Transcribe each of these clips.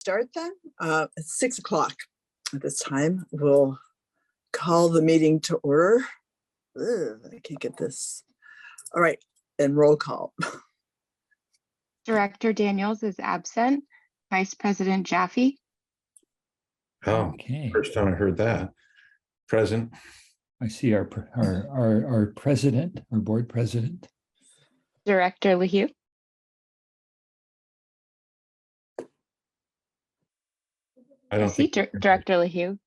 start then. It's 6 o'clock at this time. We'll call the meeting to order. I can't get this. All right, and roll call. Director Daniels is absent. Vice President Jaffe. Oh, Okay. first time I heard that. Present. I see our president, our board president. Director LaHue. I I see Director LaHue.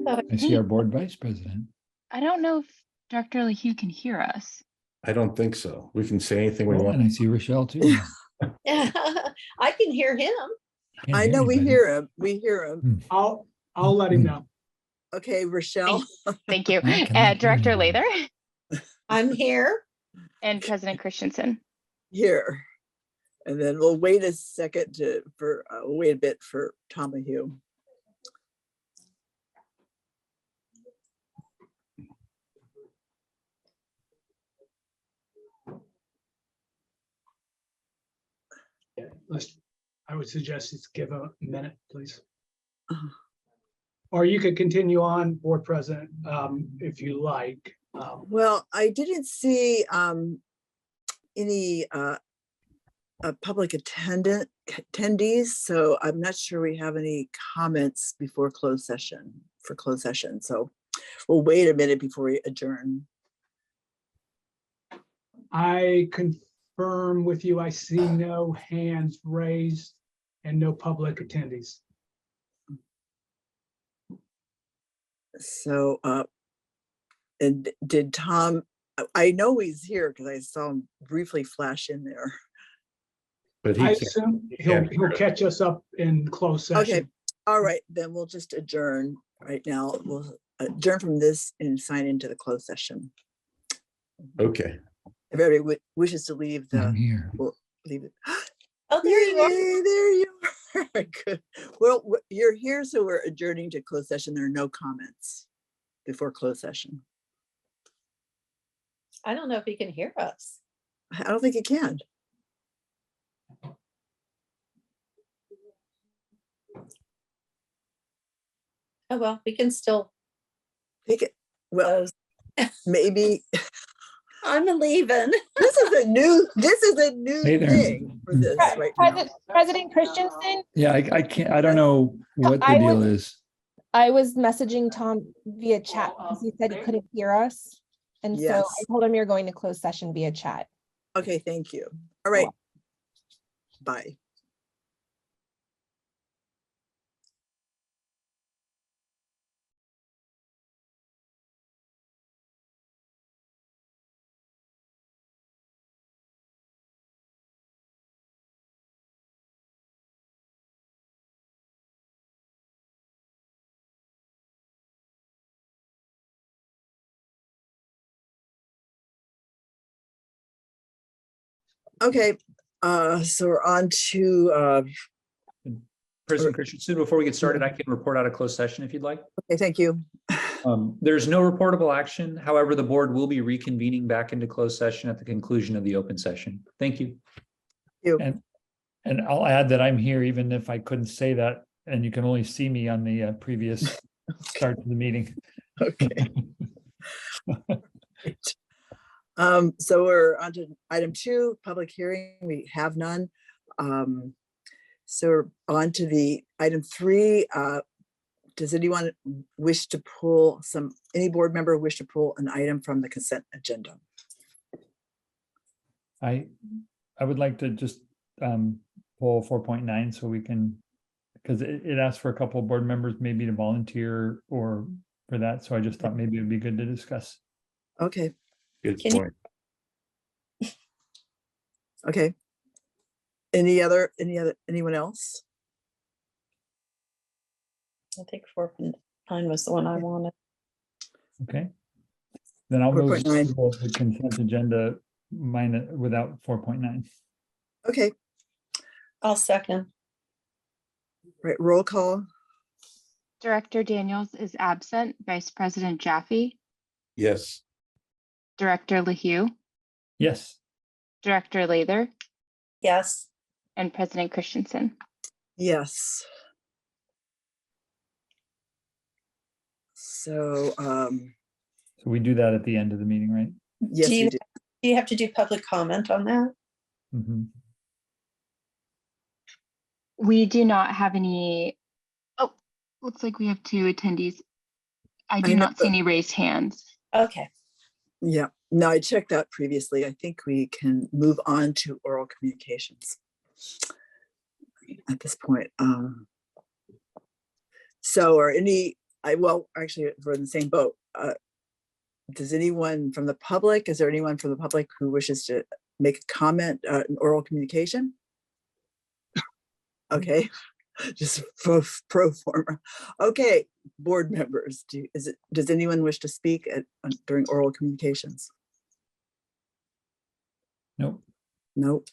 I see our board vice president. I don't know if Director LaHue can hear us. I don't think so. We can say anything we Oh, want. and I see Rochelle too. I can hear him. Can't I hear know we anybody. hear him. We hear him. I'll let him know. Okay, Rochelle. Thank you. I cannot hear Director anybody. Lather I'm here. and President Christensen. Here. And then we'll wait a second we'll wait a bit for Tom LaHue. Yeah, I would suggest it's give a minute, please. Uh-huh. Or you could continue on, Board President, if you like. Well, I didn't see any public attendees, so I'm not sure we have any comments before closed session, for closed session. So we'll wait a minute before we adjourn. I confirm with you, I see no hands raised and no public attendees. So, and did Tom, I know he's here because I saw him briefly flash in there. But I he assume can't he'll hear us. catch us up in closed Okay, session. all right, then we'll just adjourn right now. We'll adjourn from this and sign into the closed session. Okay. If everybody wishes to leave I'm the, here. we'll leave it. Oh, there you are. Yay, there you are. Good. Well, you're here, so we're adjourning to closed session. There are no comments before closed session. I don't know if he can hear us. I don't think you can. Oh, well, we can still Take it. Well, close. maybe I'm leaving. this is a new Hey there. thing for this right now. President Christensen, Yeah, I can't, I don't know what the I deal would- is. I was messaging Tom via chat because he said he couldn't hear us. And so Yes. I told him you're going to close session via chat. Okay, thank you. All right. Bye. Okay, so we're on to, President Christensen, before we get started, I can report out a closed session if you'd like. okay, thank you. There's no reportable action. However, the board will be reconvening back into closed session at the conclusion of the open session. Thank you. And I'll add that I'm here even if I couldn't say that, and you can only see me on the previous start to the meeting. Okay. So we're on to item 2, public hearing. We have none. So we're on to the item 3. Does anyone wish to pull any board member wish to pull an item from the consent agenda? I would like to just pull 4.9 so we can, because it asks for a couple of board members maybe to volunteer or for that. So I just thought maybe it'd be good to discuss. Okay, Good Can you- point. okay. Anyone else? I think 4.9 was the one I wanted. Okay. Then I'll move 4.9. approval of the consent agenda without 4.9. Okay, I'll second. right, roll call. Director Daniels is absent. Vice President Jaffe. Yes. Director LaHue. Yes. Director Lather Yes. and President Christensen. Yes. So, So we do that at the end of the meeting, right? yes, we do. Do you have to do public comment on that? Mhm. We do not have any. Oh, looks like we have 2 attendees. I do know, not see any raised hands. Okay, Yeah, no, I checked that previously. I think we can move on to oral communications at this point. So are any, well, actually, we're in the same boat. Does anyone from the public, is there anyone from the public who wishes to make a comment, in oral communication? Okay, just pro forma. Okay, board members, does anyone wish to speak during oral communications? Nope. Nope.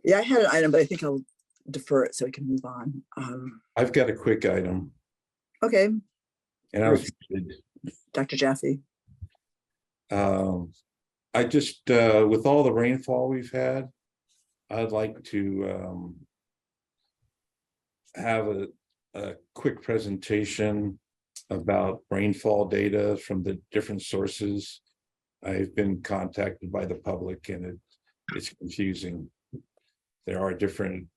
Yeah, I had an item, but I think I'll defer it so we can move on. I've got a quick item, Okay, and I was, Dr. Jaffe. I just, with all the rainfall we've had, I'd like to have a quick presentation about rainfall data from the different sources. I've been contacted by the public, and it's confusing. There are different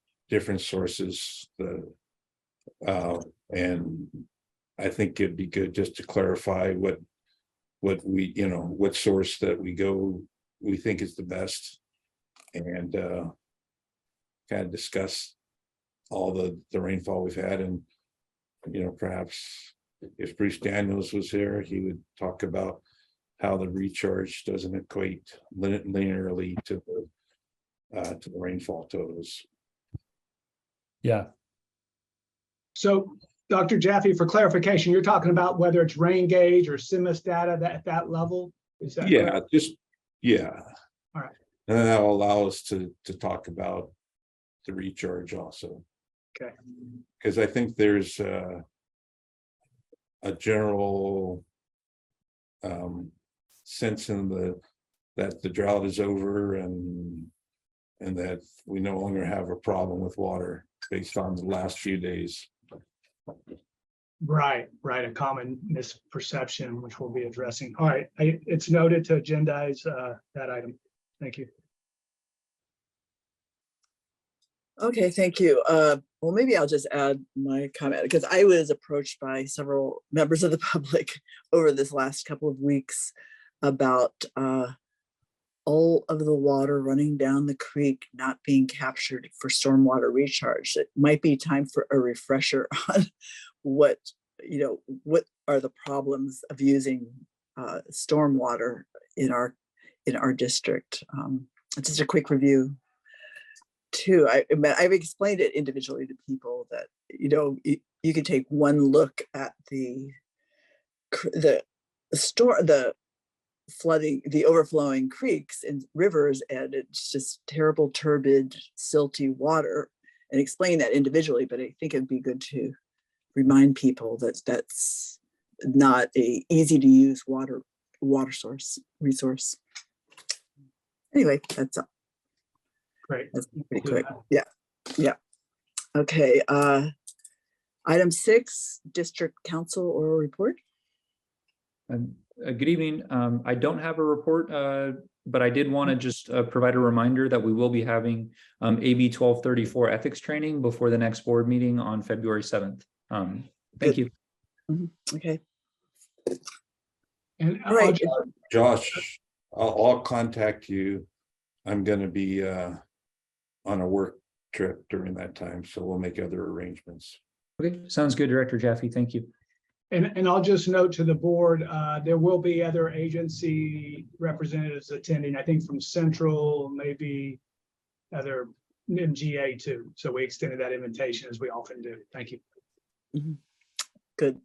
sources, and I think it'd be good just to clarify what we, what source that we think is the best, and kind of discuss all the rainfall we've had. And perhaps if Bruce Daniels was here, he would talk about how the recharge doesn't equate linearly to the rainfall totals. Yeah. So Dr. Jaffe, for clarification, you're talking about whether it's rain gauge or CIMAS data at that level? Is that correct? Yeah. All right. And then that'll allow us to talk about the recharge also. Okay. Because I think there's a general sense that the drought is over, and that we no longer have a problem with water based on the last few days. Right. A common misperception, which we'll be addressing. All right, it's noted to agendize that item. Thank you. Okay, thank you. Well, maybe I'll just add my comment, because I was approached by several members of the public over this last couple of weeks about all of the water running down the creek not being captured for stormwater recharge. It might be time for a refresher on what are the problems of using stormwater in our district. Just a quick review too. I've explained it individually to people that you can take one look at the flooding, the overflowing creeks and rivers, and it's just terrible, turbid, silty water, and explain that individually. But I think it'd be good to remind people that that's not a easy to use water resource. Anyway, that's all. Great. That's pretty quick. Yeah. Okay. Item 6, District Council oral report. Good evening. I don't have a report, but I did want to just provide a reminder that we will be having AB 1234 ethics training before the next board meeting on February 7th. Thank you. Okay. And All right. Josh, I'll contact you. I'm going to be on a work trip during that time, so we'll make other arrangements. Okay, sounds good, Director Jaffe. Thank you. And I'll just note to the board, there will be other agency representatives attending, I think from Central, maybe other MGA too. So we extended that invitation as we often do. Thank you. Good.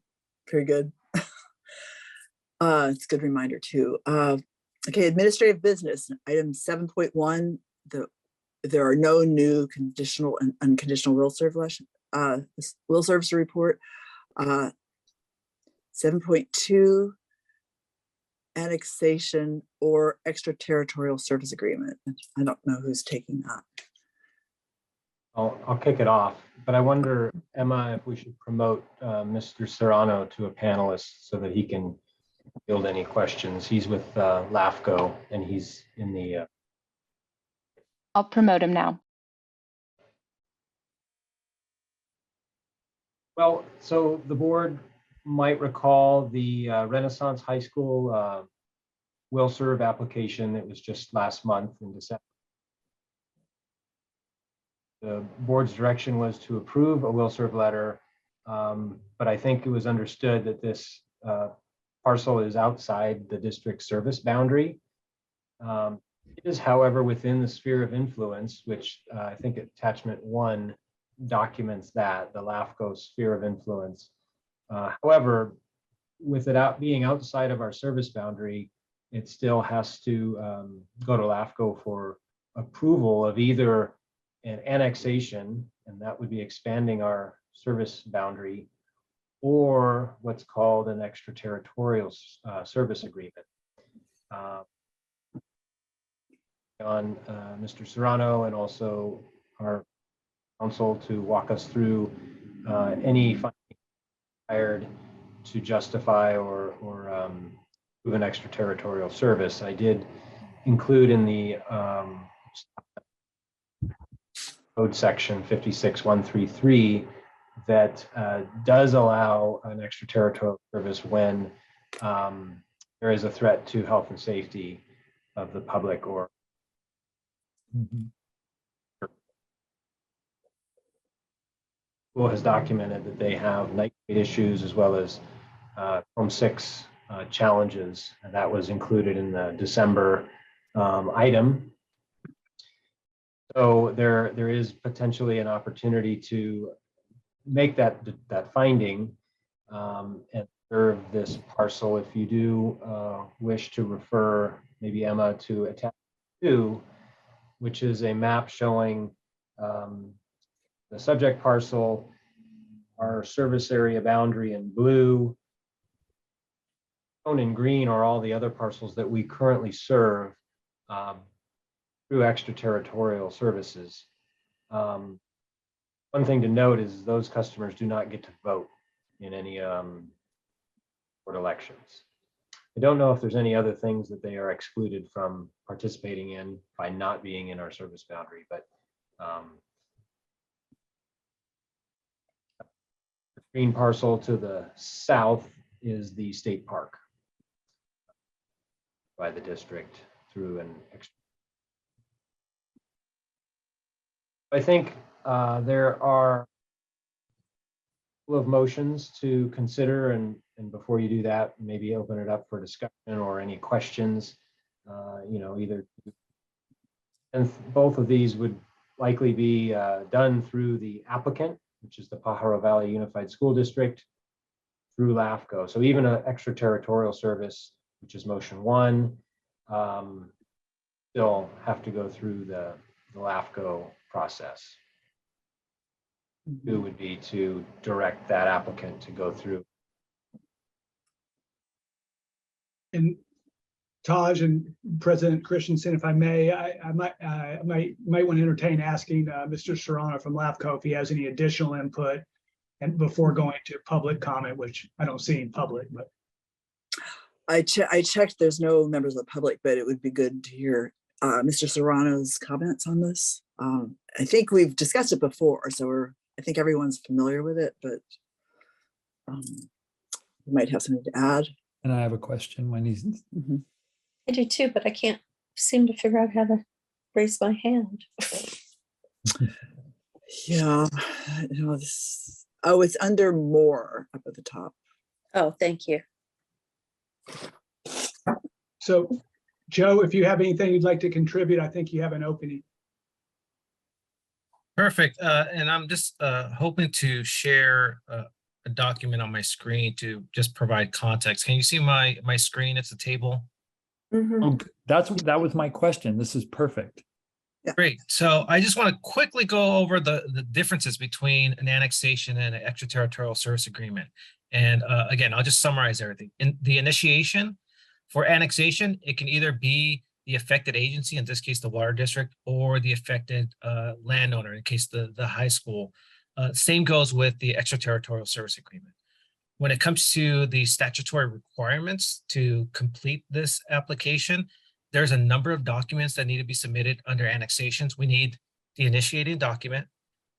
Very good. It's a good reminder too. Okay, administrative business, item 7.1, there are no new conditional and unconditional will service to report. 7.2, annexation or extraterritorial service agreement. I don't know who's taking that. I'll kick it off, but I wonder, Emma, if we should promote Mr. Serrano to a panelist so that he can field any questions. He's with LAFCO and he's in the I'll promote him now. well, so the board might recall the Renaissance High School will serve application that was just last month in December. The board's direction was to approve a will serve letter, but I think it was understood that this parcel is outside the district service boundary. It is, however, within the sphere of influence, which I think attachment 1 documents that, the LAFCO sphere of influence. However, with it being outside of our service boundary, it still has to go to LAFCO for approval of either an annexation, and that would be expanding our service boundary, or what's called an extraterritorial service agreement. On Mr. Serrano and also our council to walk us through any funding required to justify or prove an extraterritorial service. I did include in the code section 56133 that does allow an extraterritorial service when there is a threat to health and safety of the public or school has documented that they have night issues as well as Chrome 6 challenges, and that was included in the December item. So there is potentially an opportunity to make that finding and serve this parcel. If you do wish to refer, maybe Emma, to attachment 2, which is a map showing the subject parcel, our service area boundary in blue. Shown in green are all the other parcels that we currently serve through extraterritorial services. One thing to note is those customers do not get to vote in any board elections. I don't know if there's any other things that they are excluded from participating in by not being in our service boundary, but the green parcel to the south is the state park by the district through an extra. I think there are a couple of motions to consider, and before you do that, maybe open it up for discussion or any questions. Either, and both of these would likely be done through the applicant, which is the Pajaro Valley Unified School District, through LAFCO. So even an extraterritorial service, which is motion 1, still have to go through the LAFCO process. 2 would be to direct that applicant to go through. And Taj and President Christensen, if I may, I might want to entertain asking Mr. Serrano from LAFCO if he has any additional input, and before going to public comment, which I don't see in public, but. I checked, there's no members of the public, but it would be good to hear Mr. Serrano's comments on this. I think we've discussed it before, so I think everyone's familiar with it, but we might have something to add. And I have a question when he's. Mhm. I do too, but I can't seem to figure out how to raise my hand. Yeah, this, oh, it's under more up at the top. Oh, thank you. So, Joe, if you have anything you'd like to contribute, I think you have an opening. Perfect. And I'm just hoping to share a document on my screen to just provide context. Can you see my screen? It's a table. Oh, that was my question. This is perfect. Yeah. Great. So I just want to quickly go over the differences between an annexation and an extraterritorial service agreement. And again, I'll just summarize everything. In the initiation for annexation, it can either be the affected agency, in this case, the water district, or the affected landowner, in case the high school. Same goes with the extraterritorial service agreement. When it comes to the statutory requirements to complete this application, there's a number of documents that need to be submitted under annexations. We need the initiating document,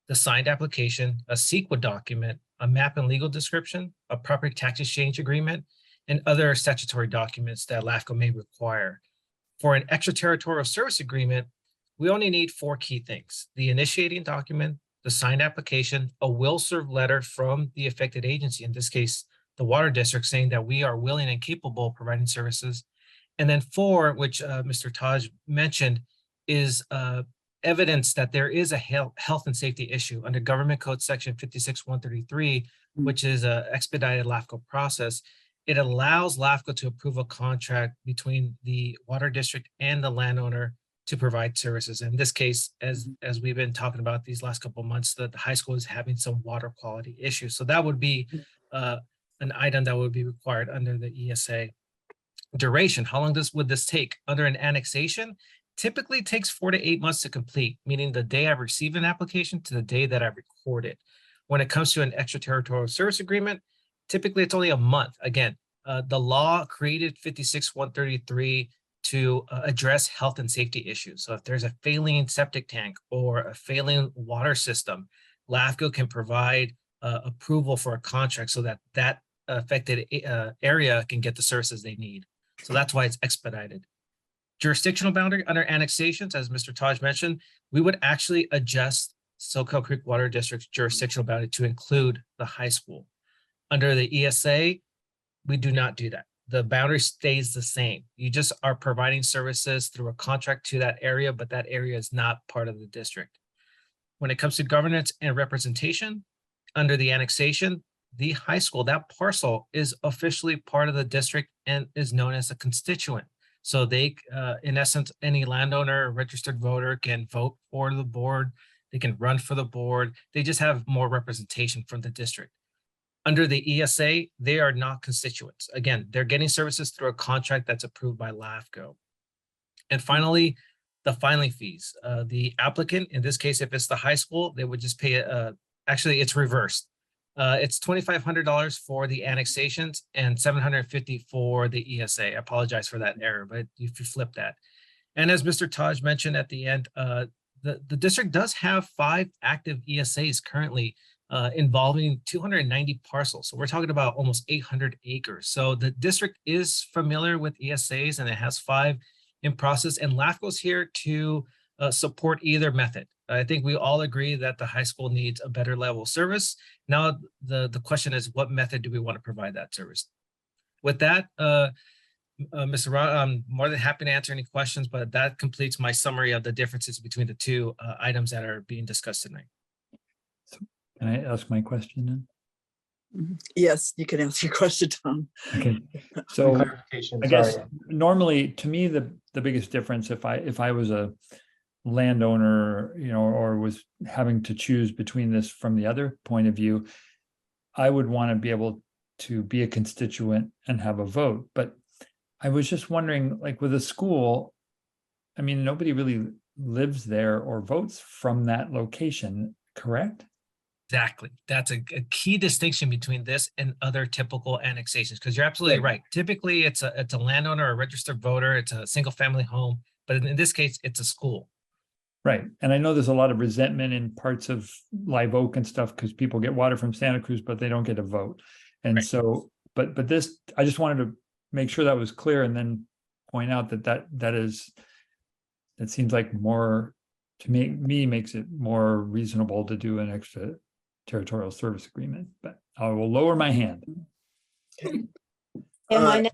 the signed application, a CEQA document, a map and legal description, a property tax exchange agreement, and other statutory documents that LAFCO may require. For an extraterritorial service agreement, we only need 4 key things: the initiating document, the signed application, a will serve letter from the affected agency, in this case, the water district, saying that we are willing and capable of providing services. And then 4, which Mr. Taj mentioned, is evidence that there is a health and safety issue under Government Code Section 56133, which is an expedited LAFCO process. It allows LAFCO to approve a contract between the water district and the landowner to provide services. In this case, as we've been talking about these last couple of months, the high school is having some water quality issues. So that would be an item that would be required under the ESA. Duration, how long would this take? Under an annexation, typically takes 4 to 8 months to complete, meaning the day I receive an application to the day that I record it. When it comes to an extraterritorial service agreement, typically it's only a month. Again, the law created 56133 to address health and safety issues. So if there's a failing septic tank or a failing water system, LAFCO can provide approval for a contract so that that affected area can get the services they need. So that's why it's expedited. Jurisdictional boundary under annexations, as Mr. Taj mentioned, we would actually adjust Soquel Creek Water District's jurisdictional boundary to include the high school. Under the ESA, we do not do that. The boundary stays the same. You just are providing services through a contract to that area, but that area is not part of the district. When it comes to governance and representation, under the annexation, the high school, that parcel is officially part of the district and is known as a constituent. So they, in essence, any landowner or registered voter can vote for the board. They can run for the board. They just have more representation from the district. Under the ESA, they are not constituents. Again, they're getting services through a contract that's approved by LAFCO. And finally, the filing fees. The applicant, in this case, if it's the high school, they would just pay, actually it's reversed. It's $2,500 for the annexations and $750 for the ESA. I apologize for that error, but if you flip that. And as Mr. Taj mentioned at the end, the district does have 5 active ESAs currently involving 290 parcels. So we're talking about almost 800 acres. So the district is familiar with ESAs and it has 5 in process, and LAFCO's here to support either method. I think we all agree that the high school needs a better level of service. Now, the question is, what method do we want to provide that service? With that, Mr. Ron, I'm more than happy to answer any questions, but that completes my summary of the differences between the 2 items that are being discussed tonight. Can I ask my question then? Yes, you can answer your question, Tom. Okay, so Clarification, I guess sorry. normally to me, the biggest difference, if I was a landowner, you know, or was having to choose between this from the other point of view, I would want to be able to be a constituent and have a vote. But I was just wondering, like with a school, I mean, nobody really lives there or votes from that location, correct? Exactly. That's a key distinction between this and other typical annexations, because you're absolutely right. Typically, it's a landowner or a registered voter. It's a single family home, but in this case, it's a school. Right. And I know there's a lot of resentment in parts of Live Oak and stuff because people get water from Santa Cruz, but they don't get a vote. And Right. so, but this, I just wanted to make sure that was clear and then point out that it seems like more, to me makes it more reasonable to do an extra territorial service agreement, but I will lower my hand. Am I now?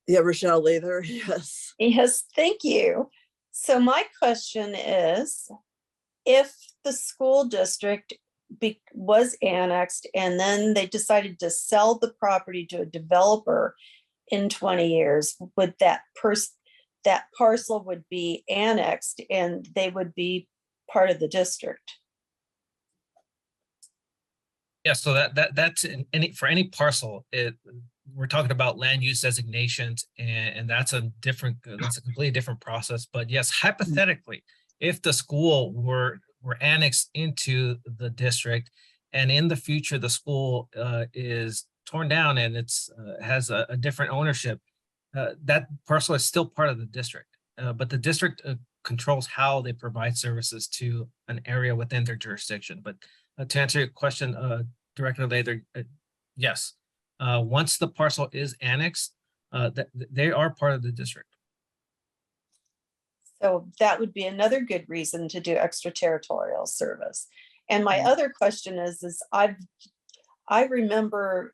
Yeah, Rochelle Lather, yes. Yes, thank you. So my question is, if the school district was annexed and then they decided to sell the property to a developer in 20 years, would that parcel would be annexed and they would be part of the district? Yeah, so that's for any parcel, we're talking about land use designations, and that's a completely different process. But yes, hypothetically, if the school were annexed into the district, and in the future the school is torn down and it's has a different ownership, that parcel is still part of the district. But the district controls how they provide services to an area within their jurisdiction. But to answer your question, Director Lather, yes. Once the parcel is annexed, they are part of the district. So that would be another good reason to do extraterritorial service. And my other question is I remember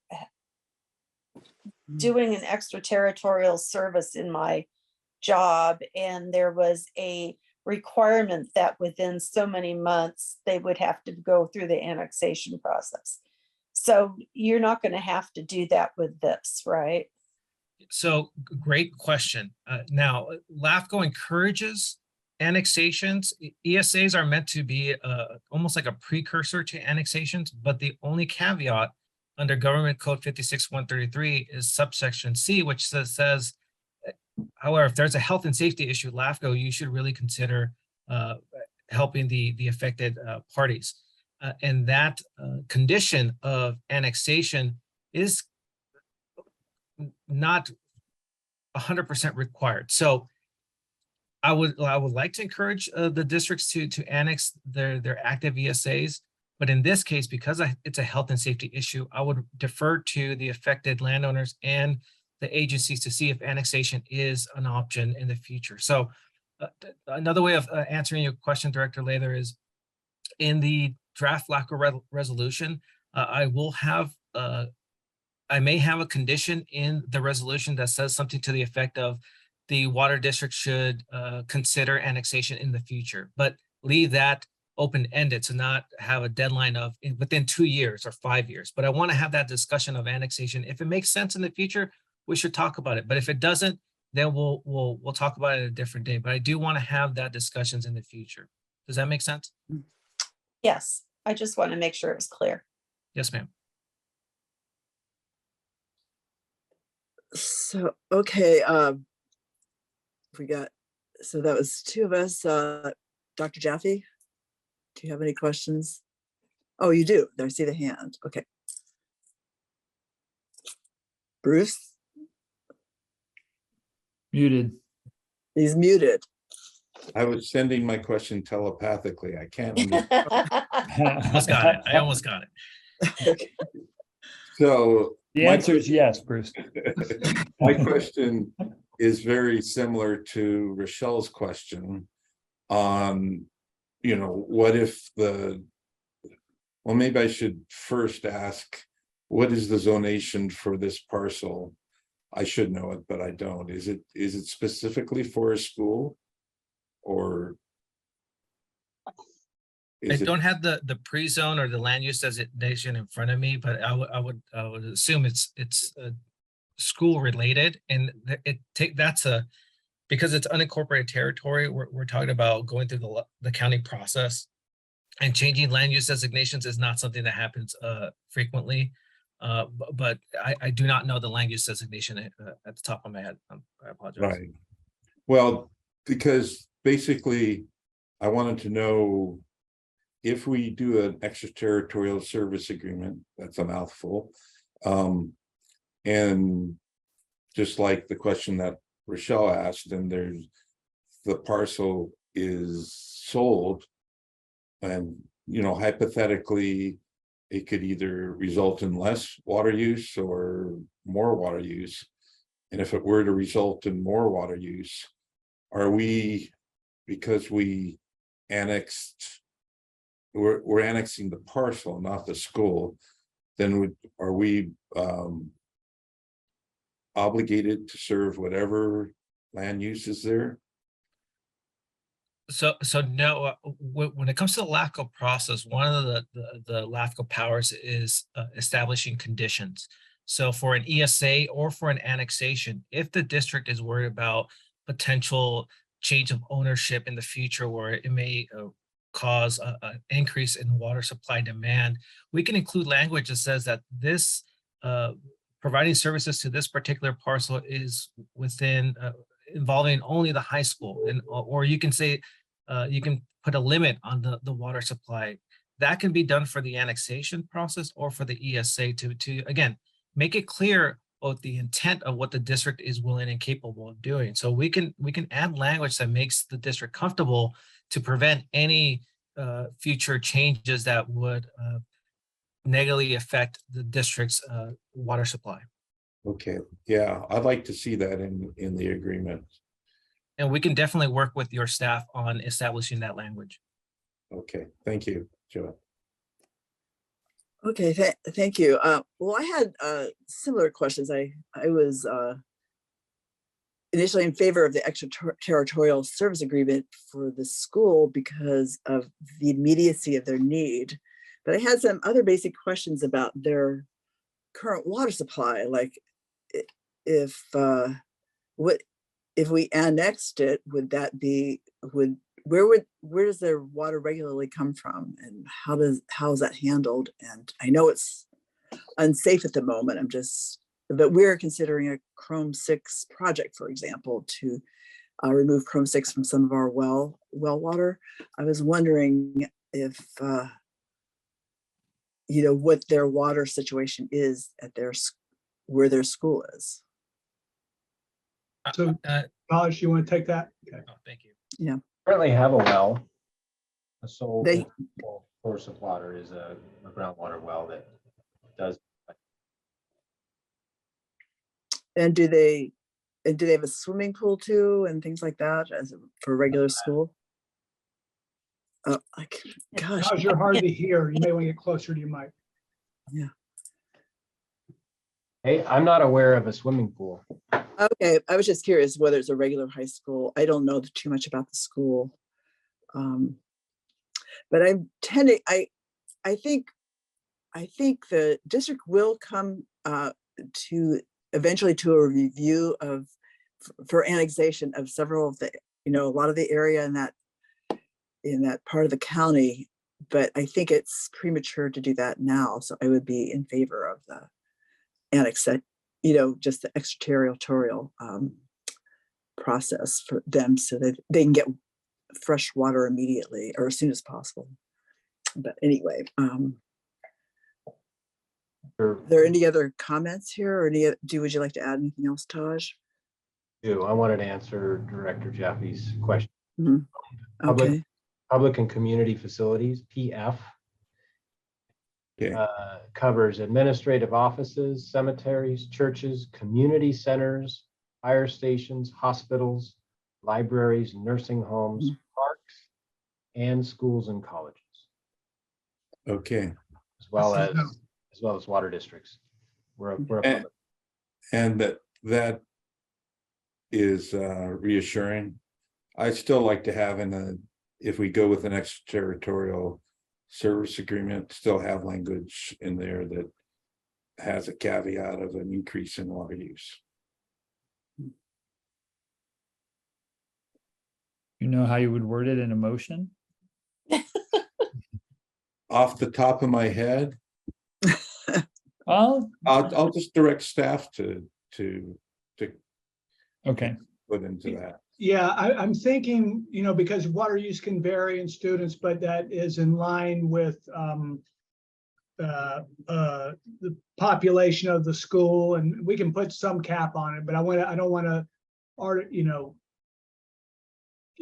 doing an extraterritorial service in my job, and there was a requirement that within so many months they would have to go through the annexation process. So you're not going to have to do that with this, right? So great question. Now, LAFCO encourages annexations. ESAs are meant to be almost like a precursor to annexations, but the only caveat under Government Code 56133 is subsection C, which says, however, if there's a health and safety issue, LAFCO, you should really consider helping the affected parties. And that condition of annexation is not 100% required. So I would like to encourage the districts to annex their active ESAs, but in this case, because it's a health and safety issue, I would defer to the affected landowners and the agencies to see if annexation is an option in the future. So another way of answering your question, Director Lather, is in the draft LAFCO resolution, I may have a condition in the resolution that says something to the effect of the water district should consider annexation in the future, but leave that open-ended to not have a deadline of within 2 years or 5 years. But I want to have that discussion of annexation. If it makes sense in the future, we should talk about it. But if it doesn't, then we'll talk about it a different day. But I do want to have that discussions in the future. Does that make sense? Yes, I just want to make sure it was clear. Yes, ma'am. So, okay, so that was two of us. Dr. Jaffe, do you have any questions? Oh, you do. There, I see the hand. Okay. Bruce? Muted. He's muted. I was sending my question telepathically. I can't understand. Almost got it. I almost got it. Okay. So The answer is yes, Bruce. my question is very similar to Rochelle's question on, what if well, maybe I should first ask, what is the zonation for this parcel? I should know it, but I don't. Is it specifically for a school, or I don't have the pre-zone or the land use designation in front of me, but I would assume it's school related, and because it's unincorporated territory. We're talking about going through the county process, and changing land use designations is not something that happens frequently. But I do not know the land use designation at the top of my head. I apologize. right? Well, because basically, I wanted to know if we do an extraterritorial service agreement. That's a mouthful, and just like the question that Rochelle asked, and the parcel is sold, and hypothetically, it could either result in less water use or more water use. And if it were to result in more water use, are we, because we're annexing the parcel, not the school, then are we obligated to serve whatever land use is there? So no, when it comes to the LAFCO process, one of the LAFCO powers is establishing conditions. So for an ESA or for an annexation, if the district is worried about potential change of ownership in the future, where it may cause an increase in water supply demand, we can include language that says that this providing services to this particular parcel is within, involving only the high school, and, or you can say, you can put a limit on the water supply. That can be done for the annexation process or for the ESA to again, make it clear what the intent of what the district is willing and capable of doing. So we can add language that makes the district comfortable to prevent any future changes that would negatively affect the district's water supply. Okay, yeah, I'd like to see that in the agreement. And we can definitely work with your staff on establishing that language. Okay, thank you, Joe. Okay, thank you. Well, I had similar questions. I was initially in favor of the extraterritorial service agreement for the school because of the immediacy of their need. But I had some other basic questions about their current water supply, like if we annexed it, would that be, where does their water regularly come from, and how is that handled? And I know it's unsafe at the moment. But we're considering a Chrome 6 project, for example, to remove Chrome 6 from some of our well water. I was wondering if what their water situation is at where their school is. So, Raj, you want to take that? Okay. Oh, thank you. Yeah. Currently have a well. A sole They- source of water is a groundwater well that does. And do they have a swimming pool too and things like that for regular school? Oh, gosh. Raj, you're hard to hear. You may want to get closer to your mic. Yeah. Hey, I'm not aware of a swimming pool. Okay, I was just curious whether it's a regular high school. I don't know too much about the school. But I think the district will come to eventually to a review for annexation of several of the, a lot of the area in that part of the county. But I think it's premature to do that now. So I would be in favor of the annex, just the extraterritorial process for them so that they can get fresh water immediately or as soon as possible. But anyway, are there any other comments here, or would you like to add anything else, Taj? I wanted to answer Director Jaffe's question. Mm-hmm. Okay. Public and community facilities, PF, covers administrative offices, cemeteries, churches, community centers, fire stations, hospitals, libraries, nursing homes, parks, and schools and colleges. Okay. As well as water districts. We're a public. And that is reassuring. I'd still like to have if we go with an extraterritorial service agreement, still have language in there that has a caveat of an increase in water use. You know how you would word it in a motion? Off the top of my head, Oh, I'll just direct staff to okay. put into that. Yeah, I'm thinking, because water use can vary in students, but that is in line with the population of the school, and we can put some cap on it, but I want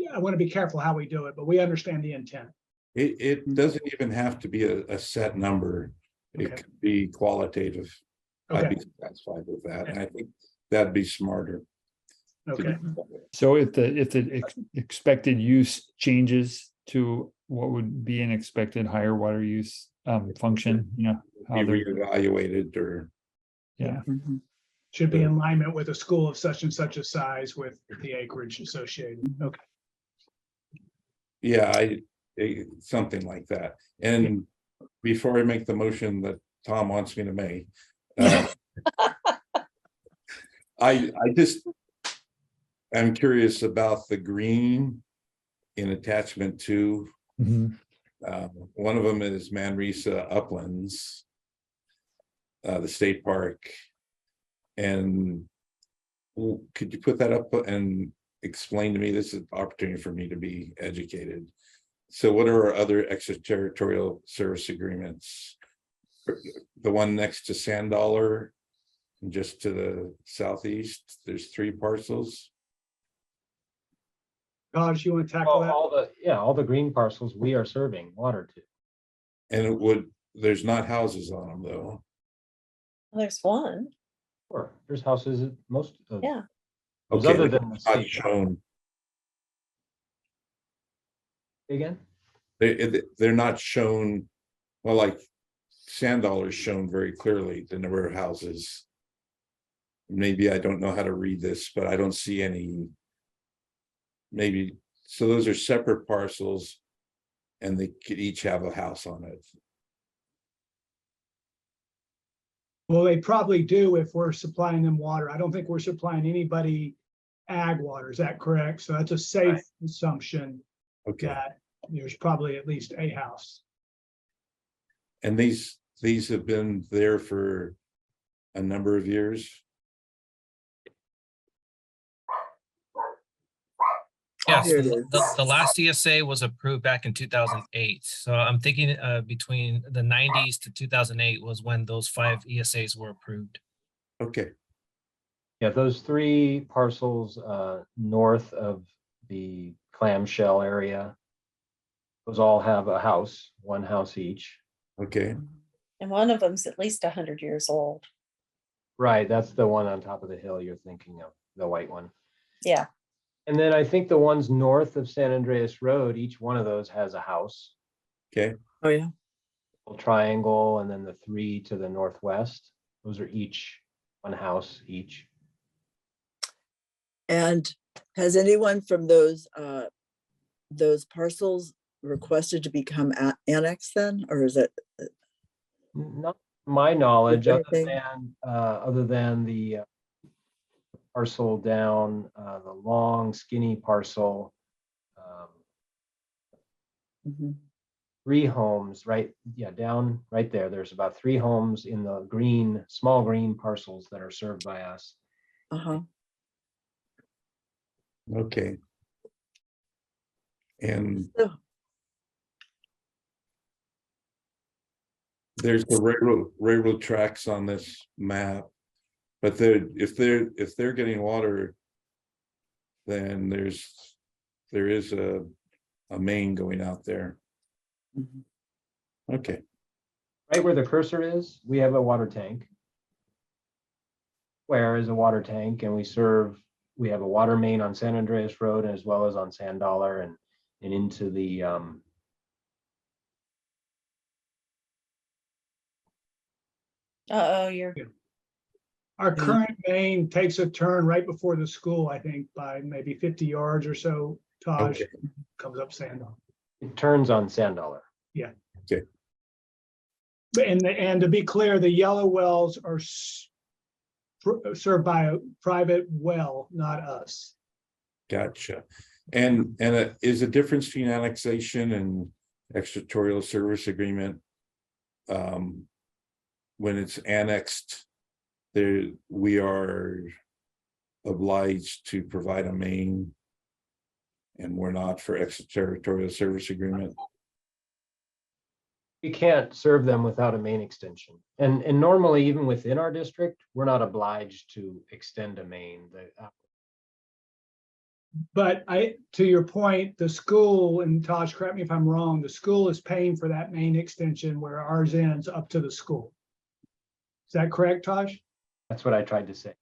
to be careful how we do it, but we understand the intent. It doesn't even have to be a set number. It Okay. could be qualitative. Okay. I'd be satisfied with that, and I think that'd be smarter. to Okay. do that way. So if the expected use changes to what would be an expected higher water use function, how Be they're, reevaluated or yeah. Mhm. Should be in alignment with a school of such and such a size with the acreage associated. Okay. yeah, something like that. And before I make the motion that Tom wants me to make, I'm curious about the green in attachment 2. Mhm. One of them is Manresa Uplands, the state park. And could you put that up and explain to me, this is an opportunity for me to be educated. So what are our other extraterritorial service agreements? The one next to Sand Dollar, just to the southeast, there's 3 parcels. Tosh, you want to tackle that? All the green parcels we are serving water to. And there's not houses on them though. There's one. Sure, there's houses at most of. Yeah. Those Okay, other they're than the not state. shown. Again? They're not shown, well, like Sand Dollar is shown very clearly, the number of houses. Maybe I don't know how to read this, but I don't see any. Maybe, so those are separate parcels and they could each have a house on it. Well, they probably do if we're supplying them water. I don't think we're supplying anybody ag water. Is that correct? So that's a safe assumption Okay, that there's probably at least a house. and these have been there for a number of years. Yes, Here it the last ESA was approved back in 2008. So I'm thinking between the 90s to 2008 was when those 5 ESAs were approved. Okay, Yeah, those 3 parcels north of the clamshell area. Those all have a house, 1 house each. okay, And one of them's at least 100 years old. Right, that's the one on top of the hill you're thinking of, the white one. Yeah. And then I think the ones north of San Andreas Road, each one of those has a house. okay. Oh, yeah. A triangle, and then the 3 to the northwest. Those are each 1 house each. And has anyone from those parcels requested to become annexed then, or is it? Not my knowledge, anything? other than the parcel down, the long skinny parcel. Mhm. 3 homes, right? Yeah, down right there. There's about 3 homes in the green, small green parcels that are served by us. Uh-huh. Okay. And So, there's the railroad tracks on this map, but if they're getting water, then there is a main going out there. mhm. Okay, Right where the cursor is, we have a water tank. Where is a water tank, and we have a water main on San Andreas Road as well as on Sand Dollar and into the You're Our current main takes a turn right before the school, I think, by maybe 50 yards or so. Taj Okay. comes up Sandal. it turns on Sand Dollar. And to be clear, the yellow wells are served by a private well, not us. gotcha. And is a difference between annexation and extraterritorial service agreement? When it's annexed, we are obliged to provide a main, and we're not for extraterritorial service agreement. We can't serve them without a main extension. And normally, even within our district, we're not obliged to extend a main. But to your point, the school, and Taj, correct me if I'm wrong, the school is paying for that main extension where ours ends up to the school. Is that correct, Taj? That's what I tried to say.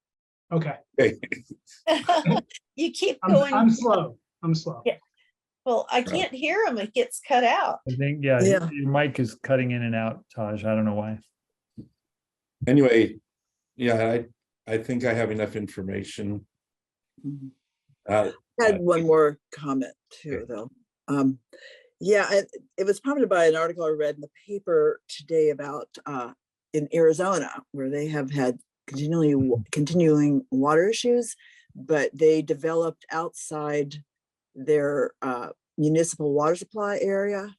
Okay, you keep I'm going. slow. I'm slow. Yeah. Well, I can't hear him. It gets cut out. I think, Yeah. your mic is cutting in and out, Taj. I don't know why. Anyway, yeah, I think I have enough information. Mhm. Uh, I had one more comment too, though. It was prompted by an article I read in the paper today about in Arizona, where they have had continuing water issues, but they developed outside their municipal water supply area,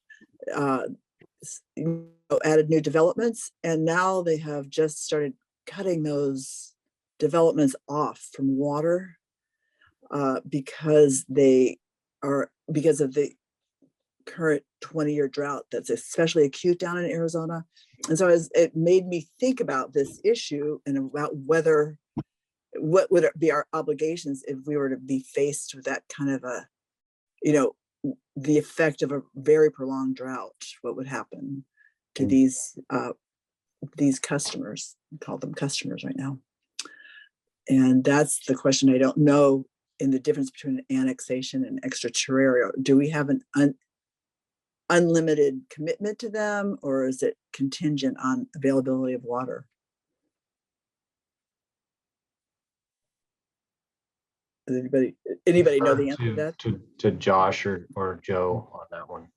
added new developments, and now they have just started cutting those developments off from water because of the current 20-year drought that's especially acute down in Arizona. And so it made me think about this issue and about what would be our obligations if we were to be faced with that kind of the effect of a very prolonged drought. What would happen to these customers? We call them customers right now. And that's the question. I don't know in the difference between annexation and extraterritorial. Do we have an unlimited commitment to them, or is it contingent on availability of water? Does anybody know the answer to that? To Josh or Joe on that one.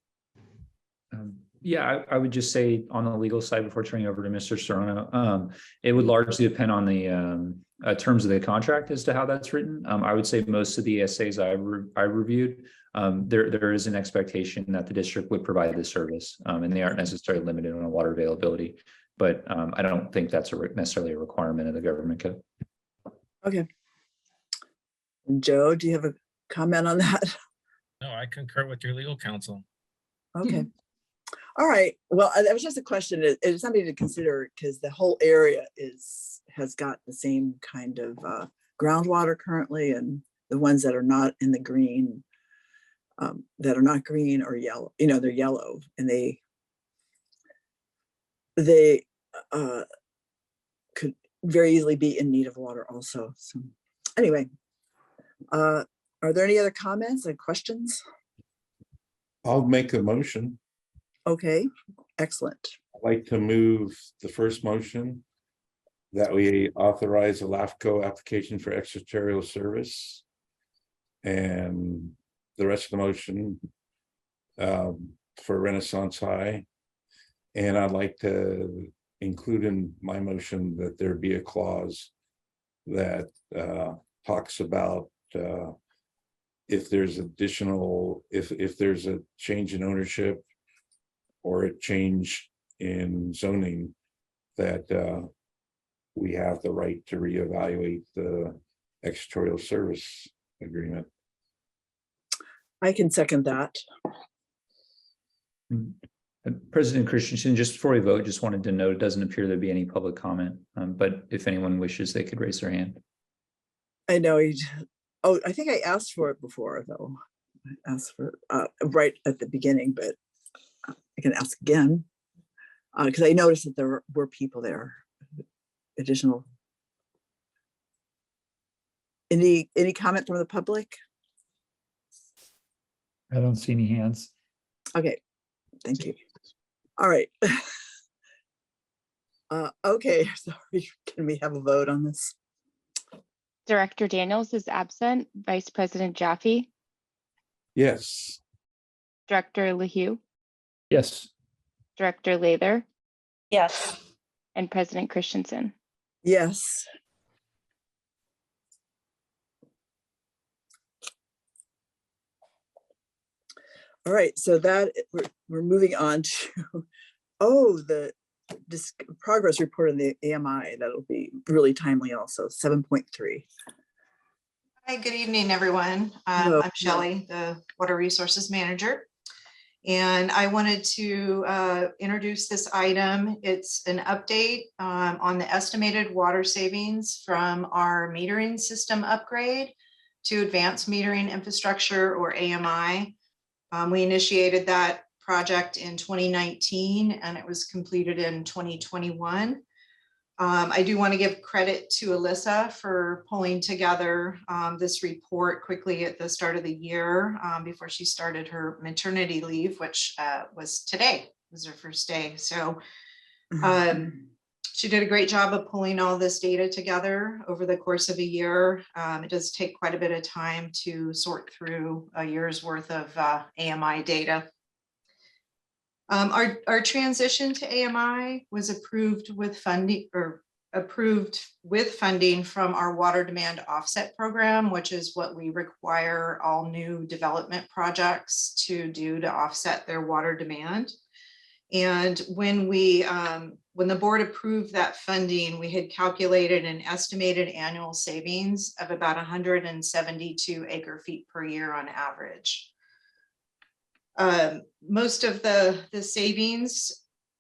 Yeah, I would just say on the legal side before turning over to Mr. Serrano, it would largely depend on the terms of the contract as to how that's written. I would say most of the essays I reviewed, there is an expectation that the district would provide this service, and they aren't necessarily limited on water availability. But I don't think that's necessarily a requirement of the government code. Okay. Joe, do you have a comment on that? No, I concur with your legal counsel. Okay. All right. Well, that was just a question. It's something to consider because the whole area has got the same kind of groundwater currently, and the ones that are not in the green, that are not green or yellow, they're yellow, and they could very easily be in need of water also. So anyway, are there any other comments or questions? I'll make a motion. Okay, excellent. I'd like to move the first motion that we authorize a LAFCO application for extraterritorial service, and the rest of the motion for Renaissance High. And I'd like to include in my motion that there be a clause that talks about if there's if there's a change in ownership or a change in zoning, that we have the right to reevaluate the extraterritorial service agreement. I can second that. President Christensen, just before we vote, just wanted to note, it doesn't appear there'd be any public comment, but if anyone wishes, they could raise their hand. I know. I think I asked for it before, though. I asked for right at the beginning, but I can ask again because I noticed that there were people there. Additional. Any comment from the public? I don't see any hands. Okay, thank you. All right. Okay, sorry. Can we have a vote on this? Director Daniels is absent. Vice President Jaffe, Yes. Director LaHue, Yes. Director Lather, Yes. and President Christensen. Yes. All right, so that we're moving on to the progress report on the AMI. That'll be really timely also. 7.3. Hi, good evening, everyone. Hello. I'm Shelley, the Water Resources Manager. And I wanted to introduce this item. It's an update on the estimated water savings from our metering system upgrade to advanced metering infrastructure, or AMI. We initiated that project in 2019 and it was completed in 2021. I do want to give credit to Alyssa for pulling together this report quickly at the start of the year before she started her maternity leave, which was today, was her first day. So she did a great job of pulling all this data together over the course of a year. It does take quite a bit of time to sort through a year's worth of AMI data. Our transition to AMI was approved with funding from our water demand offset program, which is what we require all new development projects to do to offset their water demand. And when when the board approved that funding, we had calculated an estimated annual savings of about 172 acre feet per year on average. Most of the savings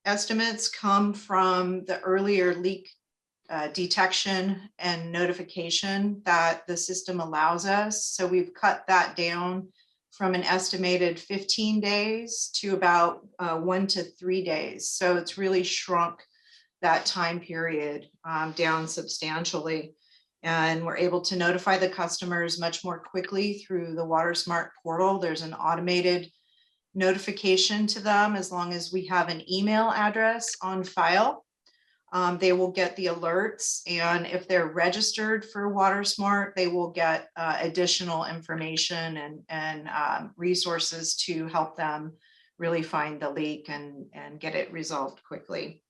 estimates come from the earlier leak detection and notification that the system allows us. So we've cut that down from an estimated 15 days to about 1 to 3 days. So it's really shrunk that time period down substantially. And we're able to notify the customers much more quickly through the WaterSmart portal. There's an automated notification to them as long as we have an email address on file. They will get the alerts, and if they're registered for WaterSmart, they will get additional information and resources to help them really find the leak and get it resolved quickly.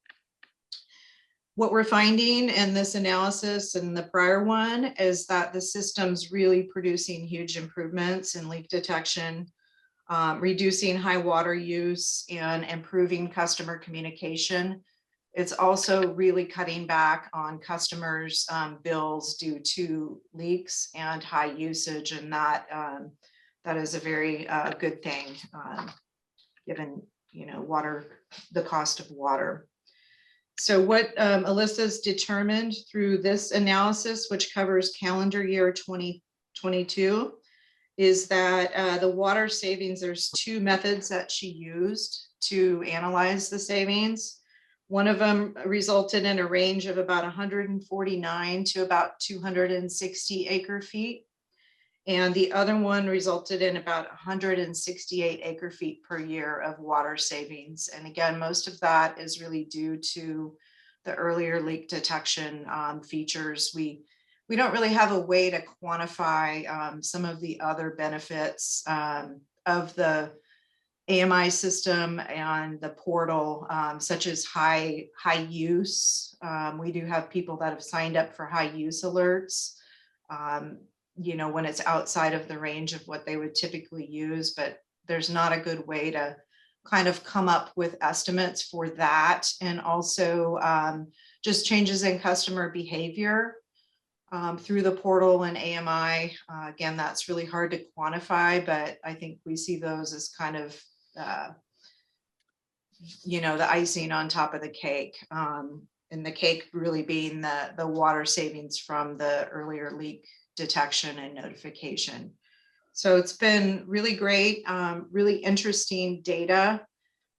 What we're finding in this analysis and the prior one is that the system's really producing huge improvements in leak detection, reducing high water use, and improving customer communication. It's also really cutting back on customers' bills due to leaks and high usage, and that is a very good thing, given the cost of water. So what Alyssa's determined through this analysis, which covers calendar year 2022, is that the water savings, there's two methods that she used to analyze the savings. One of them resulted in a range of about 149 to about 260 acre feet. And the other one resulted in about 168 acre feet per year of water savings. And again, most of that is really due to the earlier leak detection features. We don't really have a way to quantify some of the other benefits of the AMI system and the portal, such as high use. We do have people that have signed up for high use alerts, when it's outside of the range of what they would typically use, but there's not a good way to kind of come up with estimates for that. And also just changes in customer behavior through the portal and AMI. Again, that's really hard to quantify, but I think we see those as kind of the icing on top of the cake, and the cake really being the water savings from the earlier leak detection and notification. So it's been really great, really interesting data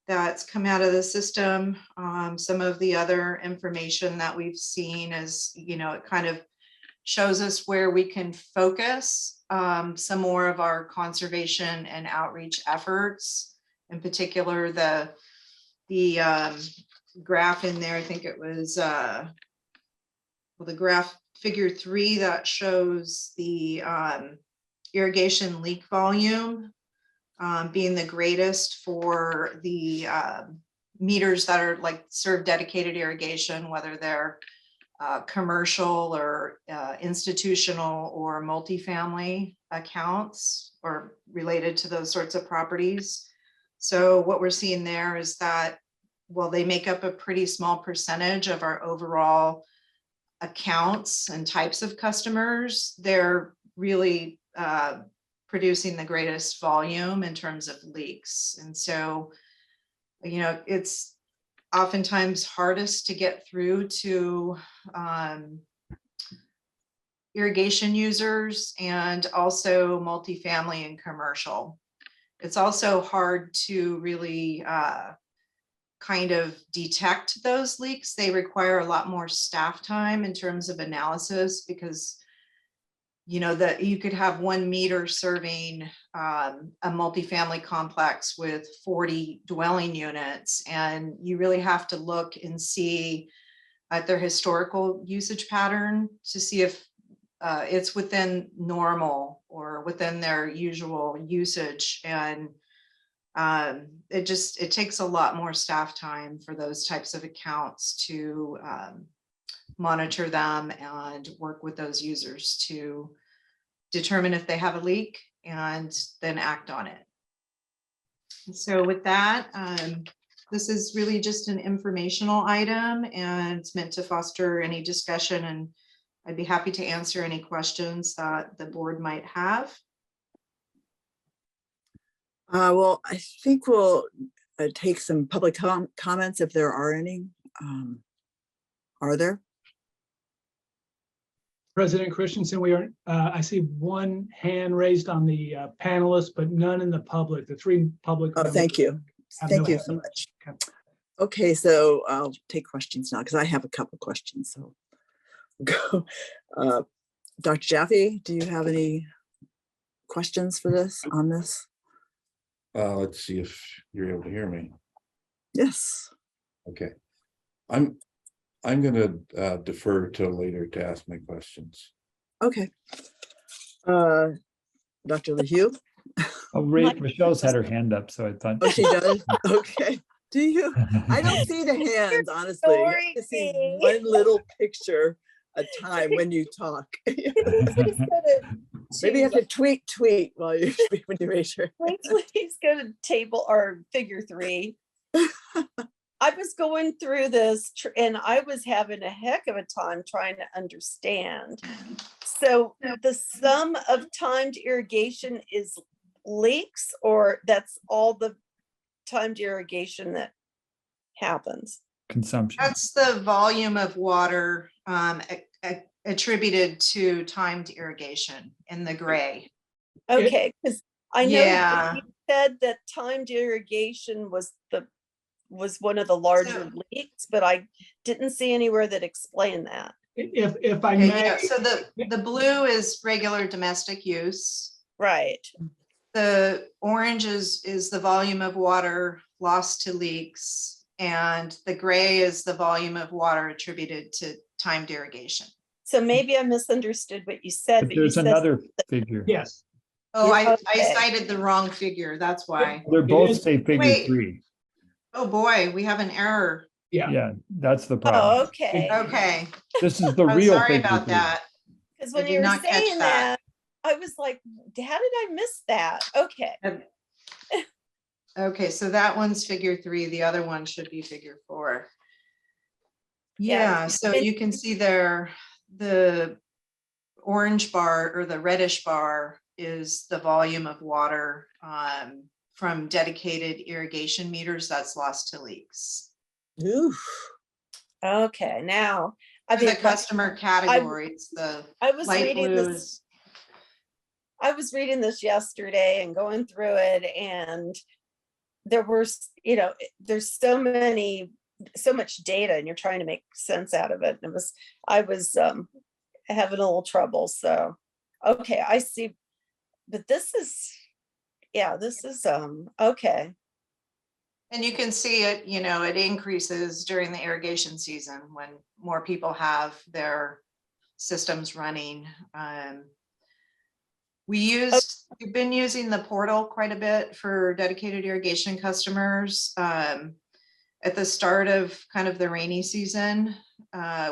that's come out of the system. Some of the other information that we've seen is, it kind of shows us where we can focus some more of our conservation and outreach efforts. In particular, the graph in there, I think it was the graph figure 3 that shows the irrigation leak volume being the greatest for the meters that are serve dedicated irrigation, whether they're commercial or institutional or multifamily accounts or related to those sorts of properties. So what we're seeing there is that while they make up a pretty small percentage of our overall accounts and types of customers, they're really producing the greatest volume in terms of leaks. And so, it's oftentimes hardest to get through to irrigation users and also multifamily and commercial. It's also hard to really kind of detect those leaks. They require a lot more staff time in terms of analysis because you could have one meter serving a multifamily complex with 40 dwelling units, and you really have to look and see at their historical usage pattern to see if it's within normal or within their usual usage. And it takes a lot more staff time for those types of accounts to monitor them and work with those users to determine if they have a leak and then act on it. So with that, This is really just an informational item and it's meant to foster any discussion, and I'd be happy to answer any questions that the board might have. Well, I think we'll take some public comments if there are any. Are there? President Christensen, I see one hand raised on the panelists, but none in the public. The three public. Oh, thank you. have Thank no you hands. so much. Okay. Okay, so I'll take questions now because I have a couple questions. So go. Dr. Jaffe, do you have any questions for this on this? Let's see if you're able to hear me. Yes. Okay. I'm gonna defer till later to ask my questions. Okay. Dr. LaHue? Oh, Michelle's had her hand up, so I thought. Oh, she does? Okay. Do you? I don't see the hands, honestly. You have to see Sorry. one little picture a time when you talk. Maybe you have to tweet while you when you raise your hand. Please go to table or figure 3. I was going through this and I was having a heck of a time trying to understand. So the sum of timed irrigation is leaks, or that's all the timed irrigation that happens? Consumption. That's the volume of water attributed to timed irrigation in the gray. Okay, because I know Yeah. that you said that timed irrigation was one of the larger leaks, but I didn't see anywhere that explained that. If I Okay, may. yeah, so the blue is regular domestic use. Right. The orange is the volume of water lost to leaks, and the gray is the volume of water attributed to timed irrigation. So maybe I misunderstood what you said, But but you there's said another figure. Yes. Oh, I Okay. cited the wrong figure, that's why. They're both is- say figure Wait. 3. Oh, boy, we have an error. Yeah. Yeah, that's the Oh, problem. okay. Okay, This is the I'm real sorry figure about 3. that. Because I when did you were not catch saying that. that, I was like, how did I miss that? Okay. Okay, so that one's figure 3, the other one should be figure 4. Yeah, Yeah, so and- you can see there, the orange bar or the reddish bar is the volume of water from dedicated irrigation meters that's lost to leaks. Oof. Okay, now, I For mean, the customer categories, the I was light reading blue this. is, I was reading this yesterday and going through it, and there were, there's so much data, and you're trying to make sense out of it. And I was having a little trouble. So, okay, I see. But this is okay. and you can see it, it increases during the irrigation season when more people have their systems running. We've been using the portal quite a bit for dedicated irrigation customers. At the start of kind of the rainy season,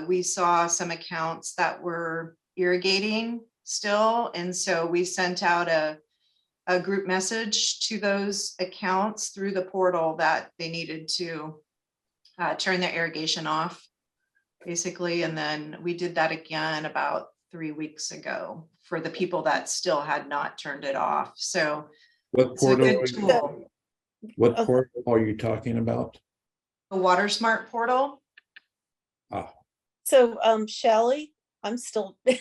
we saw some accounts that were irrigating still. And so we sent out a group message to those accounts through the portal that they needed to turn their irrigation off, basically. And then we did that again about 3 weeks ago for the people that still had not turned it off. So What it's a portal? good tool. What portal are you talking about? The Water Smart portal. Ah, So, Shelley, I'm still my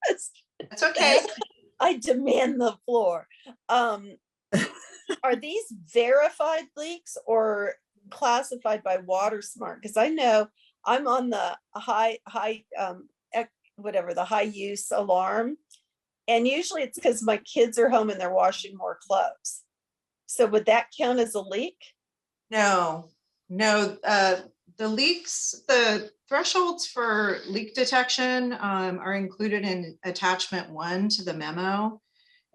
question. It's okay. I demand the floor. Are these verified leaks or classified by Water Smart? Because I know I'm on the high use alarm, and usually it's because my kids are home and they're washing more clothes. So would that count as a leak? No, the leaks, the thresholds for leak detection are included in attachment 1 to the memo.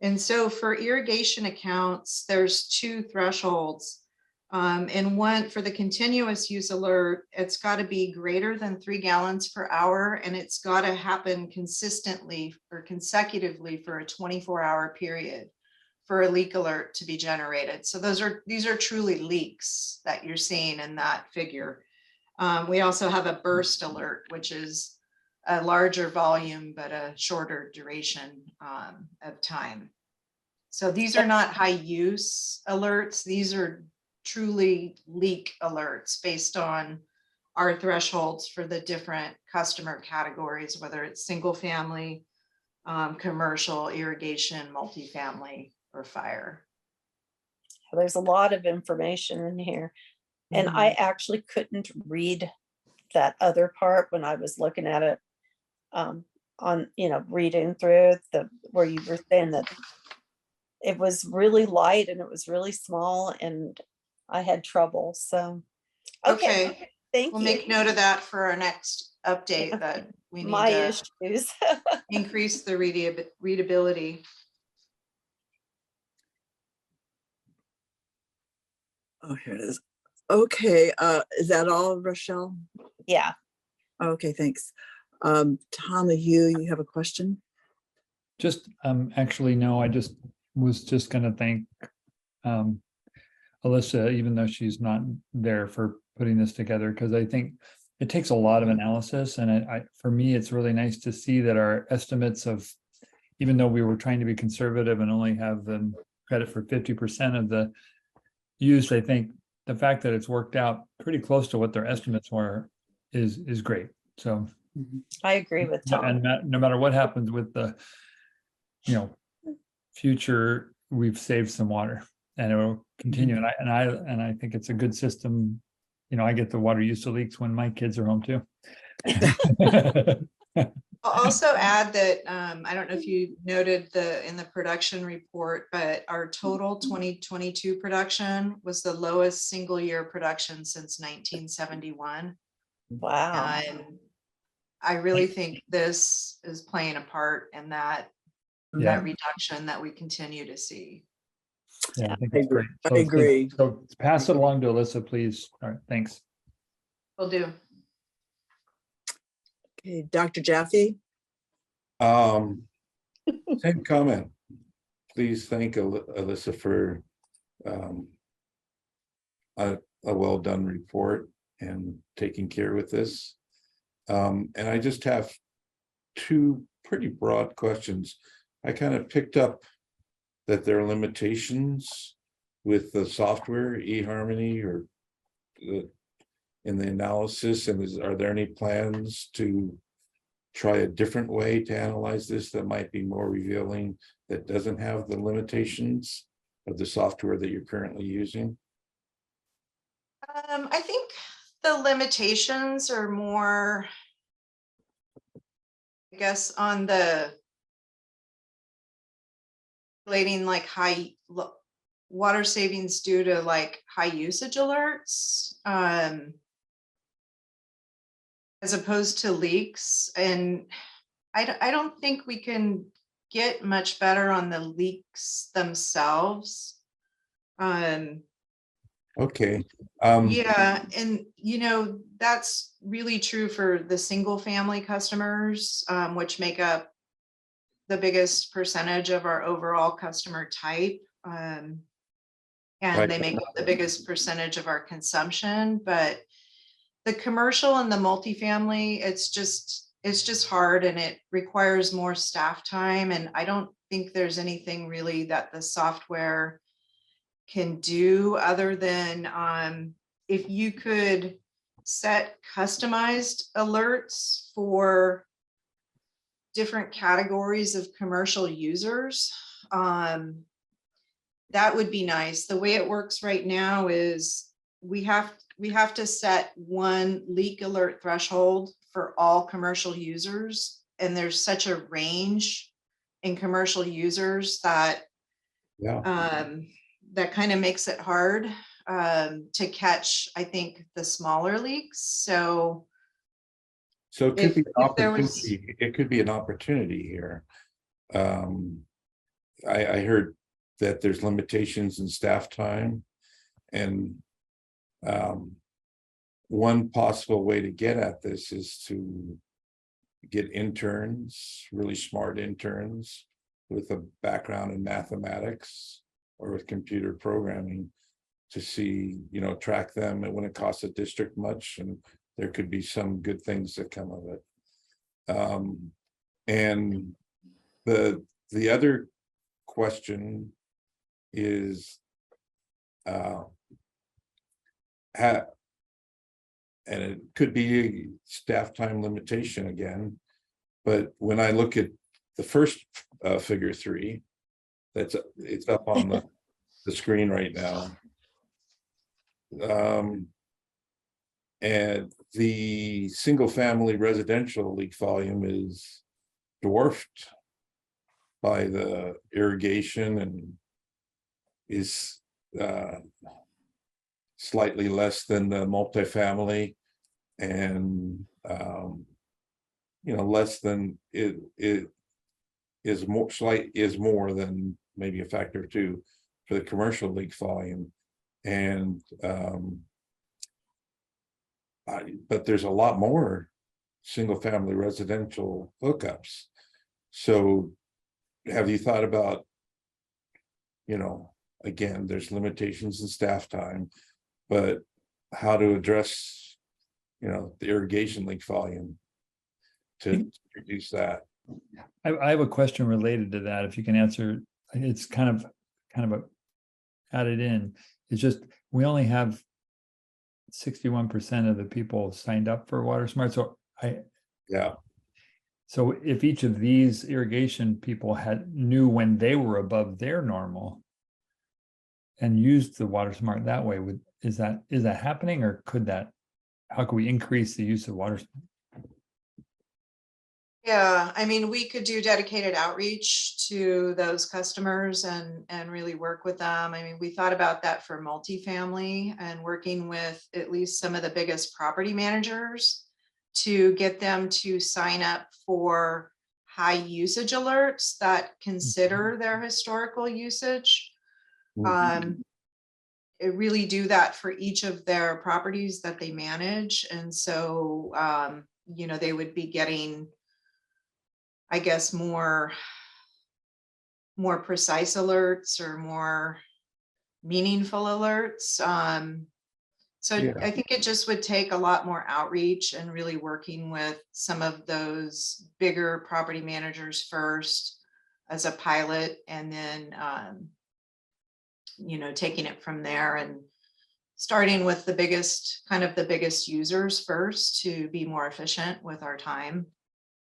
And so for irrigation accounts, there's 2 thresholds. And one for the continuous use alert, it's got to be greater than 3 gallons per hour, and it's got to happen consistently or consecutively for a 24-hour period. for a leak alert to be generated. So these are truly leaks that you're seeing in that figure. We also have a burst alert, which is a larger volume, but a shorter duration of time. So these are not high use alerts. These are truly leak alerts based on our thresholds for the different customer categories, whether it's single family, commercial, irrigation, multifamily, or fire. There's a lot of information in here. And I actually couldn't read that other part when I was looking at it on, reading through where you were saying that it was really light and it was really small and I had trouble. So, okay. Thank We'll you. make note of that for our next update that we need My to issues. increase the readability. Oh, here it is. Okay, is that all, Rochelle? Yeah. Okay, thanks. Tom, you have a question? Just, actually, no, I was just gonna thank Alyssa, even though she's not there, for putting this together, because I think it takes a lot of analysis, and for me, it's really nice to see that our estimates of, even though we were trying to be conservative and only have them credit for 50% of the used, I think the fact that it's worked out pretty close to what their estimates were is great. So I agree with Tom. and no matter what happens with the, future, we've saved some water and it will continue. And I think it's a good system. I get the water use to leaks when my kids are home too. I'll also add that, I don't know if you noted in the production report, but our total 2022 production was the lowest single year production since 1971. Wow. And I really think this is playing a part in that reduction that we continue to see. Yeah, I think it's great. I agree. So pass it along to Alyssa, please. All right, thanks. Will do. Okay, Dr. Jaffe? Same comment. Please thank Alyssa for a well-done report and taking care with this. And I just have two pretty broad questions. I kind of picked up that there are limitations with the software, eHarmony, or in the analysis, and are there any plans to try a different way to analyze this that might be more revealing, that doesn't have the limitations of the software that you're currently using? I think the limitations are more, I guess, on the relating like high water savings due to like high usage alerts, as opposed to leaks. And I don't think we can get much better on the leaks themselves. Okay. Yeah, and that's really true for the single family customers, which make up the biggest percentage of our overall customer type. And they make up the biggest percentage of our consumption. But the commercial and the multifamily, it's just hard, and it requires more staff time. And I don't think there's anything really that the software can do other than if you could set customized alerts for different categories of commercial users, that would be nice. The way it works right now is we have to set one leak alert threshold for all commercial users, and there's such a range in commercial users that that kind of makes it hard to catch, I think, the smaller leaks. So it could be an opportunity. It could be an opportunity here. I heard that there's limitations in staff time, and one possible way to get at this is to get interns, really smart interns with a background in mathematics, or with computer programming to see, track them. It wouldn't cost the district much, and there could be some good things that come of it. And the other question is, and it could be a staff time limitation again, but when I look at the first figure 3, it's up on the screen right now. And the single family residential leak volume is dwarfed by the irrigation and is slightly less than the multifamily, and less than it is more than maybe a factor or 2 for the commercial leak volume. And but there's a lot more single family residential hookups. So have you thought about, again, there's limitations in staff time, but how to address, the irrigation leak volume to reduce that? I have a question related to that. If you can answer, it's kind of added in. It's just, we only have 61% of the people signed up for Water Smart. So so if each of these irrigation people knew when they were above their normal and used the Water Smart that way, is that happening, or how could we increase the use of Water Smart? Yeah, I mean, we could do dedicated outreach to those customers and really work with them. I mean, we thought about that for multifamily and working with at least some of the biggest property managers to get them to sign up for high usage alerts that consider their historical usage. It really do that for each of their properties that they manage. And so, they would be getting, I guess, more precise alerts or more meaningful alerts. So I think it just would take a lot more outreach and really working with some of those bigger property managers first as a pilot, and then, taking it from there and starting with the biggest users first to be more efficient with our time.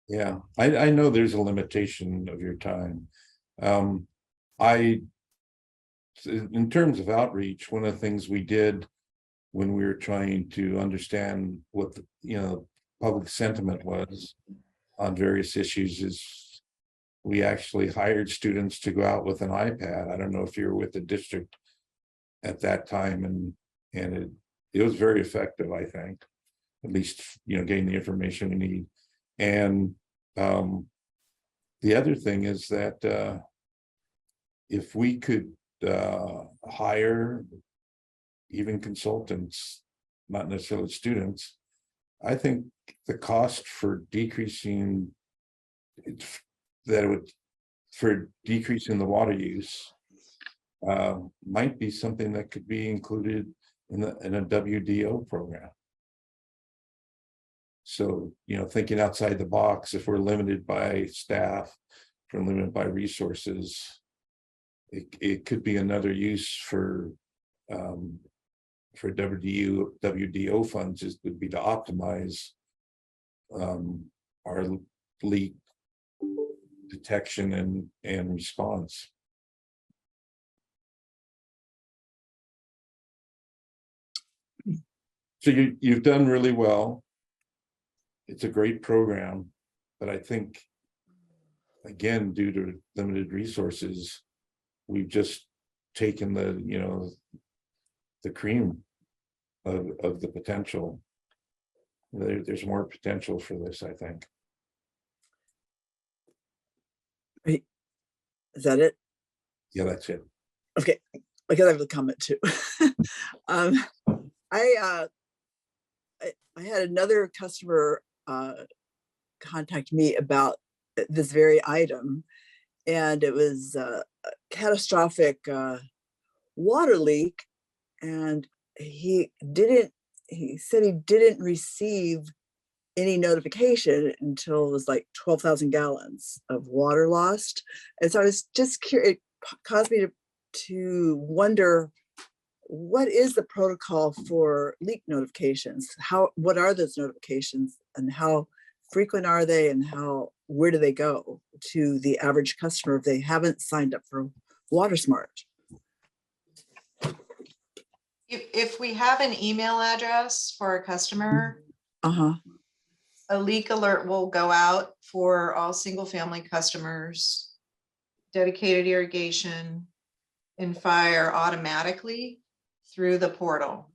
Yeah, I know there's a limitation of your time. In terms of outreach, one of the things we did when we were trying to understand what the public sentiment was on various issues is we actually hired students to go out with an iPad. I don't know if you were with the district at that time, and it was very effective, I think, at least getting the information we need. And the other thing is that if we could hire even consultants, not necessarily students, I think the cost for decreasing the water use might be something that could be included in a WDO program. So, thinking outside the box, if we're limited by staff, if we're limited by resources, it could be another use for WDO funds would be to optimize our leak detection and response. So you've done really well. It's a great program, but I think, again, due to limited resources, we've just taken the cream of the potential. There's more potential for this, I think. Is that it? Yeah, that's it. Okay, I gotta have a comment too. I had another customer contact me about this very item, and it was a catastrophic water leak, and he said he didn't receive any notification until it was like 12,000 gallons of water lost. And so I was just curious, it caused me to wonder, what is the protocol for leak notifications? What are those notifications, and how frequent are they, and where do they go to the average customer if they haven't signed up for WaterSmart? If we have an email address for a customer, a leak alert will go out for all single family customers, dedicated irrigation, and fire automatically through the portal.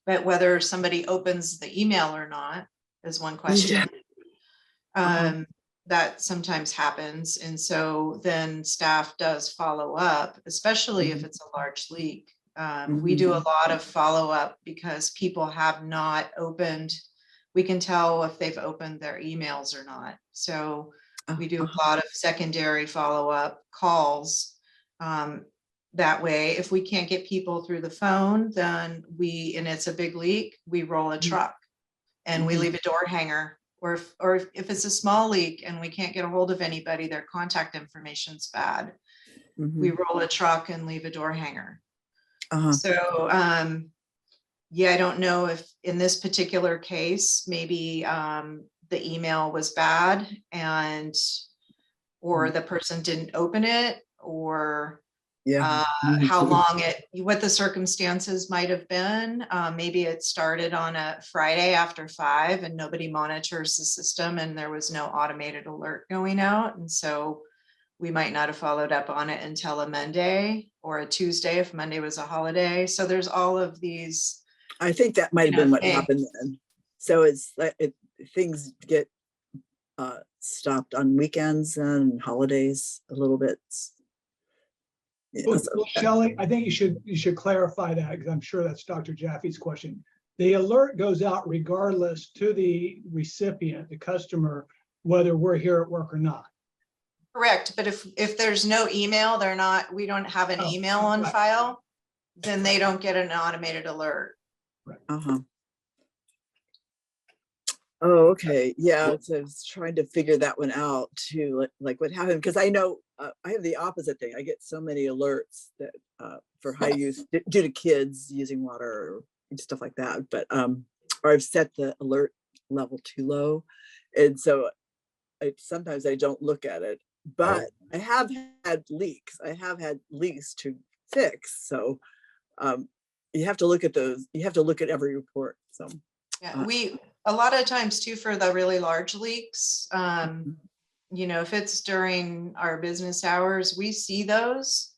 But whether somebody opens the email or not is one question. That sometimes happens. And so then staff does follow up, especially if it's a large leak. We do a lot of follow up because people have not opened. We can tell if they've opened their emails or not. So we do a lot of secondary follow up calls. That way, if we can't get people through the phone, then and it's a big leak, we roll a truck and we leave a door hanger. Or if it's a small leak and we can't get a hold of anybody, their contact information's bad, we roll a truck and leave a door hanger. So, yeah, I don't know if in this particular case, maybe the email was bad or the person didn't open it, or how long what the circumstances might have been. Maybe it started on a Friday after 5 and nobody monitors the system and there was no automated alert going out. And so we might not have followed up on it until a Monday or a Tuesday if Monday was a holiday. So there's all of these. I think that might have been what happened then. So it's like things get stopped on weekends and holidays a little bit. Well, Shelley, I think you should clarify that, because I'm sure that's Dr. Jaffe's question. The alert goes out regardless to the recipient, the customer, whether we're here at work or not. Correct, but if there's no email, we don't have an email on file, then they don't get an automated alert. Right. Oh, okay. Yeah, so I was trying to figure that one out too, like what happened, because I know I have the opposite thing. I get so many alerts that for high use due to kids using water and stuff like that. But or I've set the alert level too low, and so sometimes I don't look at it. But I have had leaks. I have had leaks to fix. So you have to look at those. You have to look at every report. So yeah, a lot of times too, for the really large leaks, if it's during our business hours, we see those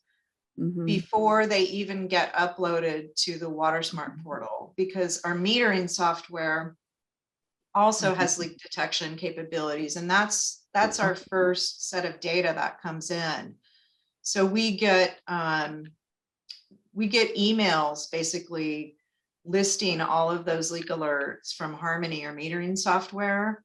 before they even get uploaded to the WaterSmart portal, because our metering software also has leak detection capabilities, and that's our first set of data that comes in. So we get emails basically listing all of those leak alerts from Harmony, or metering software,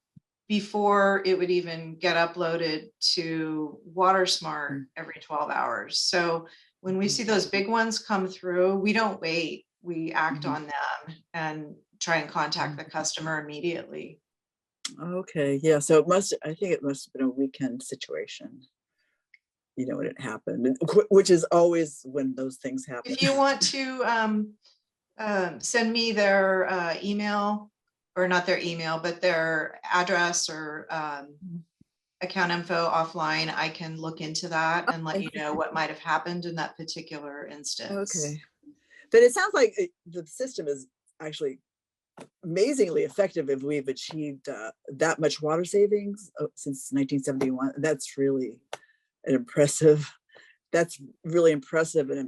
before it would even get uploaded to WaterSmart every 12 hours. So when we see those big ones come through, we don't wait. We act on them and try and contact the customer immediately. Okay, yeah. So I think it must have been a weekend situation, when it happened, which is always when those things happen. If you want to send me their email, or not their email, but their address or account info offline, I can look into that and let you know what might have happened in that particular instance. Okay. But it sounds like the system is actually amazingly effective if we've achieved that much water savings since 1971. That's really impressive. And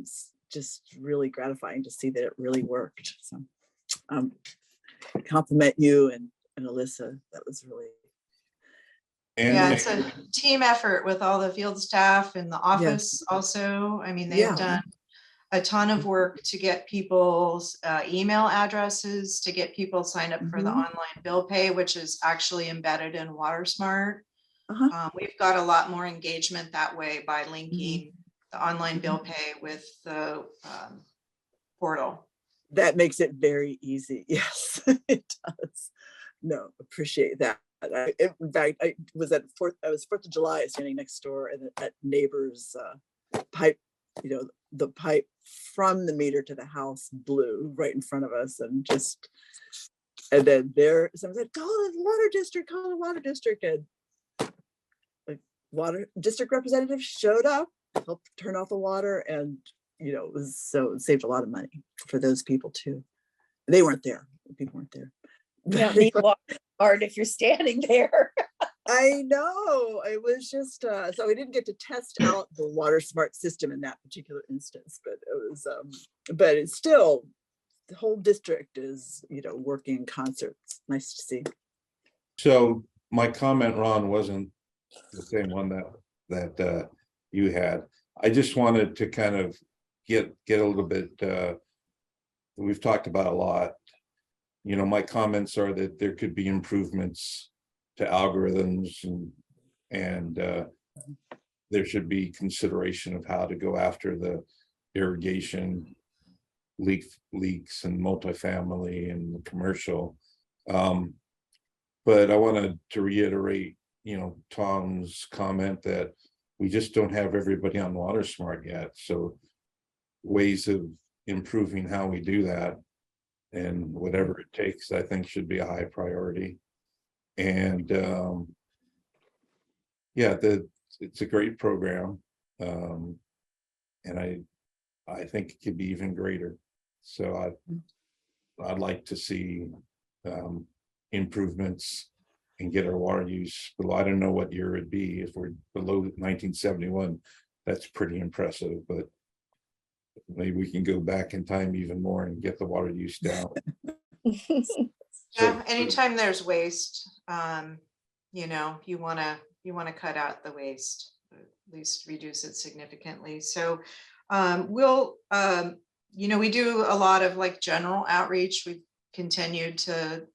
it's just really gratifying to see that it really worked. So compliment you and Alyssa. That was really. Yeah, it's a team effort with all the field staff and the office also. I mean, they've done a ton of work to get people's email addresses, to get people signed up for the online bill pay, which is actually embedded in WaterSmart. We've got a lot more engagement that way by linking the online bill pay with the portal. That makes it very easy. Yes, it does. No, appreciate that. In fact, I was 4th of July standing next door and at neighbors pipe, the pipe from the meter to the house blew right in front of us, and then someone said, call the water district, call the water district. And like water district representative showed up, helped turn off the water, and it saved a lot of money for those people too. They weren't there. People weren't there. You don't need water hard if you're standing there. I know. It was just so we didn't get to test out the water smart system in that particular instance, but it was but it's still, the whole district is working in concert. It's nice to see. So my comment, Ron, wasn't the same one that you had. I just wanted to kind of get a little bit, we've talked about a lot. My comments are that there could be improvements to algorithms, and there should be consideration of how to go after the irrigation leaks and multifamily and commercial. But I wanted to reiterate, Tom's comment that we just don't have everybody on Water Smart yet. So ways of improving how we do that, and whatever it takes, I think should be a high priority. And yeah, it's a great program, and I think it could be even greater. So I'd like to see improvements and get our water use below. I don't know what year it'd be. If we're below 1971, that's pretty impressive, but maybe we can go back in time even more and get the water use down. Yeah, anytime there's waste, you want to cut out the waste, at least reduce it significantly. So we do a lot of like general outreach. We've continued to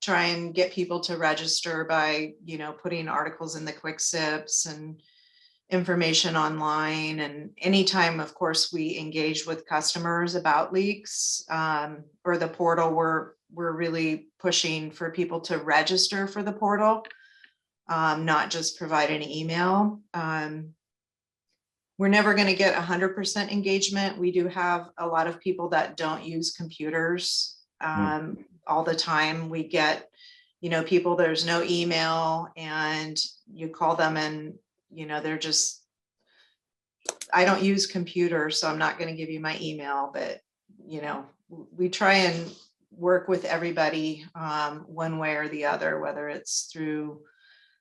try and get people to register by, putting articles in the Quick Sips and information online. And anytime, of course, we engage with customers about leaks or the portal, we're really pushing for people to register for the portal, not just provide an email. We're never going to get 100% engagement. We do have a lot of people that don't use computers all the time. We get, people, there's no email, and you call them and, they're just, I don't use computers, so I'm not going to give you my email, but, we try and work with everybody one way or the other, whether it's through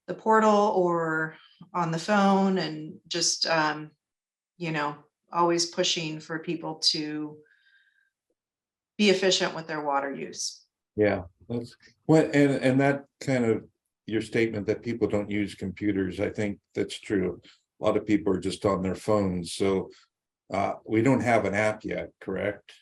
the portal or on the phone, and just, always pushing for people to be efficient with their water use. Yeah, that's what, and that kind of your statement that people don't use computers, I think that's true. A lot of people are just on their phones, so we don't have an app yet, correct?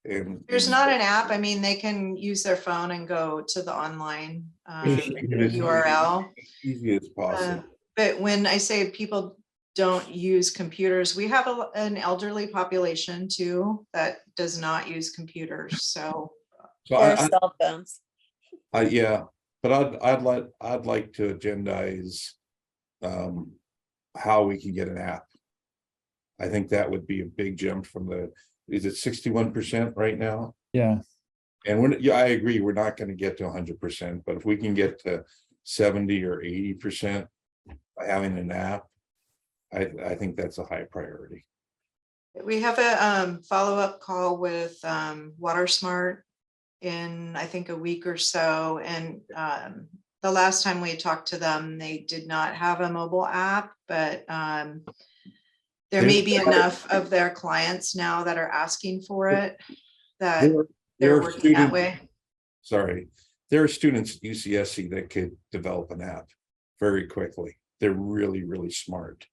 And There's not an app. I mean, they can use their phone and go to the online URL. Easy as possible. But when I say people don't use computers, we have an elderly population too that does not use computers. So or cell phones. Yeah, but I'd like to agendize how we can get an app. I think that would be a big jump from is it 61% right now? Yeah. And I agree, we're not going to get to 100%, but if we can get to 70 or 80% by having an app, I think that's a high priority. we have a follow-up call with Water Smart in, I think, a week or so. And the last time we talked to them, they did not have a mobile app, but there may be enough of their clients now that are asking for it that they're working that way. Sorry, there are students at UCSC that could develop an app very quickly. They're really, really smart.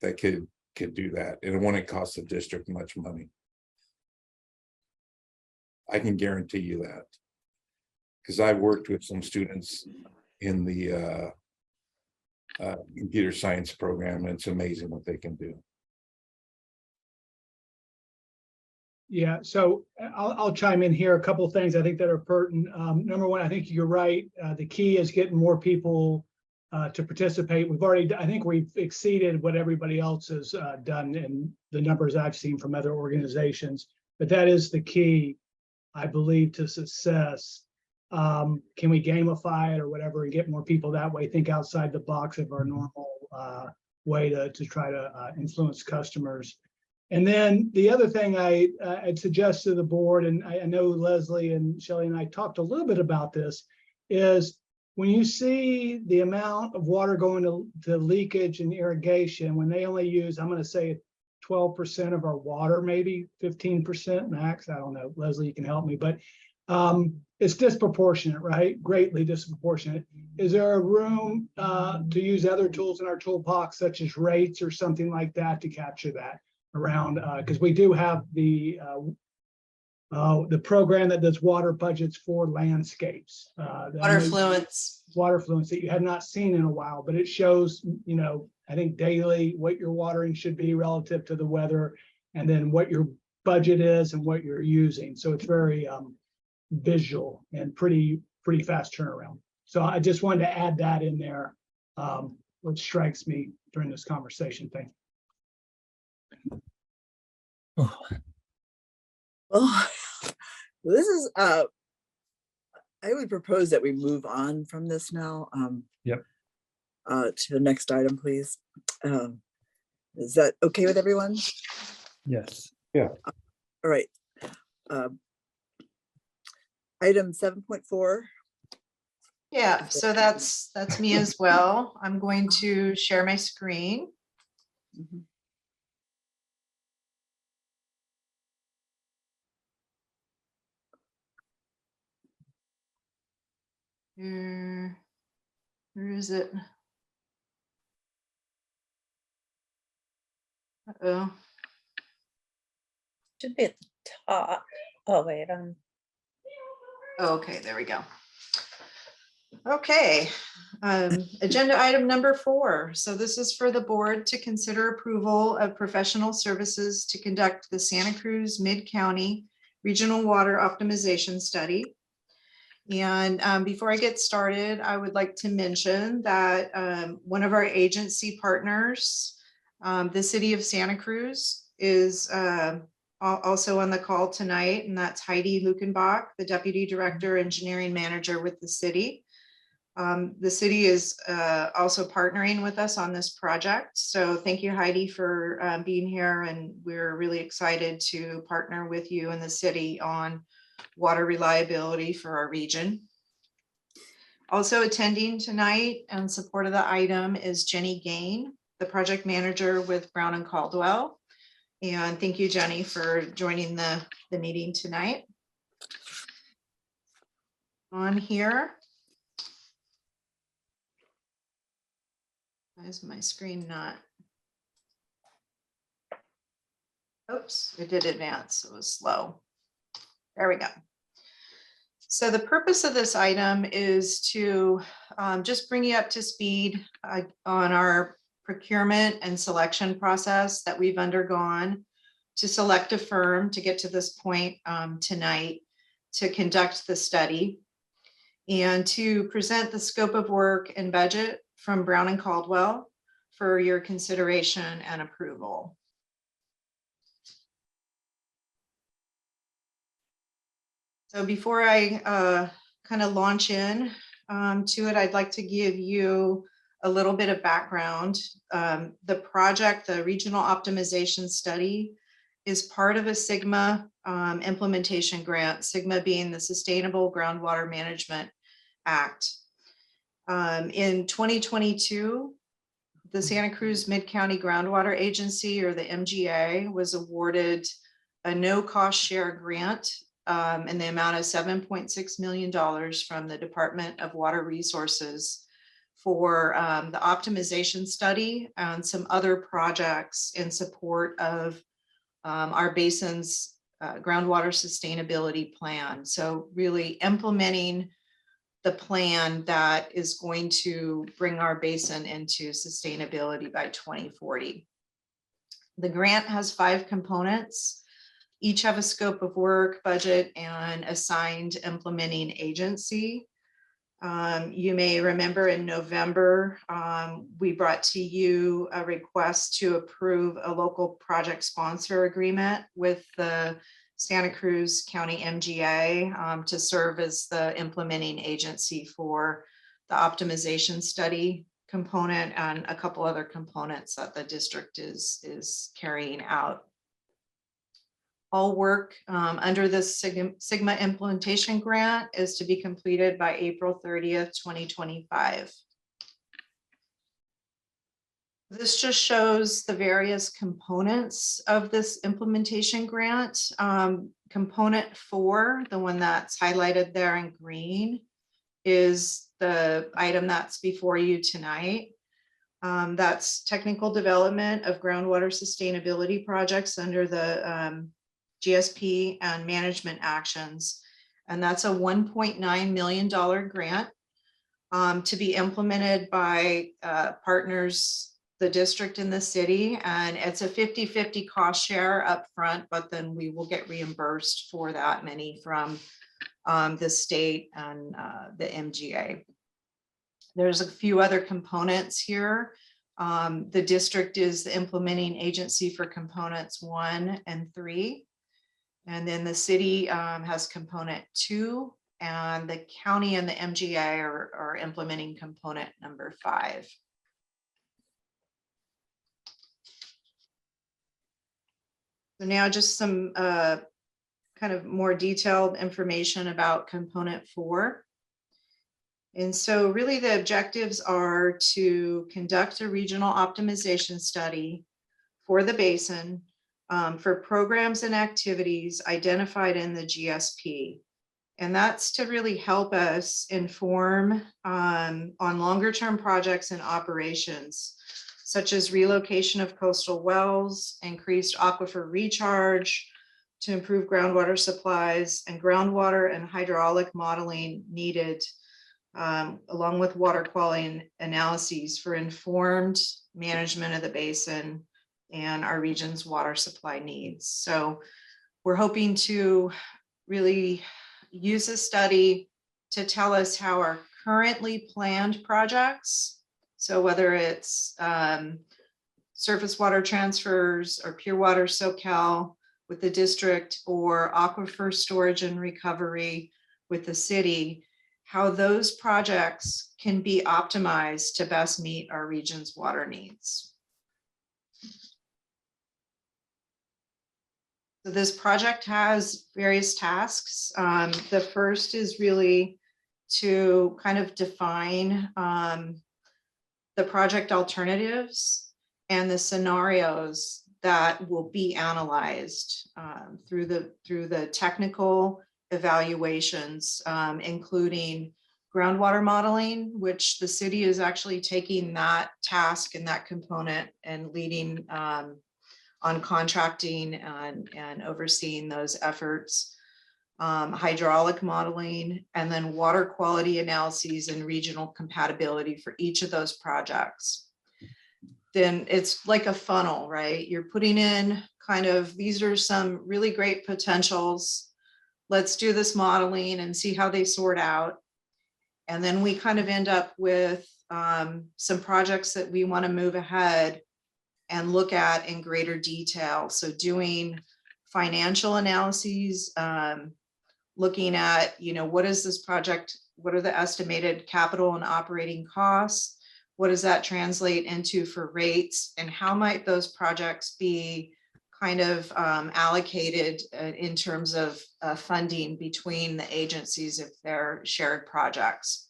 That could do that, and it wouldn't cost the district much money. I can guarantee you that, because I've worked with some students in the computer science program, and it's amazing what they can do. Yeah, so I'll chime in here. A couple of things I think that are pertinent. Number one, I think you're right. The key is getting more people to participate. I think we've exceeded what everybody else has done in the numbers I've seen from other organizations. But that is the key, I believe, to success. Can we gamify it or whatever and get more people that way? Think outside the box of our normal way to try to influence customers. And then the other thing I'd suggest to the board, and I know Leslie and Shelley and I talked a little bit about this, is when you see the amount of water going to leakage and irrigation, when they only use, I'm going to say 12% of our water, maybe 15% max. I don't know, Leslie, you can help me, but it's disproportionate, right? Greatly disproportionate. Is there a room to use other tools in our toolbox, such as rates or something like that, to capture that around? Because we do have the program that does water budgets for landscapes. Water fluence. Water fluence that you had not seen in a while, but it shows, you know, I think daily what your watering should be relative to the weather, and then what your budget is and what you're using. So it's very visual and pretty fast turnaround. So I just wanted to add that in there, which strikes me during this conversation. Thank you. Well, this is, I would propose that we move on from this now. Yep. To the next item, please. Is that okay with everyone? Yes. All right. Item 7.4. Yeah, so that's me as well. I'm going to share my screen. Mhm. Where is it? Uh-oh. Should be at the top. Oh, wait, Okay, there we go. Okay, agenda item number 4. So this is for the board to consider approval of professional services to conduct the Santa Cruz Mid-County Regional Water Optimization Study. And before I get started, I would like to mention that one of our agency partners, the city of Santa Cruz, is also on the call tonight, and that's Heidi Lukenbach, the Deputy Director, Engineering Manager with the city. The city is also partnering with us on this project. So thank you, Heidi, for being here, and we're really excited to partner with you and the city on water reliability for our region. Also attending tonight in support of the item is Jenny Gain, the project manager with Brown and Caldwell. And thank you, Jenny, for joining the meeting tonight. On here. Why is my screen not? Oops, it did advance. It was slow. There we go. So the purpose of this item is to just bring you up to speed on our procurement and selection process that we've undergone to select a firm to get to this point tonight to conduct the study, and to present the scope of work and budget from Brown and Caldwell for your consideration and approval. So before I kind of launch in to it, I'd like to give you a little bit of background. The project, the Regional Optimization Study, is part of a SGMA implementation grant, SGMA being the Sustainable Groundwater Management Act. In 2022, the Santa Cruz Mid-County Groundwater Agency, or the MGA, was awarded a no-cost share grant in the amount of $7.6 million from the Department of Water Resources for the optimization study and some other projects in support of our basin's groundwater sustainability plan. So really implementing the plan that is going to bring our basin into sustainability by 2040. The grant has 5 components. Each have a scope of work, budget, and assigned implementing agency. You may remember in November, we brought to you a request to approve a local project sponsor agreement with the Santa Cruz County MGA to serve as the implementing agency for the optimization study component and a couple other components that the district is carrying out. All work under this Sigma implementation grant is to be completed by April 30th, 2025. This just shows the various components of this implementation grant. Component 4, the one that's highlighted there in green, is the item that's before you tonight. That's technical development of groundwater sustainability projects under the GSP and management actions. And that's a $1.9 million grant to be implemented by partners, the district and the city. And it's a 50-50 cost share up front, but then we will get reimbursed for that money from the state and the MGA. There's a few other components here. The district is the implementing agency for components 1 and 3. And then the city has component 2, and the county and the MGA are implementing component number 5. So now just some kind of more detailed information about component 4. And so really the objectives are to conduct a regional optimization study for the basin for programs and activities identified in the GSP. And that's to really help us inform on longer term projects and operations, such as relocation of coastal wells, increased aquifer recharge, to improve groundwater supplies, and groundwater and hydraulic modeling needed, along with water quality analyses for informed management of the basin and our region's water supply needs. So we're hoping to really use a study to tell us how our currently planned projects, so whether it's surface water transfers or pure water Soquel with the district or aquifer storage and recovery with the city, how those projects can be optimized to best meet our region's water needs. So this project has various tasks. The first is really to kind of define the project alternatives and the scenarios that will be analyzed through the technical evaluations, including groundwater modeling, which the city is actually taking that task and that component and leading on contracting and overseeing those efforts, hydraulic modeling, and then water quality analyses and regional compatibility for each of those projects. Then it's like a funnel, right? You're putting in kind of, these are some really great potentials. Let's do this modeling and see how they sort out. And then we kind of end up with some projects that we want to move ahead and look at in greater detail. So doing financial analyses, looking at, what is this project? What are the estimated capital and operating costs? What does that translate into for rates? And how might those projects be kind of allocated in terms of funding between the agencies if they're shared projects?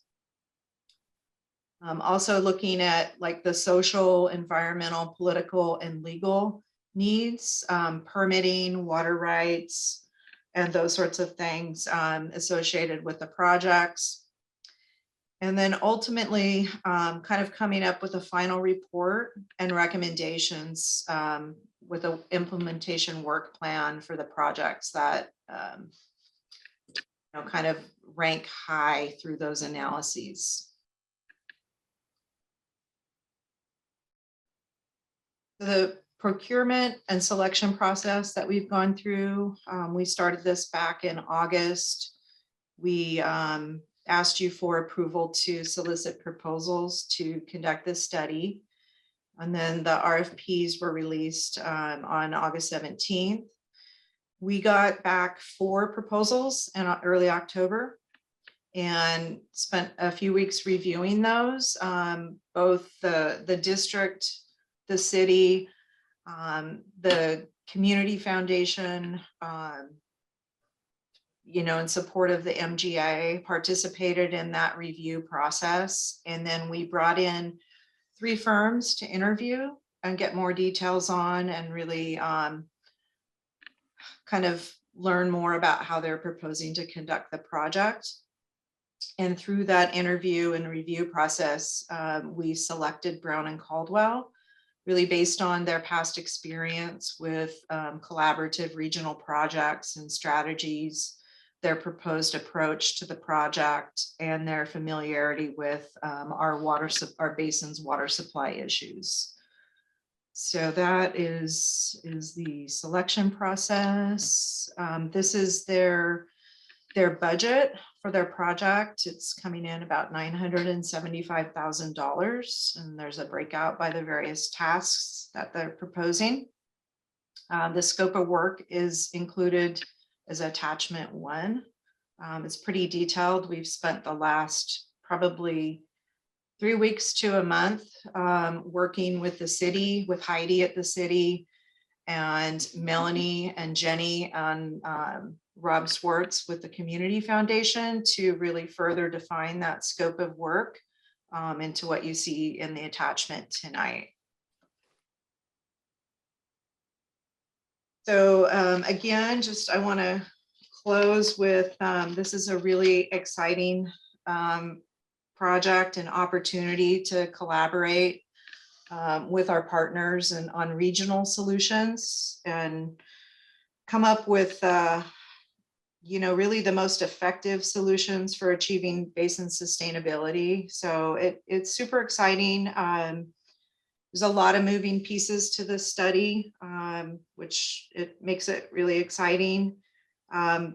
Also looking at like the social, environmental, political, and legal needs, permitting, water rights, and those sorts of things associated with the projects. And then ultimately kind of coming up with a final report and recommendations with an implementation work plan for the projects that kind of rank high through those analyses. The procurement and selection process that we've gone through, we started this back in August. We asked you for approval to solicit proposals to conduct this study. And then the RFPs were released on August 17th. We got back 4 proposals in early October and spent a few weeks reviewing those. Both the district, the city, the community foundation, in support of the MGA, participated in that review process. And then we brought in 3 firms to interview and get more details on, and really kind of learn more about how they're proposing to conduct the project. And through that interview and review process, we selected Brown and Caldwell, really based on their past experience with collaborative regional projects and strategies, their proposed approach to the project, and their familiarity with our basin's water supply issues. So that is the selection process. This is their budget for their project. It's coming in about $975,000, and there's a breakout by the various tasks that they're proposing. The scope of work is included as attachment 1. It's pretty detailed. We've spent the last probably 3 weeks to a month working with the city, with Heidi at the city, and Melanie and Jenny and Rob Swartz with the Community Foundation to really further define that scope of work into what you see in the attachment tonight. So again, I want to close with, this is a really exciting project and opportunity to collaborate with our partners and on regional solutions and come up with really the most effective solutions for achieving basin sustainability. So it's super exciting. There's a lot of moving pieces to this study, which it makes it really exciting. The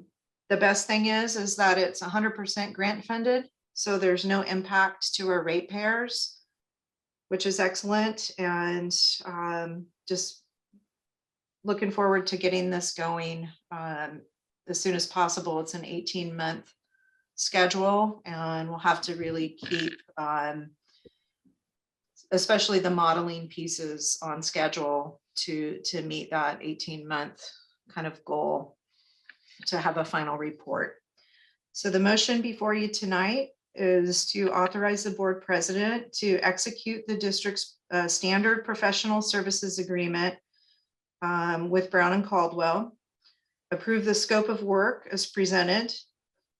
best thing is that it's 100% grant funded, so there's no impact to our ratepayers, which is excellent. And just looking forward to getting this going as soon as possible. It's an 18-month schedule, and we'll have to really keep especially the modeling pieces on schedule to meet that 18-month kind of goal to have a final report. So the motion before you tonight is to authorize the board president to execute the district's standard professional services agreement with Brown and Caldwell, approve the scope of work as presented,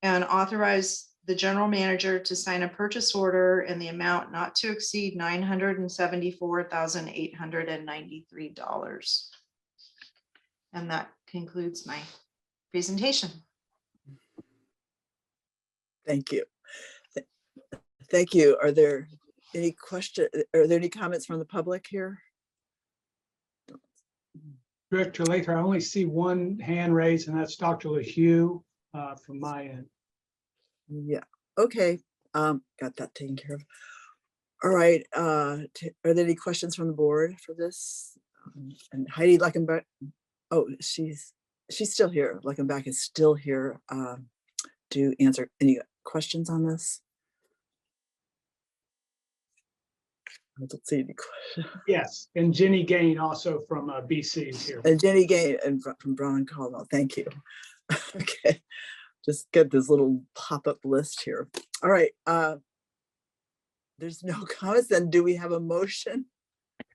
and authorize the general manager to sign a purchase order in the amount not to exceed $974,893. And that concludes my presentation. Thank you. Thank you. Are there any questions? Are there any comments from the public here? Director Lather, I only see one hand raised, and that's Dr. LaHue from my end. Yeah, okay. Got that taken care of. All right, are there any questions from the board for this? And Heidi Leckenbach, oh, she's still here. Leckenbach is still here to answer any questions on this. I don't see any questions. Yes, and Jenny Gain also from BC is here. And Jenny Gain and from Brown and Caldwell, thank you. Okay, just get this little pop-up list here. All right, there's no comments, then do we have a motion?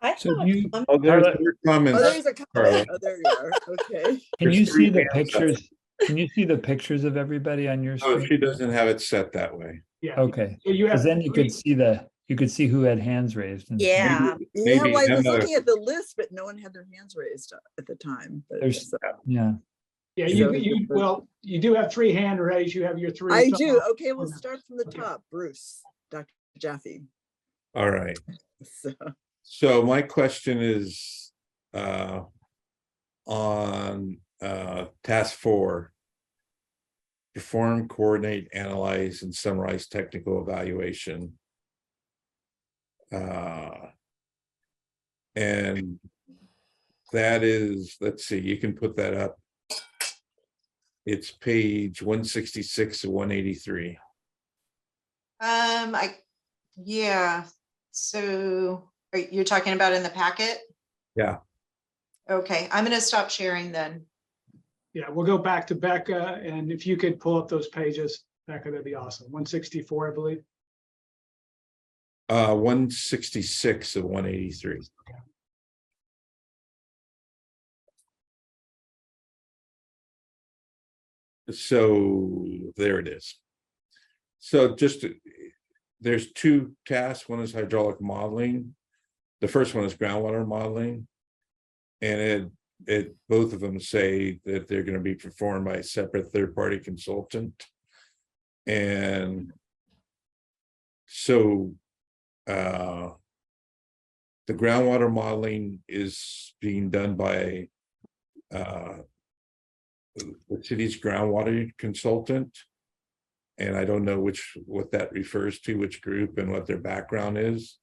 I So have you, Oh, there's your Oh, comments. there's a Carla. comment. Oh, there you are, okay. can There's you three see the hands up. pictures? Can you see the pictures of everybody on your Oh, screen? she doesn't have it set that way. Yeah. Okay, So you because have then you three- could see who had hands raised. And Yeah. Yeah, well, I was Emma- looking at the list, but no one had their hands raised at the time. But There's- so- Yeah, Yeah, So- well, you do have 3 hand raised. You have your 3. I do. fellow Okay, we'll board start members. from the Okay. top. Bruce, Dr. Jaffe. All right. So, So my question is on task 4. Perform, coordinate, analyze, and summarize technical evaluation. And that is, let's see, you can put that up. It's page 166 of 183. Yeah, so you're talking about in the packet? Yeah. Okay, I'm gonna stop sharing then. Yeah, we'll go back to Becca, and if you could pull up those pages, Becca, that'd be awesome. 164, I believe. 166 of 183. So there it is. So there's 2 tasks. One is hydraulic modeling. The first one is groundwater modeling. And both of them say that they're going to be performed by a separate third-party consultant. And so the groundwater modeling is being done by the city's groundwater consultant. And I don't know what that refers to, which group and what their background is.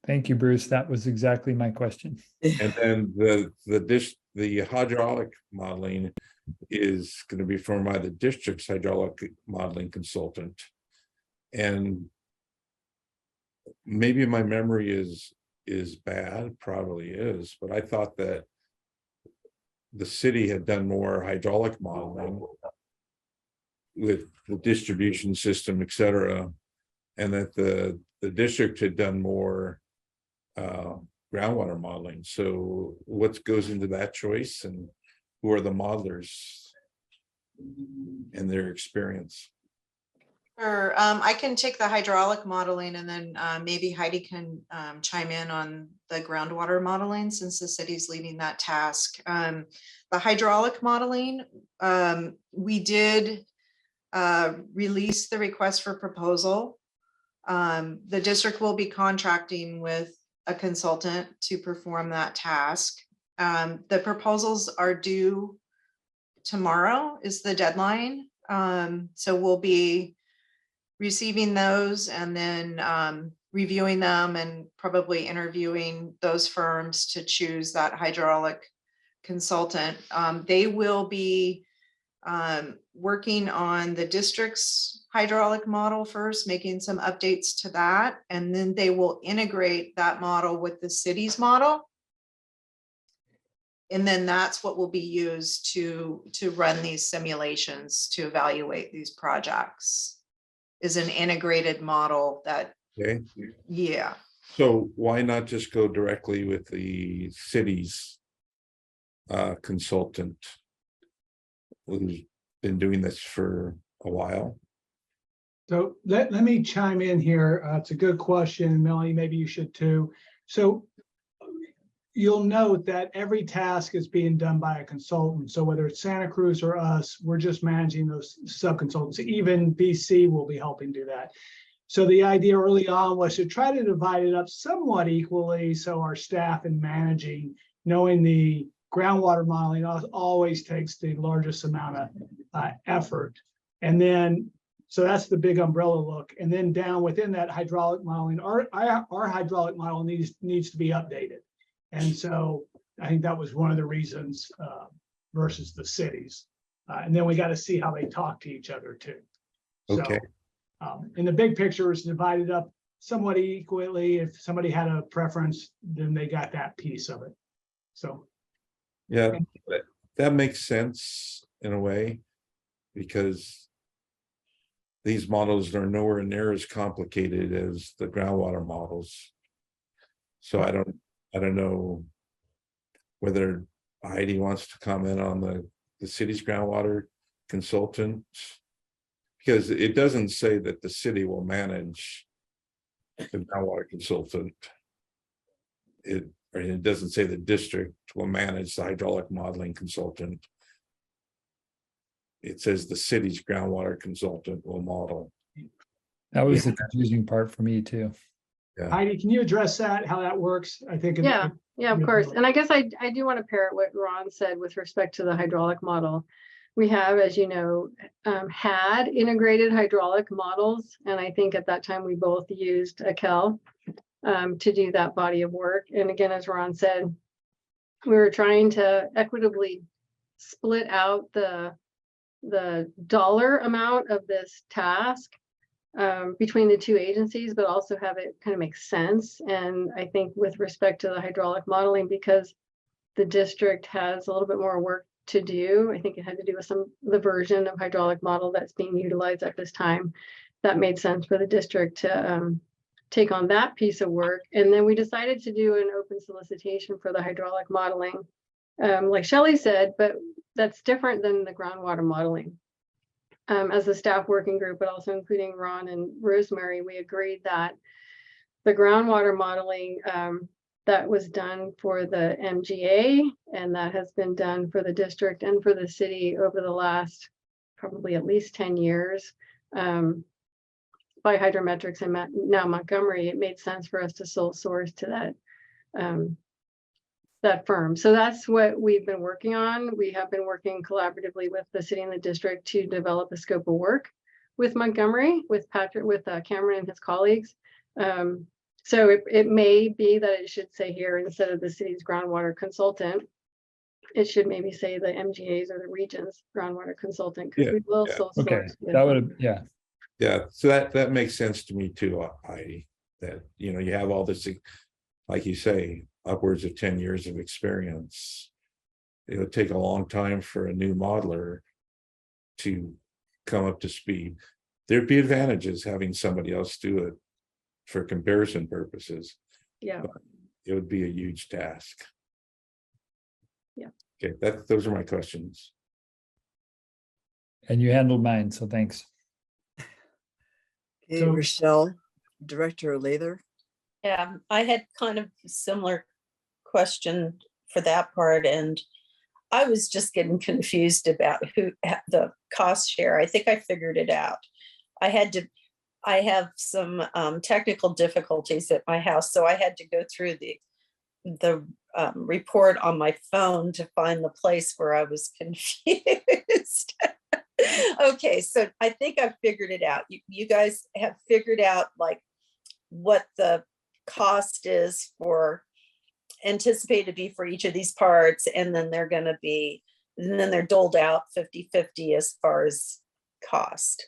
Thank you, Bruce. That was exactly my question. And then the hydraulic modeling is going to be formed by the district's hydraulic modeling consultant. And maybe my memory is bad, probably is, but I thought that the city had done more hydraulic modeling with the distribution system, et cetera, and that the district had done more groundwater modeling. So what goes into that choice, and who are the modelers and their experience? Or I can take the hydraulic modeling, and then maybe Heidi can chime in on the groundwater modeling, since the city's leading that task. The hydraulic modeling, we did release the request for proposal. The district will be contracting with a consultant to perform that task. The proposals are due tomorrow is the deadline. So we'll be receiving those and then reviewing them and probably interviewing those firms to choose that hydraulic consultant. They will be working on the district's hydraulic model first, making some updates to that, and then they will integrate that model with the city's model. And then that's what will be used to run these simulations to evaluate these projects, is an integrated model that, Okay. yeah. So why not just go directly with the city's consultant who's been doing this for a while? So let me chime in here. It's a good question. Melanie, maybe you should too. So you'll note that every task is being done by a consultant. So whether it's Santa Cruz or us, we're just managing those sub-consultants. Even BC will be helping do that. So the idea early on was to try to divide it up somewhat equally, so our staff in managing, knowing the groundwater modeling always takes the largest amount of effort. And then, so that's the big umbrella look. And then down within that hydraulic modeling, our hydraulic model needs to be updated. And so I think that was one of the reasons versus the cities. And then we got to see how they talk to each other too. Okay. In the big picture, it's divided up somewhat equally. If somebody had a preference, then they got that piece of it. So. Yeah, that makes sense in a way, because these models are nowhere near as complicated as the groundwater models. So I don't know whether Heidi wants to comment on the city's groundwater consultant, because it doesn't say that the city will manage the groundwater consultant. It doesn't say the district will manage the hydraulic modeling consultant. it says the city's groundwater consultant will model. That was the confusing part for me too. Heidi, can you address that, how that works? I think. Yeah, yeah, of Yeah. course. And I guess I do want to parrot what Ron said with respect to the hydraulic model. We have, as you know, had integrated hydraulic models. And I think at that time we both used Soquel to do that body of work. And again, as Ron said, we were trying to equitably split out the dollar amount of this task between the two agencies, but also have it kind of make sense. And I think with respect to the hydraulic modeling, because the district has a little bit more work to do, I think it had to do with the version of hydraulic model that's being utilized at this time. That made sense for the district to take on that piece of work. And then we decided to do an open solicitation for the hydraulic modeling, like Shelley said, but that's different than the groundwater modeling. As a staff working group, but also including Ron and Rosemary, we agreed that the groundwater modeling that was done for the MGA and that has been done for the district and for the city over the last probably at least 10 years by Hydrometrics and now Montgomery, it made sense for us to sole source to that firm. So that's what we've been working on. We have been working collaboratively with the city and the district to develop a scope of work with Montgomery, with Patrick, with Cameron and his colleagues. So it may be that it should say here, instead of the city's groundwater consultant, it should maybe say the MGA's or the region's groundwater consultant, because we will sole source. Okay, with that would them. have, yeah. Yeah, so that makes sense to me too, Heidi, that, you know, you have all this, like you say, upwards of 10 years of experience. It would take a long time for a new modeler to come up to speed. There'd be advantages having somebody else do it for comparison purposes. Yeah. But it would be a huge task. Yeah. Okay, those are my questions. And you handled mine, so thanks. Okay, So- Rochelle, Director Lather. Yeah, I had kind of a similar question for that part, and I was just getting confused about who the cost share. I think I figured it out. I have some technical difficulties at my house, so I had to go through the report on my phone to find the place where I was confused. Okay, so I think I figured it out. You guys have figured out like what the cost is for anticipated to be for each of these parts, and then they're doled out 50-50 as far as cost.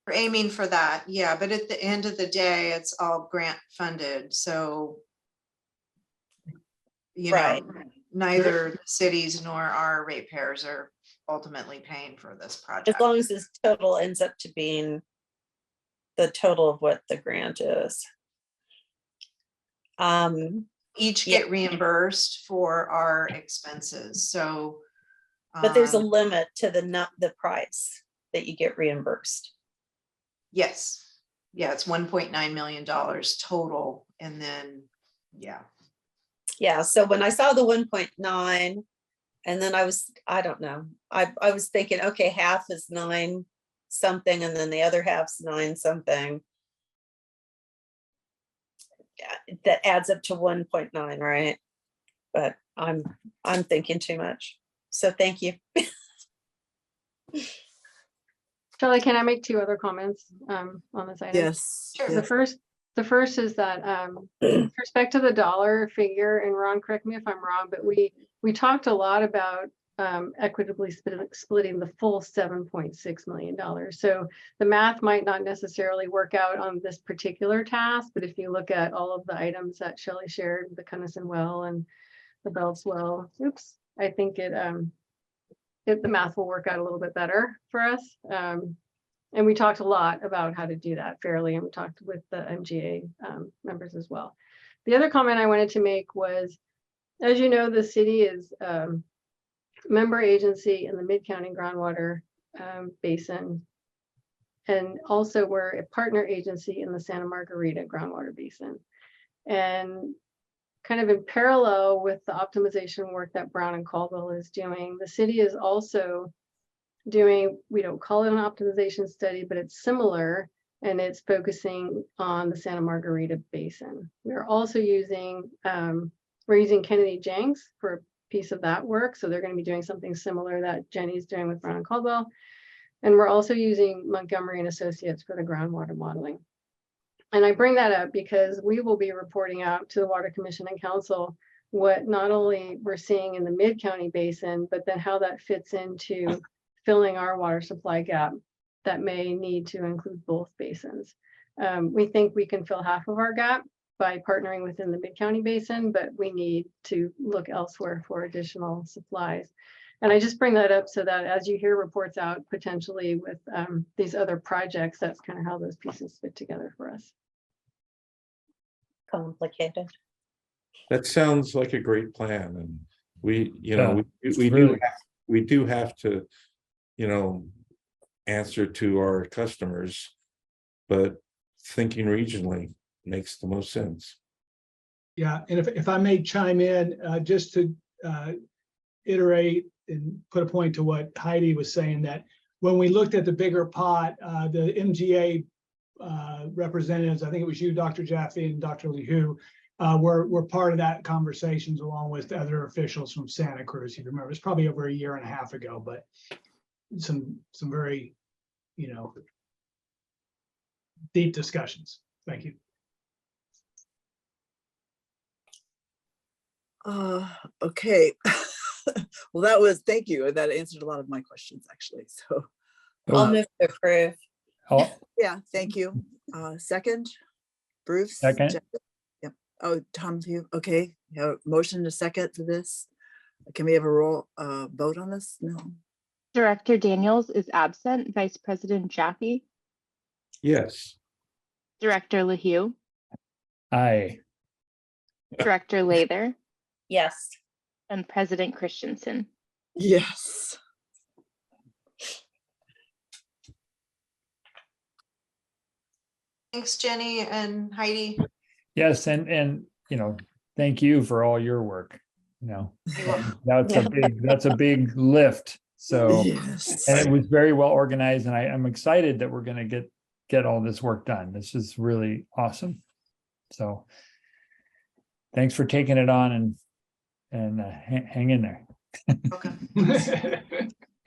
We're aiming for that, yeah, but at the end of the day, it's all grant funded, so you Right. know, neither the cities nor our ratepayers are ultimately paying for this project. As long as this total ends up to being the total of what the grant is. Each yeah. get reimbursed for our expenses, so. But there's a um, limit to the price that you get reimbursed. Yes, yeah, it's $1.9 million total, and then, yeah. Yeah, so when I saw the 1.9, and then I don't know, I was thinking, okay, half is 9 something, and then the other half's 9 something. Yeah, that adds up to 1.9, right? But I'm thinking too much. So thank you. Shelley, can I make 2 other comments on this item? Yes. Sure. yes. The first is that with respect to the dollar figure, and Ron, correct me if I'm wrong, but we talked a lot about equitably splitting the full $7.6 million. So the math might not necessarily work out on this particular task, but if you look at all of the items that Shelley shared, the Cunnison well and the Bells well, I think the math will work out a little bit better for us. And we talked a lot about how to do that fairly, and we talked with the MGA members as well. The other comment I wanted to make was, as you know, the city is member agency in the Mid-County Groundwater Basin, and also we're a partner agency in the Santa Margarita Groundwater Basin. And kind of in parallel with the optimization work that Brown and Caldwell is doing, the city is also doing, we don't call it an optimization study, but it's similar, and it's focusing on the Santa Margarita Basin. We're also using, we're using Kennedy Jenks for a piece of that work. So they're going to be doing something similar that Jenny's doing with Brown and Caldwell. And we're also using Montgomery and Associates for the groundwater modeling. And I bring that up because we will be reporting out to the Water Commission and Council what not only we're seeing in the Mid-County Basin, but then how that fits into filling our water supply gap that may need to include both basins. We think we can fill half of our gap by partnering within the Mid-County Basin, but we need to look elsewhere for additional supplies. And I just bring that up so that as you hear reports out potentially with these other projects, that's kind of how those pieces fit together for us. Complicated. That sounds like a great plan, and we, you know, it's we really- we do have to, you know, answer to our customers, but thinking regionally makes the most sense. Yeah, and if I may chime in, just to iterate and put a point to what Heidi was saying, that when we looked at the bigger pot, the MGA representatives, I think it was you, Dr. Jaffe, and Dr. Lihu, were part of that conversations along with other officials from Santa Cruz. If you remember, it's probably over a year and a half ago, but some very, you know, deep discussions. Thank you. Okay. Well, thank you. That answered a lot of my questions, actually. So, I'll move to approve. Oh, yeah, thank you. Second, Bruce? Second. Jeff? Yep. Oh, Tom, you, okay. You have a motion to second for this? Can we have a roll vote on this? No. Director Daniels is absent. Vice President Jaffe, Yes. Director LaHue, aye. Director Lather, Yes. and President Christensen. Yes. Thanks, Jenny and Heidi. Yes, and you know, thank you for all your work. You know, You're welcome. that's a big lift. So, Yes. and it was very well organized, and I'm excited that we're going to get all this work done. This is really awesome. So, thanks for taking it on and hang in there. Okay.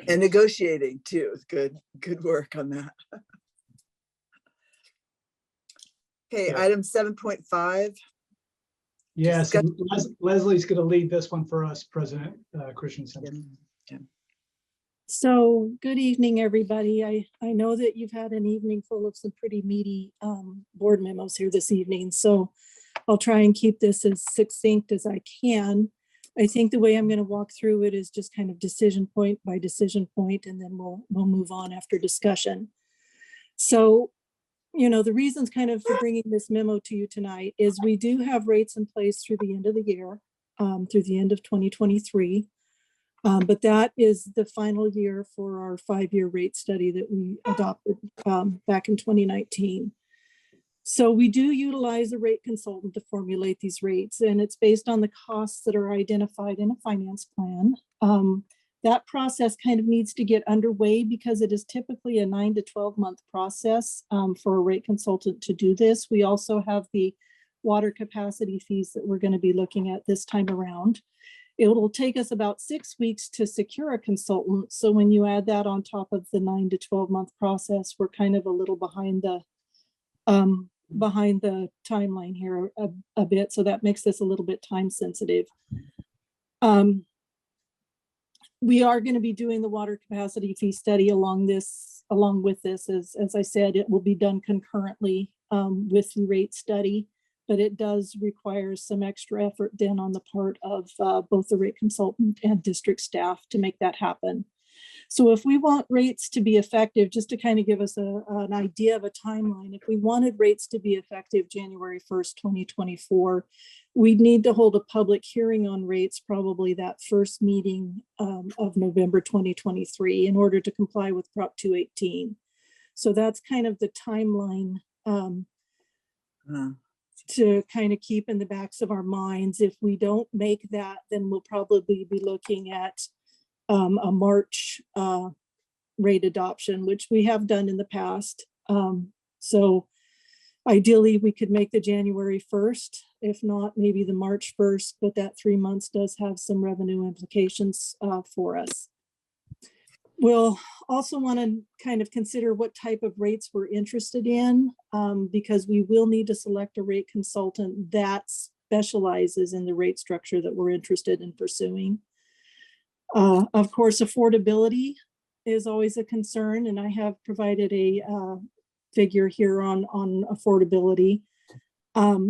And negotiating too. Good work on that. Okay, item 7.5. Yes, and Leslie's going to lead this one for us, President Christensen. So good evening, everybody. I know that you've had an evening full of some pretty meaty board memos here this evening, so I'll try and keep this as succinct as I can. I think the way I'm going to walk through it is just kind of decision point by decision point, and then we'll move on after discussion. So, you know, the reasons kind of for bringing this memo to you tonight is we do have rates in place through the end of the year, through the end of 2023. But that is the final year for our 5-year rate study that we adopted back in 2019. So we do utilize a rate consultant to formulate these rates, and it's based on the costs that are identified in a finance plan. That process kind of needs to get underway because it is typically a 9 to 12 month process for a rate consultant to do this. We also have the water capacity fees that we're going to be looking at this time around. It will take us about 6 weeks to secure a consultant. So when you add that on top of the 9 to 12 month process, we're kind of a little behind the timeline here a bit. So that makes this a little bit time sensitive. We are going to be doing the water capacity fee study along with this. As I said, it will be done concurrently with the rate study, but it does require some extra effort then on the part of both the rate consultant and district staff to make that happen. So if we want rates to be effective, just to kind of give us an idea of a timeline, if we wanted rates to be effective January 1st, 2024, we'd need to hold a public hearing on rates probably that first meeting of November 2023 in order to comply with Prop 218. So that's kind of the timeline to kind of keep in the backs of our minds. If we don't make that, then we'll probably be looking at a March rate adoption, which we have done in the past. So ideally, we could make the January 1st, if not maybe the March 1st, but that 3 months does have some revenue implications for us. We'll also want to kind of consider what type of rates we're interested in, because we will need to select a rate consultant that specializes in the rate structure that we're interested in pursuing. Of course, affordability is always a concern, and I have provided a figure here on affordability.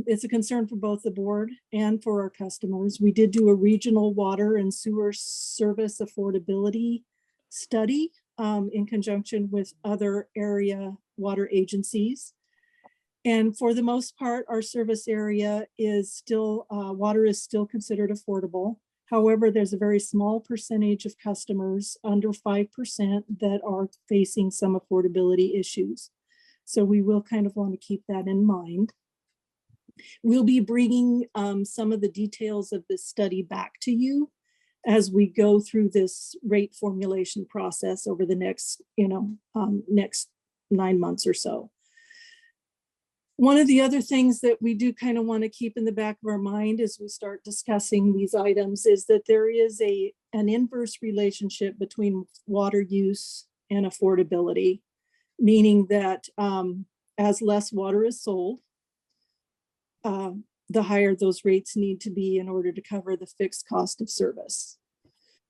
It's a concern for both the board and for our customers. We did do a regional water and sewer service affordability study in conjunction with other area water agencies. And for the most part, our service area is still, water is still considered affordable. However, there's a very small percentage of customers, under 5%, that are facing some affordability issues. So we will kind of want to keep that in mind. We'll be bringing some of the details of this study back to you as we go through this rate formulation process over the next, next 9 months or so. One of the other things that we do kind of want to keep in the back of our mind as we start discussing these items is that there is an inverse relationship between water use and affordability, meaning that as less water is sold, the higher those rates need to be in order to cover the fixed cost of service.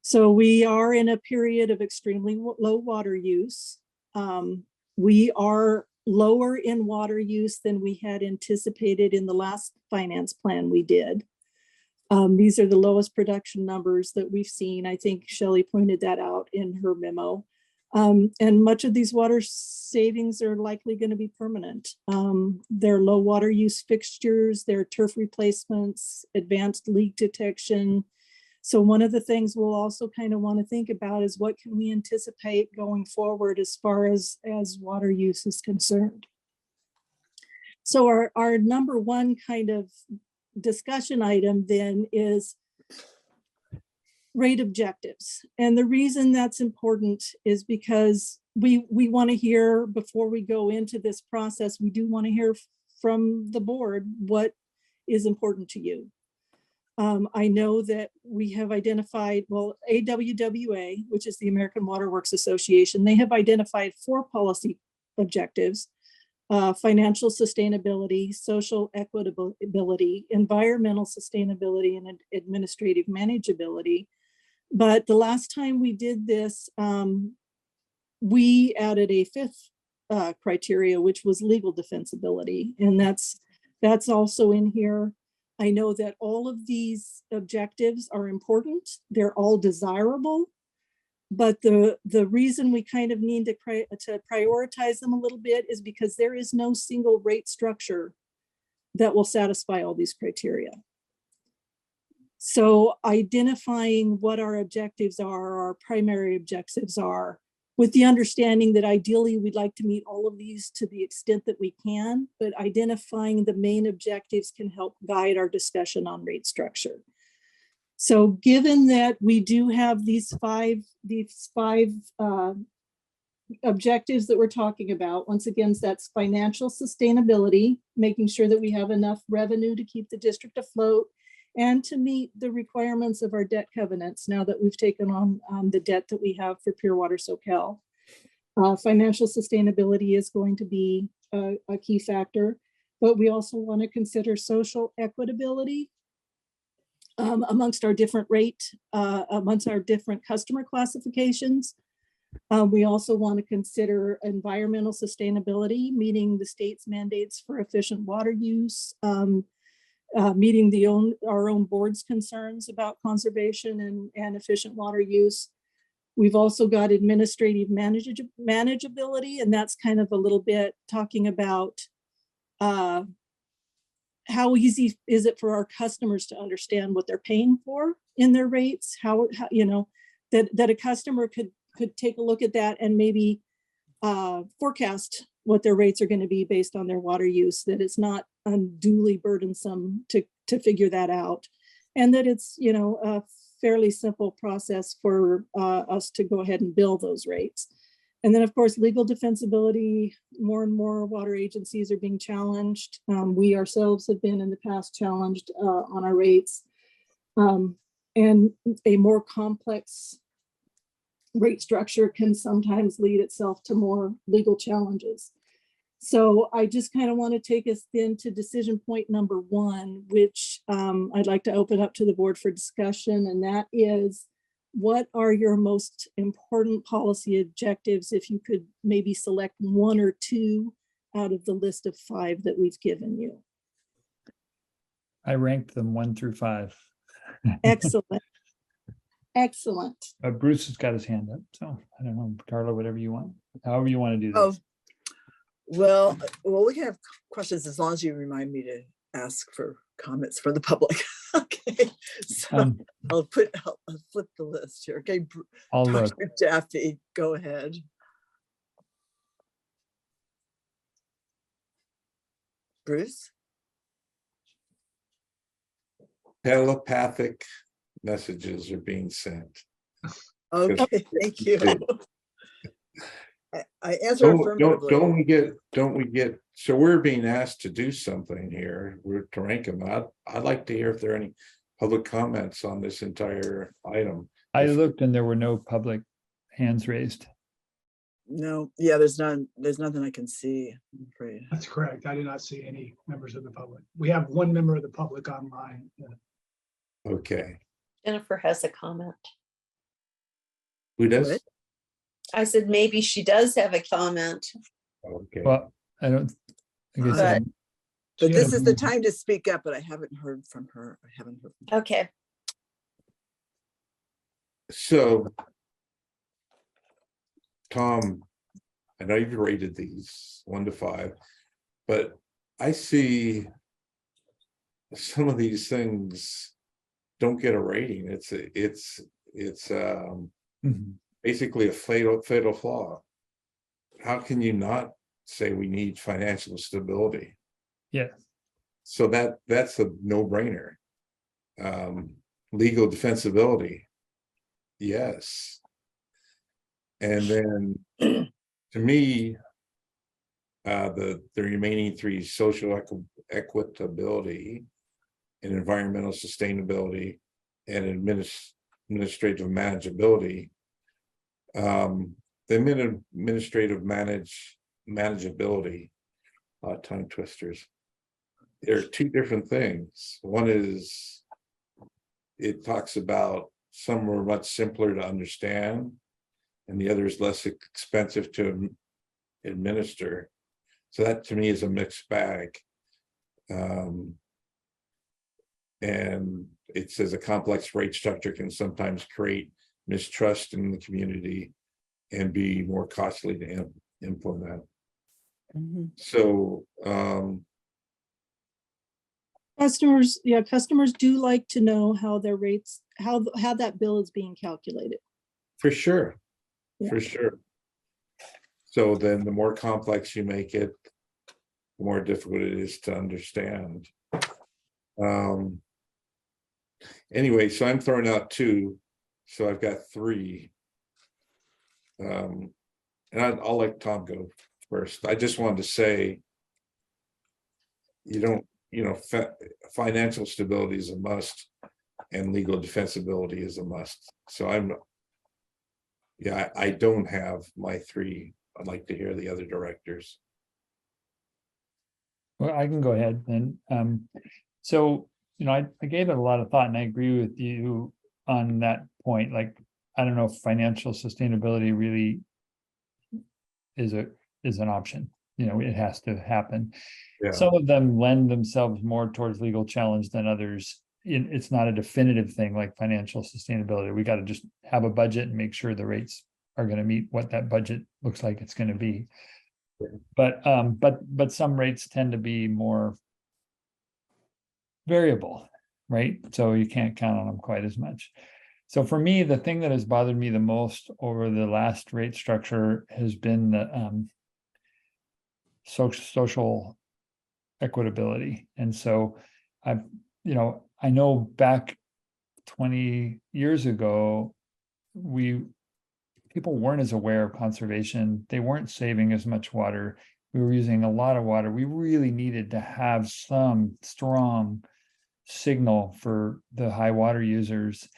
So we are in a period of extremely low water use. We are lower in water use than we had anticipated in the last finance plan we did. These are the lowest production numbers that we've seen. I think Shelley pointed that out in her memo. And much of these water savings are likely going to be permanent. They're low water use fixtures, they're turf replacements, advanced leak detection. So one of the things we'll also kind of want to think about is what can we anticipate going forward as far as water use is concerned. So our number one kind of discussion item then is rate objectives. And the reason that's important is because we want to hear, before we go into this process, we do want to hear from the board what is important to you. I know that we have identified, well, AWWA, which is the American Water Works Association, they have identified 4 policy objectives: financial sustainability, social equitability, environmental sustainability, and administrative manageability. But the last time we did this, we added a 5th criteria, which was legal defensibility, and that's also in here. I know that all of these objectives are important. They're all desirable, but the reason we kind of need to prioritize them a little bit is because there is no single rate structure that will satisfy all these criteria. So identifying what our objectives are, our primary objectives are, with the understanding that ideally we'd like to meet all of these to the extent that we can, but identifying the main objectives can help guide our discussion on rate structure. So given that we do have these five objectives that we're talking about, once again, that's financial sustainability, making sure that we have enough revenue to keep the district afloat and to meet the requirements of our debt covenants now that we've taken on the debt that we have for Pure Water Soquel. Financial sustainability is going to be a key factor, but we also want to consider social equitability amongst our different amongst our different customer classifications. We also want to consider environmental sustainability, meeting the state's mandates for efficient water use, meeting our own board's concerns about conservation and efficient water use. We've also got administrative manageability, and that's kind of a little bit talking about how easy is it for our customers to understand what they're paying for in their rates, how that a customer could take a look at that and maybe forecast what their rates are going to be based on their water use, that it's not unduly burdensome to figure that out, and that it's a fairly simple process for us to go ahead and bill those rates. And then, of course, legal defensibility, more and more water agencies are being challenged. We ourselves have been in the past challenged on our rates. And a more complex rate structure can sometimes lead itself to more legal challenges. So I just kind of want to take us then to decision point number 1, which I'd like to open up to the board for discussion. And that is, what are your most important policy objectives if you could maybe select 1 or 2 out of the list of 5 that we've given you? I ranked them 1 through 5. Excellent. Excellent. Bruce has got his hand up, so I don't know, Carla, whatever you want, however you want to do Oh, this. well, we can have questions as long as you remind me to ask for comments from the public. Okay, so I'll flip the list here. Okay, I'll look. Dr. Jaffe, go ahead. Bruce? Telepathic messages are being sent. Okay, thank you. I answer affirmatively. Don't we get, so we're being asked to do something here. We're to rank them out. I'd like to hear if there are any public comments on this entire item. I looked and there were no public hands raised. No, yeah, there's nothing I can see, I'm afraid. That's correct. I did not see any members of the public. We have 1 member of the public online. Okay. Jennifer has a comment. Who does? What? I said, maybe she does have a comment. Okay. Well, I don't, I guess, But- But this is the time to speak up, but I haven't heard from her. Okay. So, Tom, I know you've rated these 1 to 5, but I see some of these things don't get a rating. It's basically a fatal flaw. How can you not say we need financial stability? yeah, So that's a no-brainer. Legal defensibility, yes. And then to me, the remaining 3, social equitability and environmental sustainability and administrative manageability. The administrative manageability, tongue twisters. There are 2 different things. One is, it talks about some are much simpler to understand, and the other is less expensive to administer. So that to me is a mixed bag. And it says a complex rate structure can sometimes create mistrust in the community and be more costly to implement. So customers do like to know how their rates, how that bill is being calculated. for sure, Yeah. for sure. So then the more complex you make it, the more difficult it is to understand. Anyway, so I'm throwing out 2, so I've got 3. And I'll let Tom go first. I just wanted to say, financial stability is a must, and legal defensibility is a must. So I don't have my 3. I'd like to hear the other directors. well, I can go ahead then. So, I gave it a lot of thought and I agree with you on that point. Like, I don't know if financial sustainability really is an option. It has to happen. Yeah. Some of them lend themselves more towards legal challenge than others. It's not a definitive thing like financial sustainability. We got to just have a budget and make sure the rates are going to meet what that budget looks like it's going to be. But some rates tend to be more variable, right? So you can't count on them quite as much. So for me, the thing that has bothered me the most over the last rate structure has been the social equitability. And so I know back 20 years ago, we people weren't as aware of conservation. They weren't saving as much water. We were using a lot of water. We really needed to have some strong signal for the high water users.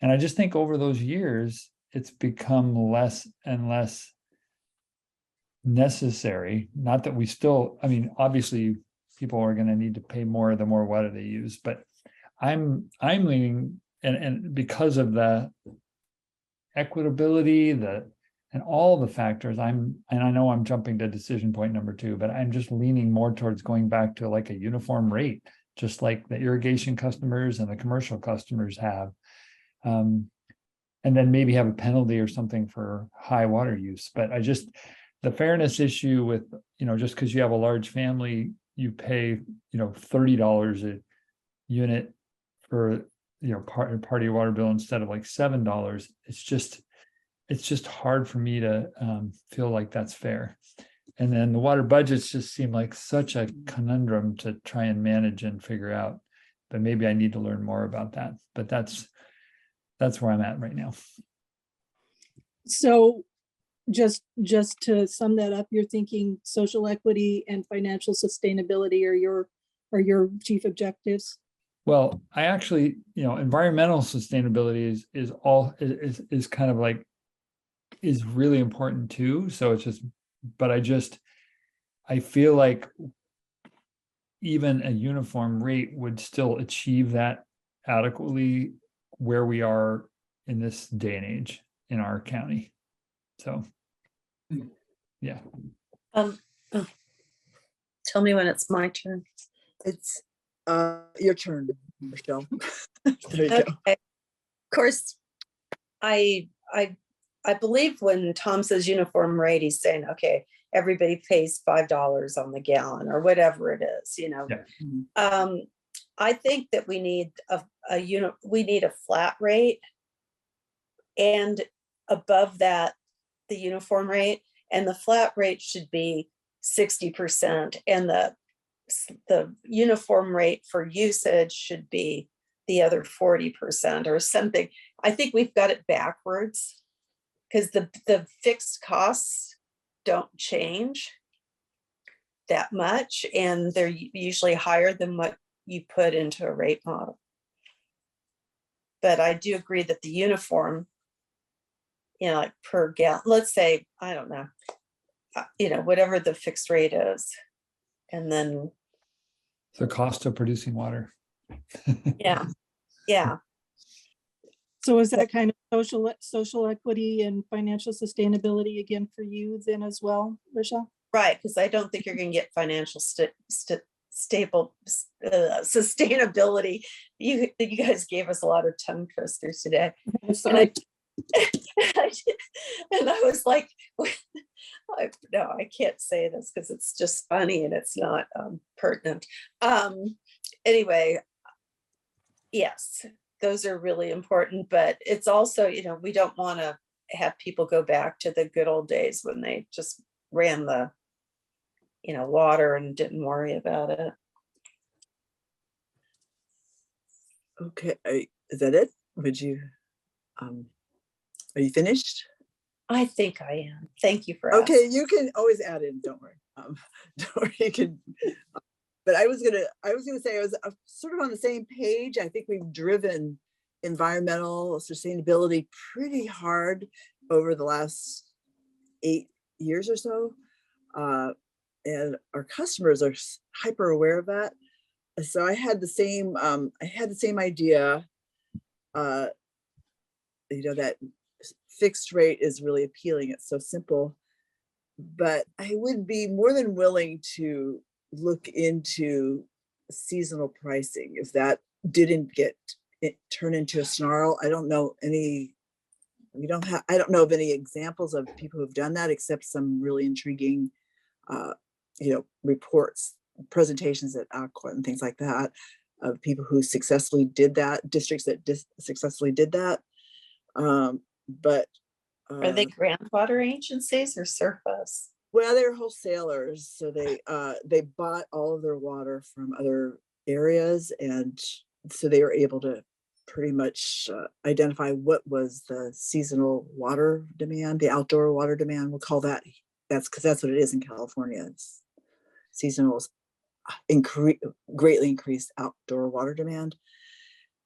And I just think over those years, it's become less and less necessary. Not that we still, I mean, obviously people are going to need to pay more the more water they use, but I'm leaning, and because of the equitability, and all the factors, and I know I'm jumping to decision point number 2, but I'm just leaning more towards going back to like a uniform rate, just like the irrigation customers and the commercial customers have. And then maybe have a penalty or something for high water use. But the fairness issue with, just because you have a large family, you pay, $30 a unit for, part of your water bill instead of like $7. It's just hard for me to feel like that's fair. And then the water budgets just seem like such a conundrum to try and manage and figure out. But maybe I need to learn more about that. But that's where I'm at right now. So just to sum that up, you're thinking social equity and financial sustainability are your chief objectives? Well, I actually, environmental sustainability is kind of like, is really important too. So it's just, but I feel like even a uniform rate would still achieve that adequately where we are in this day and age in our county. So, yeah. Tell me when it's my turn. It's your turn, Michelle. There you go. Okay. Of course, I believe when Tom says uniform rate, he's saying, okay, everybody pays $5 on the gallon or whatever it is, Yeah. I think that we need we need a flat rate, and above that, the uniform rate, and the flat rate should be 60%, and the uniform rate for usage should be the other 40% or something. I think we've got it backwards because the fixed costs don't change that much, and they're usually higher than what you put into a rate model. But I do agree that the uniform, like per gallon, let's say, I don't know, whatever the fixed rate is. And then The cost of producing water. yeah. So is that kind of social equity and financial sustainability again for you then as well, Rochelle? Right, because I don't think you're going to get financial stable sustainability. You guys gave us a lot of tongue twisters today. I'm sorry. And I was like, no, I can't say this because it's just funny and it's not pertinent. Anyway, yes, those are really important, but it's also, we don't want to have people go back to the good old days when they just ran the, water and didn't worry about it. Okay, is that it? Are you finished? I think I am. Thank you for Okay, asking. you can always add in, don't worry. Don't worry, you can. But I was gonna say I was sort of on the same page. I think we've driven environmental sustainability pretty hard over the last 8 years or so. And our customers are hyper aware of that. So I had the same idea, that fixed rate is really appealing. It's so simple, but I would be more than willing to look into seasonal pricing if that didn't turn into a snarl. I don't know of any examples of people who've done that, except some really intriguing reports, presentations at Aqua and things like that, of people who successfully did that, districts that successfully did that. But Are they grandfather agencies or surface? well, they're wholesalers, so they bought all of their water from other areas, and so they were able to pretty much identify what was the seasonal water demand, the outdoor water demand, we'll call that. That's because that's what it is in California. It's seasonal, greatly increased outdoor water demand.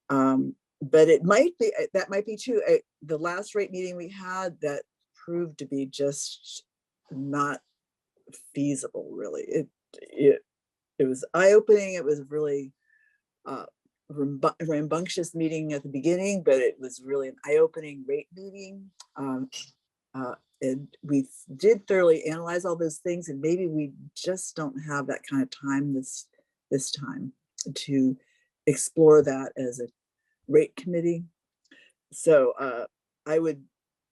But it might be, that might be too, the last rate meeting we had, that proved to be just not feasible, really. It was eye-opening. It was really rambunctious meeting at the beginning, but it was really an eye-opening rate meeting. And we did thoroughly analyze all those things, and maybe we just don't have that kind of time this time to explore that as a rate committee. So I would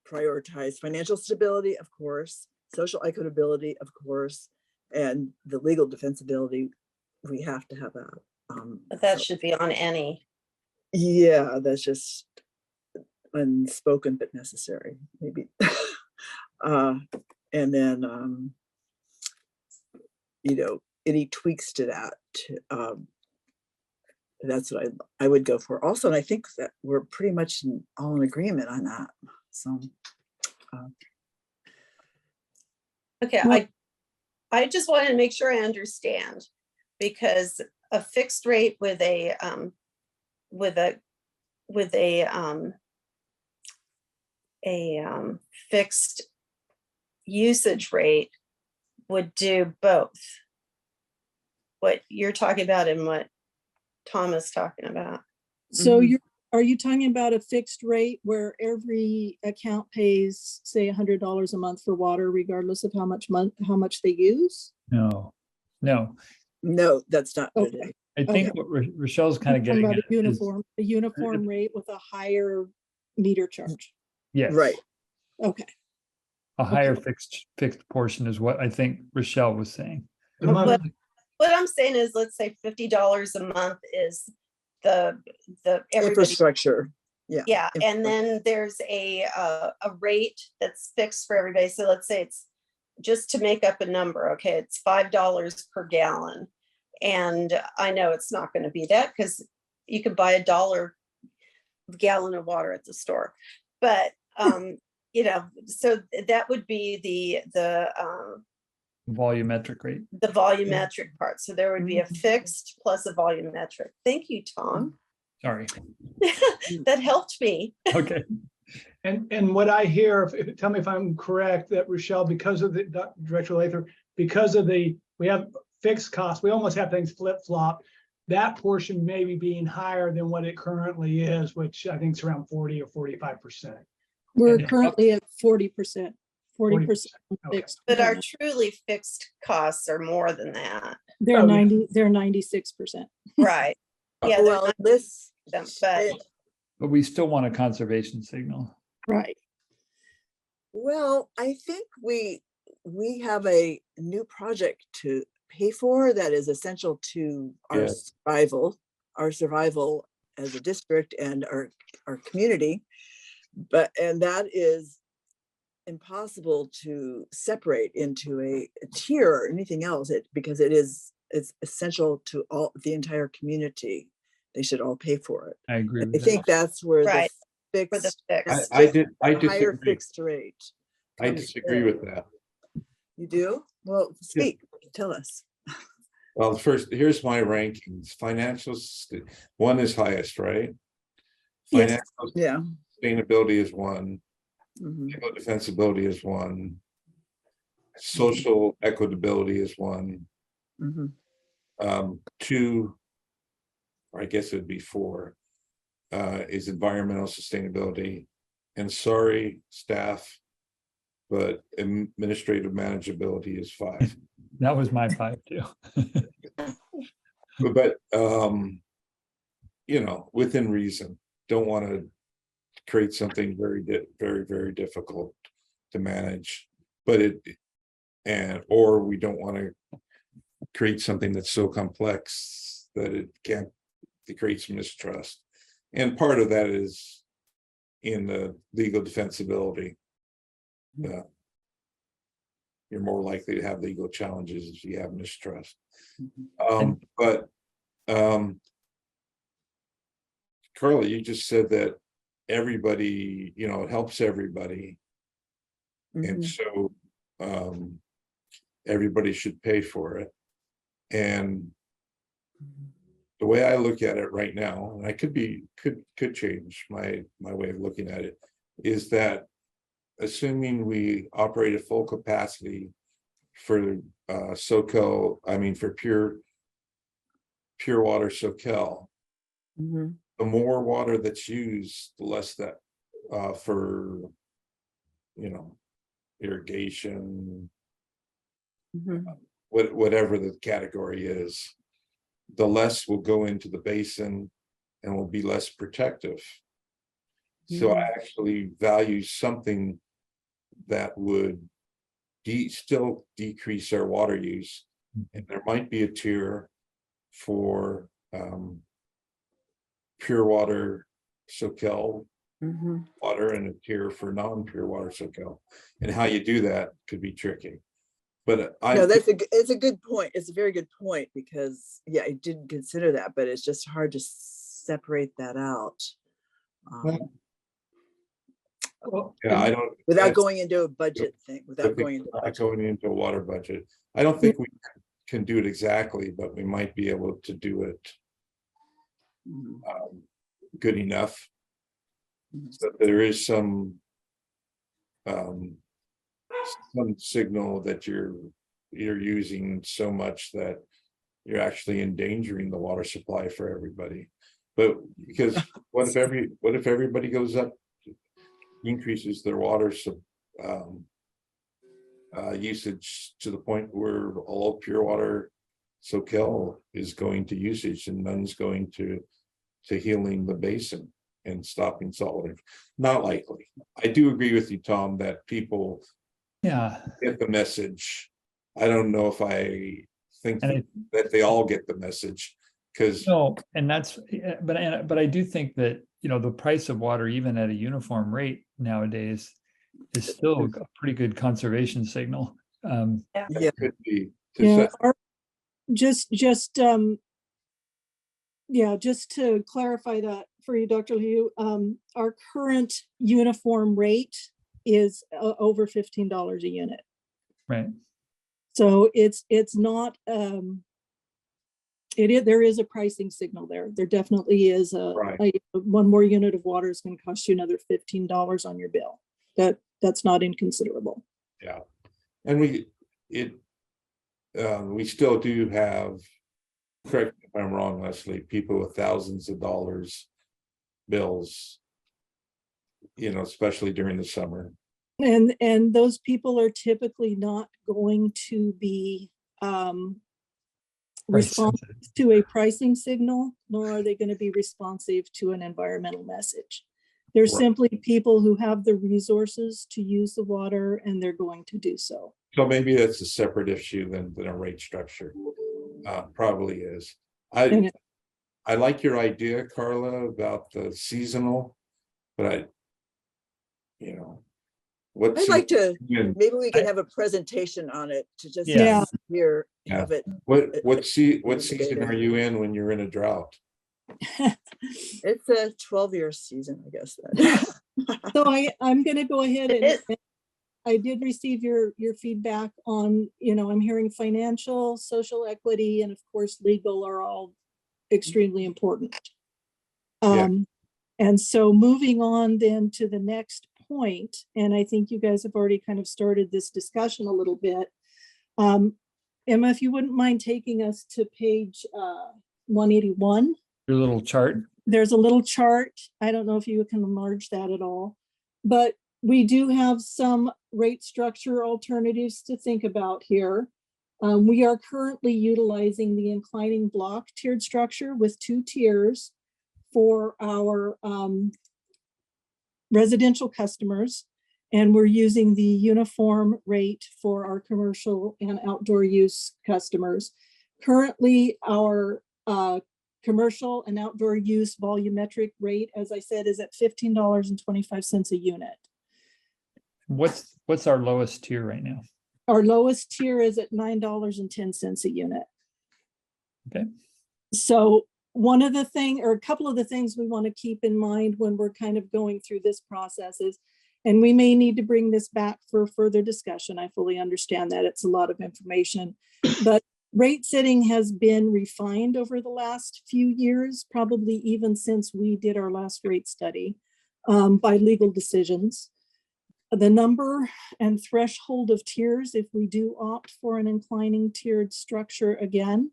prioritize financial stability, of course, social equitability, of course, and the legal defensibility. We have to have that. But that should be on any. Yeah, that's just unspoken but necessary, maybe. And then, you know, any tweaks to that, that's what I would go for also. And I think that we're pretty much all in agreement on that. So. Okay, Well- I just wanted to make sure I understand, because a fixed rate with a fixed usage rate would do both. What you're talking about and what Tom is talking about. So are you talking about a fixed rate where every account pays, say, $100 a month for water, regardless of how much they use? No, That's not what it Okay. is. I think what Rochelle's kind of Talking getting about at a is, uniform rate with a higher meter charge. yes, Right. Okay. a higher fixed portion is what I think Rochelle was saying. The month- What I'm saying is, let's say $50 a month is the everybody. Infrastructure. Yeah. Yeah, and then there's a rate that's fixed for everybody. So let's say it's, just to make up a number, okay, it's $5 per gallon. And I know it's not going to be that, because you could buy $1 gallon of water at the store. But you know, so that would be the Volumetric rate. volumetric part. So there would be a fixed plus a volumetric. Thank you, Tom. Sorry. That helped me. Okay. And what I hear, tell me if I'm correct, that Rochelle, because of the Director Lather, because of we have fixed costs, we almost have things flip-flop. That portion maybe being higher than what it currently is, which I think is around 40 or 45%. We're And- currently at 40%. 40% Okay. fixed. But our truly fixed costs are more than that. They're Oh, yeah. 96%. Right. Yeah, they're Well, not this, them, but But we still want a conservation signal. Right. well, I think we have a new project to pay for that is essential to our survival as a district and our community. And that is impossible to separate into a tier or anything else, because it's essential to the entire community. They should all pay for it. I agree I with think that. that's where Right. the for the fixed, fixed. I higher disagree. fixed rate. I comes disagree in. with that. You do? Well, speak, tell us. Well, first, here's my rankings. Financials, one is highest, right? Yes. Financial Yeah. sustainability is one. Mhm. Legal defensibility is one. Social equitability is one. Mhm. Two, or I guess it'd be four, is environmental sustainability. And sorry, staff, but administrative manageability is 5. That was my 5 too. But you know, within reason, don't want to create something very, very difficult to manage, but or we don't want to create something that's so complex that it creates mistrust. And part of that is in the legal defensibility. You're more likely to have legal challenges if you have mistrust. But Carla, you just said that everybody, it helps everybody. And Mhm. so everybody should pay for it. And the way I look at it right now, and I could change my way of looking at it, is that assuming we operate at full capacity for Soquel, for pure water Soquel, Mhm. the more water that's used, the less that for irrigation, Mhm. whatever the category is, the less will go into the basin and will be less protective. So I actually value something that would still decrease our water use. And there might be a tier for pure water Soquel Mhm. water and a tier for non-pure water Soquel. And how you do that could be tricky. But No, it's a good point. It's a very good point because yeah, I didn't consider that, but it's just hard to separate that out. I don't. Without going into a budget thing, without going into a Not budget. going into a water budget. I don't think we can do it exactly, but we might be able to do it Mhm. good enough. Mhm. So there is some signal that you're using so much that you're actually endangering the water supply for everybody. But because what if everybody goes up, increases their water usage to the point where all pure water Soquel is going to usage and none's going to healing the basin and stopping saltwater? Not likely. I do agree with you, Tom, that people get the message. I don't know if I think that they all get the message, because No, and that's, but I do think that, the price of water, even at a uniform rate nowadays, is still a pretty good conservation signal. it could be. Yeah, just to clarify that for you, Dr. Liu, our current uniform rate is over $15 a unit. Right. So it's not, there is a pricing signal there. There definitely is one more unit of water is going to cost you another $15 on your bill. That's not inconsiderable. Yeah. And we still do have, correct me if I'm wrong, Leslie, people with thousands of dollars bills, especially during the summer. And those people are typically not going to be responsive to a pricing signal, nor are they going to be responsive to an environmental message. They're simply people who have the resources to use the water, and they're going to do so. So maybe that's a separate issue than a rate structure. Probably is. I like your idea, Carla, about the seasonal, but I'd like to, maybe we could have a presentation on it to just hear, have it. What season are you in when you're in a drought? It's a 12-year season, I guess. Then. So I'm going to go ahead and I did receive your feedback on, I'm hearing financial, social equity, and of course, legal are all extremely important. And so moving on then to the next point, and I think you guys have already kind of started this discussion a little bit. Emma, if you wouldn't mind taking us to page 181. Your little chart. There's a little chart. I don't know if you can enlarge that at all, but we do have some rate structure alternatives to think about here. We are currently utilizing the inclining block tiered structure with 2 tiers for our residential customers, and we're using the uniform rate for our commercial and outdoor use customers. Currently, our commercial and outdoor use volumetric rate, as I said, is at $15.25 a unit. What's our lowest tier right now? Our lowest tier is at $9.10 a unit. Okay. So one of the thing, or a couple of the things we want to keep in mind when we're kind of going through this process is, and we may need to bring this back for further discussion. I fully understand that it's a lot of information, but rate setting has been refined over the last few years, probably even since we did our last rate study, by legal decisions. The number and threshold of tiers, if we do opt for an inclining tiered structure again,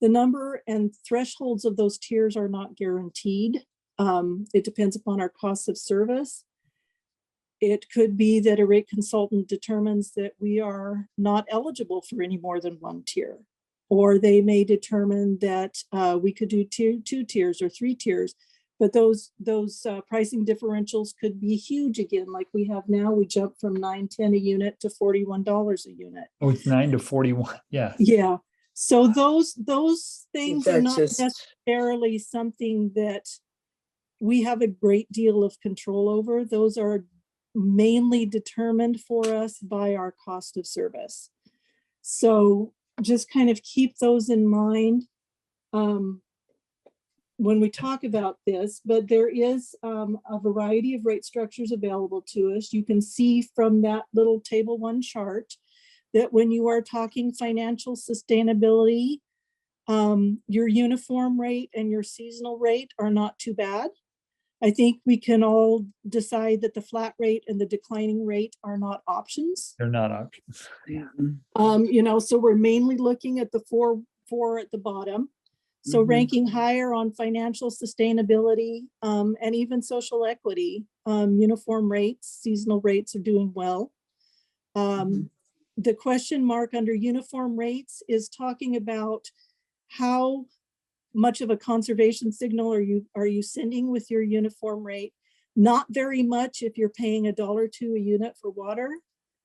the number and thresholds of those tiers are not guaranteed. It depends upon our cost of service. It could be that a rate consultant determines that we are not eligible for any more than one tier, or they may determine that we could do two tiers or 3 tiers. But those pricing differentials could be huge again, like we have now. We jumped from $9.10 a unit to $41 a unit. Oh, it's 9 to 41. Yeah. Yeah. So those things are That not just- necessarily something that we have a great deal of control over. Those are mainly determined for us by our cost of service. So just kind of keep those in mind when we talk about this, but there is a variety of rate structures available to us. You can see from that little table 1 chart that when you are talking financial sustainability, your uniform rate and your seasonal rate are not too bad. I think we can all decide that the flat rate and the declining rate are not options. They're not options. So we're mainly looking at the four at the bottom. So ranking higher on financial sustainability and even social equity, uniform rates, seasonal rates are doing well. The question mark under uniform rates is talking about how much of a conservation signal are you sending with your uniform rate? Not very much if you're paying $1.02 a unit for water,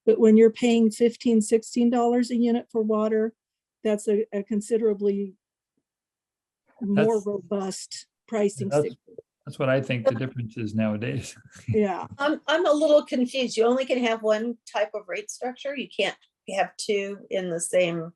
but when you're paying $15, $16 a unit for water, that's a considerably more robust pricing signal. That's what I think the difference is nowadays. Yeah. I'm a little confused. You only can have one type of rate structure. You can't have 2 in the same.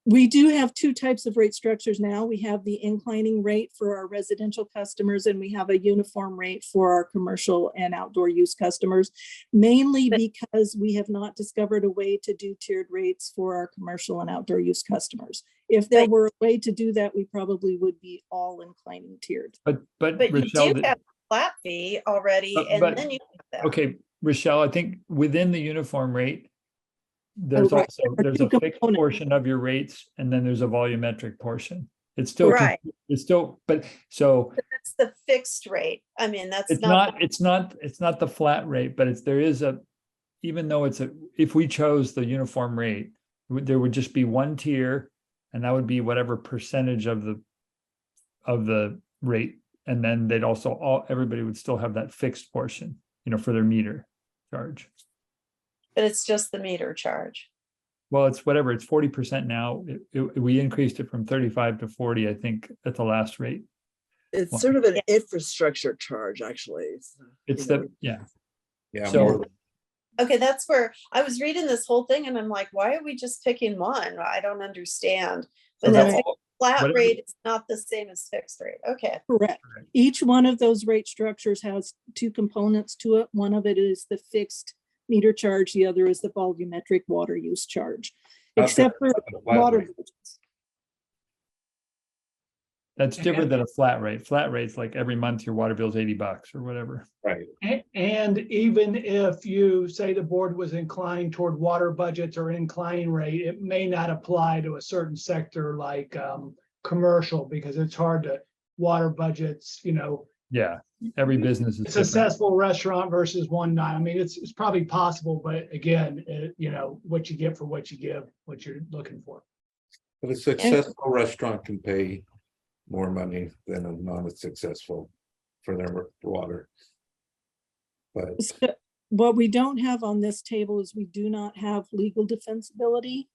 We do have 2 types of rate structures now. We have the inclining rate for our residential customers, and we have a uniform rate for our commercial and outdoor use customers, mainly because we have not discovered a way to do tiered rates for our commercial and outdoor use customers. If there were a way to do that, we probably would be all inclining tiered. But You Rochelle, do have a flat fee already, and then you have that. okay, Rochelle, I think within the uniform rate, there's right. also, there's a fixed portion of your rates, and then there's a volumetric portion. It's still, Right. it's still, but so But that's the fixed rate. I mean, that's it's not the flat rate, but there is a, even though if we chose the uniform rate, there would just be one tier, and that would be whatever percentage of the rate. And then they'd also, everybody would still have that fixed portion, for their meter charge. But it's just the meter charge. Well, it's whatever, it's 40% now. We increased it from 35 to 40, I think, at the last rate. It's sort of an infrastructure charge, actually. It's Yeah. So- Okay, that's where I was reading this whole thing and I'm like, why are we just picking one? I don't understand. But that's that's flat whatever- rate is not the same as fixed rate. Okay. Correct. Each one of those rate structures has 2 components to it. One of it is the fixed meter charge. The other is the volumetric water use charge, except for water budgets. That's different than a flat rate. Flat rate's like every month your water bill's $80 or whatever. Right. And even if you say the board was inclined toward water budgets or inclining rate, it may not apply to a certain sector like commercial, because it's hard to water budgets, Yeah, every business is a different. successful restaurant versus one not. I mean, it's probably possible, but again, what you get for what you give, what you're looking for. But a successful restaurant can pay more money than a non-successful for their water. But So what we don't have on this table is we do not have legal defensibility.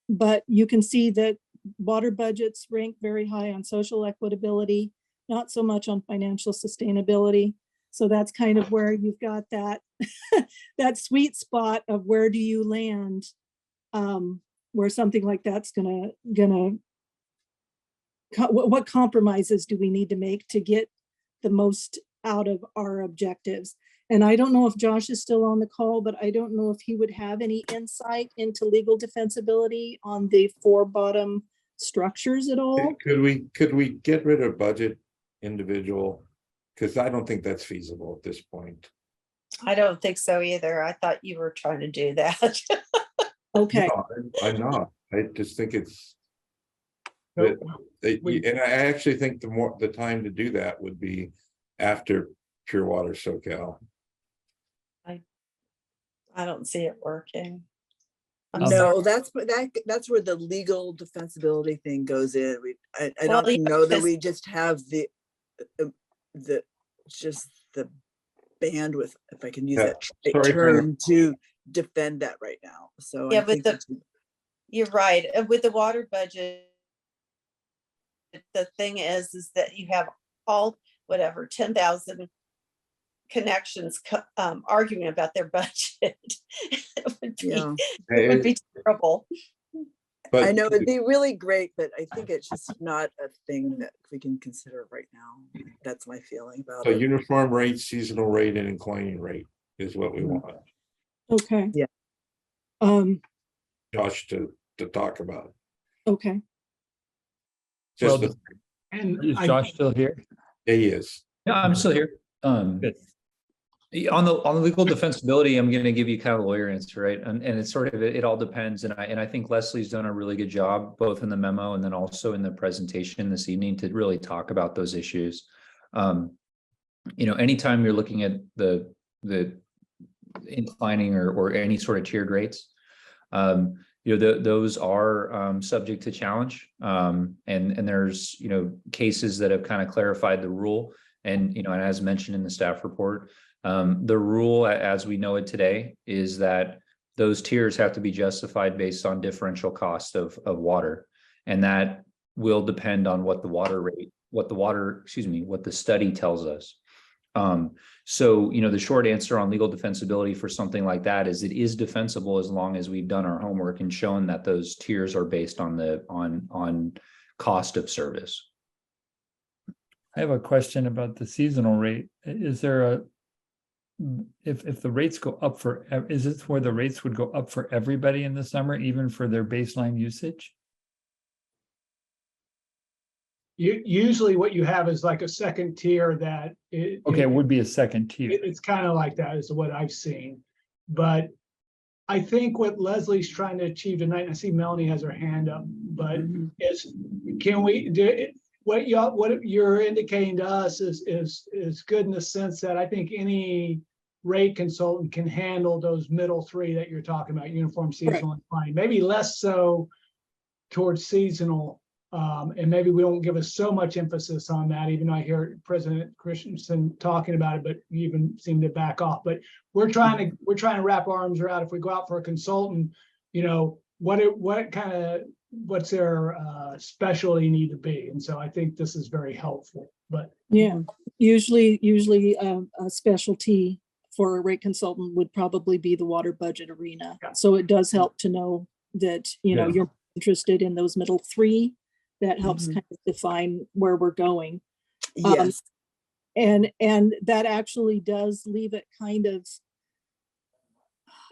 But you can see that water budgets rank very high on social equitability, not so much on financial sustainability. So that's kind of where you've got that that sweet spot of where do you land, where something like that's gonna what compromises do we need to make to get the most out of our objectives? And I don't know if Josh is still on the call, but I don't know if he would have any insight into legal defensibility on the 4 bottom structures at all. Could we get rid of budget individual? Because I don't think that's feasible at this point. I don't think so either. I thought you were trying to do that. Okay, No, I'm not. I just think it's. So And I actually think the time to do that would be after Pure Water Soquel. I don't see it working. I'm No, sorry. That's where the legal defensibility thing goes in. I Well, don't yeah, know that because- we just have the bandwidth, if I can use Yeah, that right sorry for- term, to defend that right now. So I Yeah, but think that's- You're right. With the water budget, the thing is that you have all, 10,000 connections arguing about their budget. yeah. It would be terrible. But I know it'd be really great, but I think it's just not a thing that we can consider right now. That's my feeling about so it. uniform rate, seasonal rate, and inclining rate is what we want okay. Yeah. Josh to talk about. Okay. Just Well, And Is I, Josh still here? he is. Yeah, I'm still here. Good. On the legal defensibility, I'm going to give you kind of a lawyer answer, right? And it's sort of, it all depends. And I think Leslie's done a really good job, both in the memo and then also in the presentation this evening, to really talk about those issues. Anytime you're looking at the inclining or any sort of tiered rates, those are subject to challenge. And there's, cases that have kind of clarified the rule. And, and as mentioned in the staff report, the rule as we know it today is that those tiers have to be justified based on differential cost of water. And that will depend on what the study tells us. So, the short answer on legal defensibility for something like that is it is defensible as long as we've done our homework and shown that those tiers are based on cost of service. I have a question about the seasonal rate. Is there if the rates go up is it where the rates would go up for everybody in the summer, even for their baseline usage? usually what you have is like a second tier that Okay, it would be a second tier. it's kind of like that is what I've seen. But I think what Leslie's trying to achieve tonight, and I see Melanie has her hand up, but is, can we do what you're indicating to us is good in the sense that I think any rate consultant can handle those middle 3 that you're talking about, uniform, seasonal, and inclining. Maybe less so towards seasonal. And maybe we don't give us so much emphasis on that, even though I hear President Christensen talking about it, but you even seem to back off. But we're trying to wrap our arms around, if we go out for a consultant, what's their specialty need to be. And so I think this is very helpful. But Yeah, usually a specialty for a rate consultant would probably be the water budget arena. Yeah. So it does help to know that, you're interested in those middle 3. That helps kind of define where we're going. Yes. And that actually does leave it kind of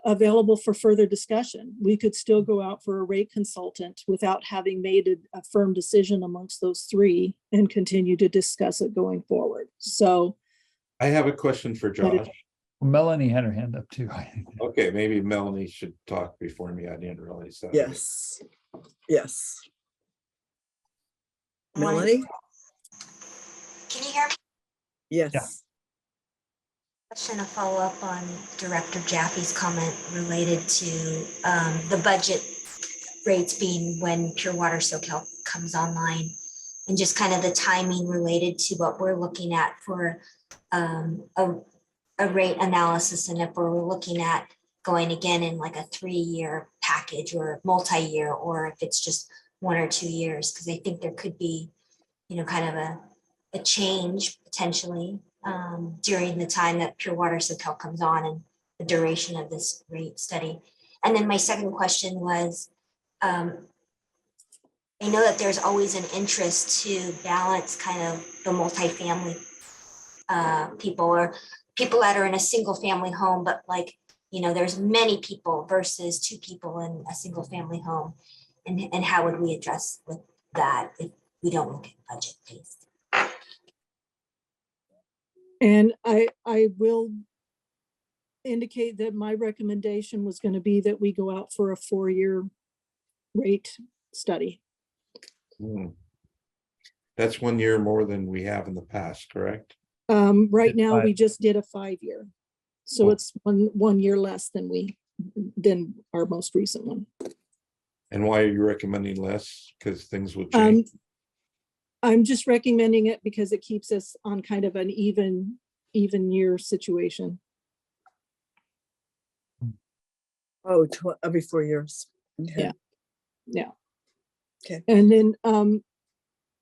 available for further discussion. We could still go out for a rate consultant without having made a firm decision amongst those 3 and continue to discuss it going forward. So I have a question for But it- Josh. Melanie had her hand up too. Okay, maybe Melanie should talk before me. I didn't realize that. Yes. Yes. Morning. Melanie? Can you hear me? Yes. Question, a follow-up on Director Jaffe's comment related to the budget rates being when Pure Water Soquel comes online, and just kind of the timing related to what we're looking at for a rate analysis, and if we're looking at going again in like a 3-year package or multi-year, or if it's just 1 or 2 years, because I think there could be, kind of a change potentially during the time that Pure Water Soquel comes on and the duration of this rate study. And then my second question was, I know that there's always an interest to balance kind of the multifamily people or people that are in a single family home, but like, you know, there's many people versus 2 people in a single family home. And how would we address with that if we don't look at budget based? And I will indicate that my recommendation was going to be that we go out for a 4-year rate study. That's 1 year more than we have in the past, correct? Right It's now, 5. we just did a 5-year. So Oh. it's one year less than our most recent one. And why are you recommending less? Because things will change. I'm just recommending it because it keeps us on kind of an even year situation. Oh, every 4 years. Okay. Yeah. Yeah. Okay. And then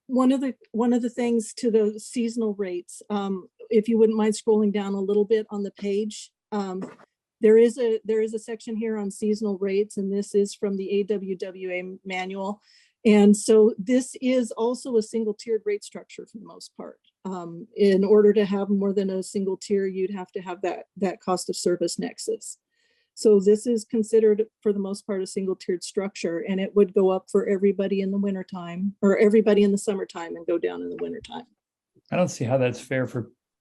one of the things to the seasonal rates, if you wouldn't mind scrolling down a little bit on the page, there is a section here on seasonal rates, and this is from the AWWA manual. And so this is also a single tiered rate structure for the most part. In order to have more than a single tier, you'd have to have that cost of service nexus. So this is considered for the most part a single tiered structure, and it would go up for everybody in the wintertime or everybody in the summertime and go down in the wintertime. I don't see how that's fair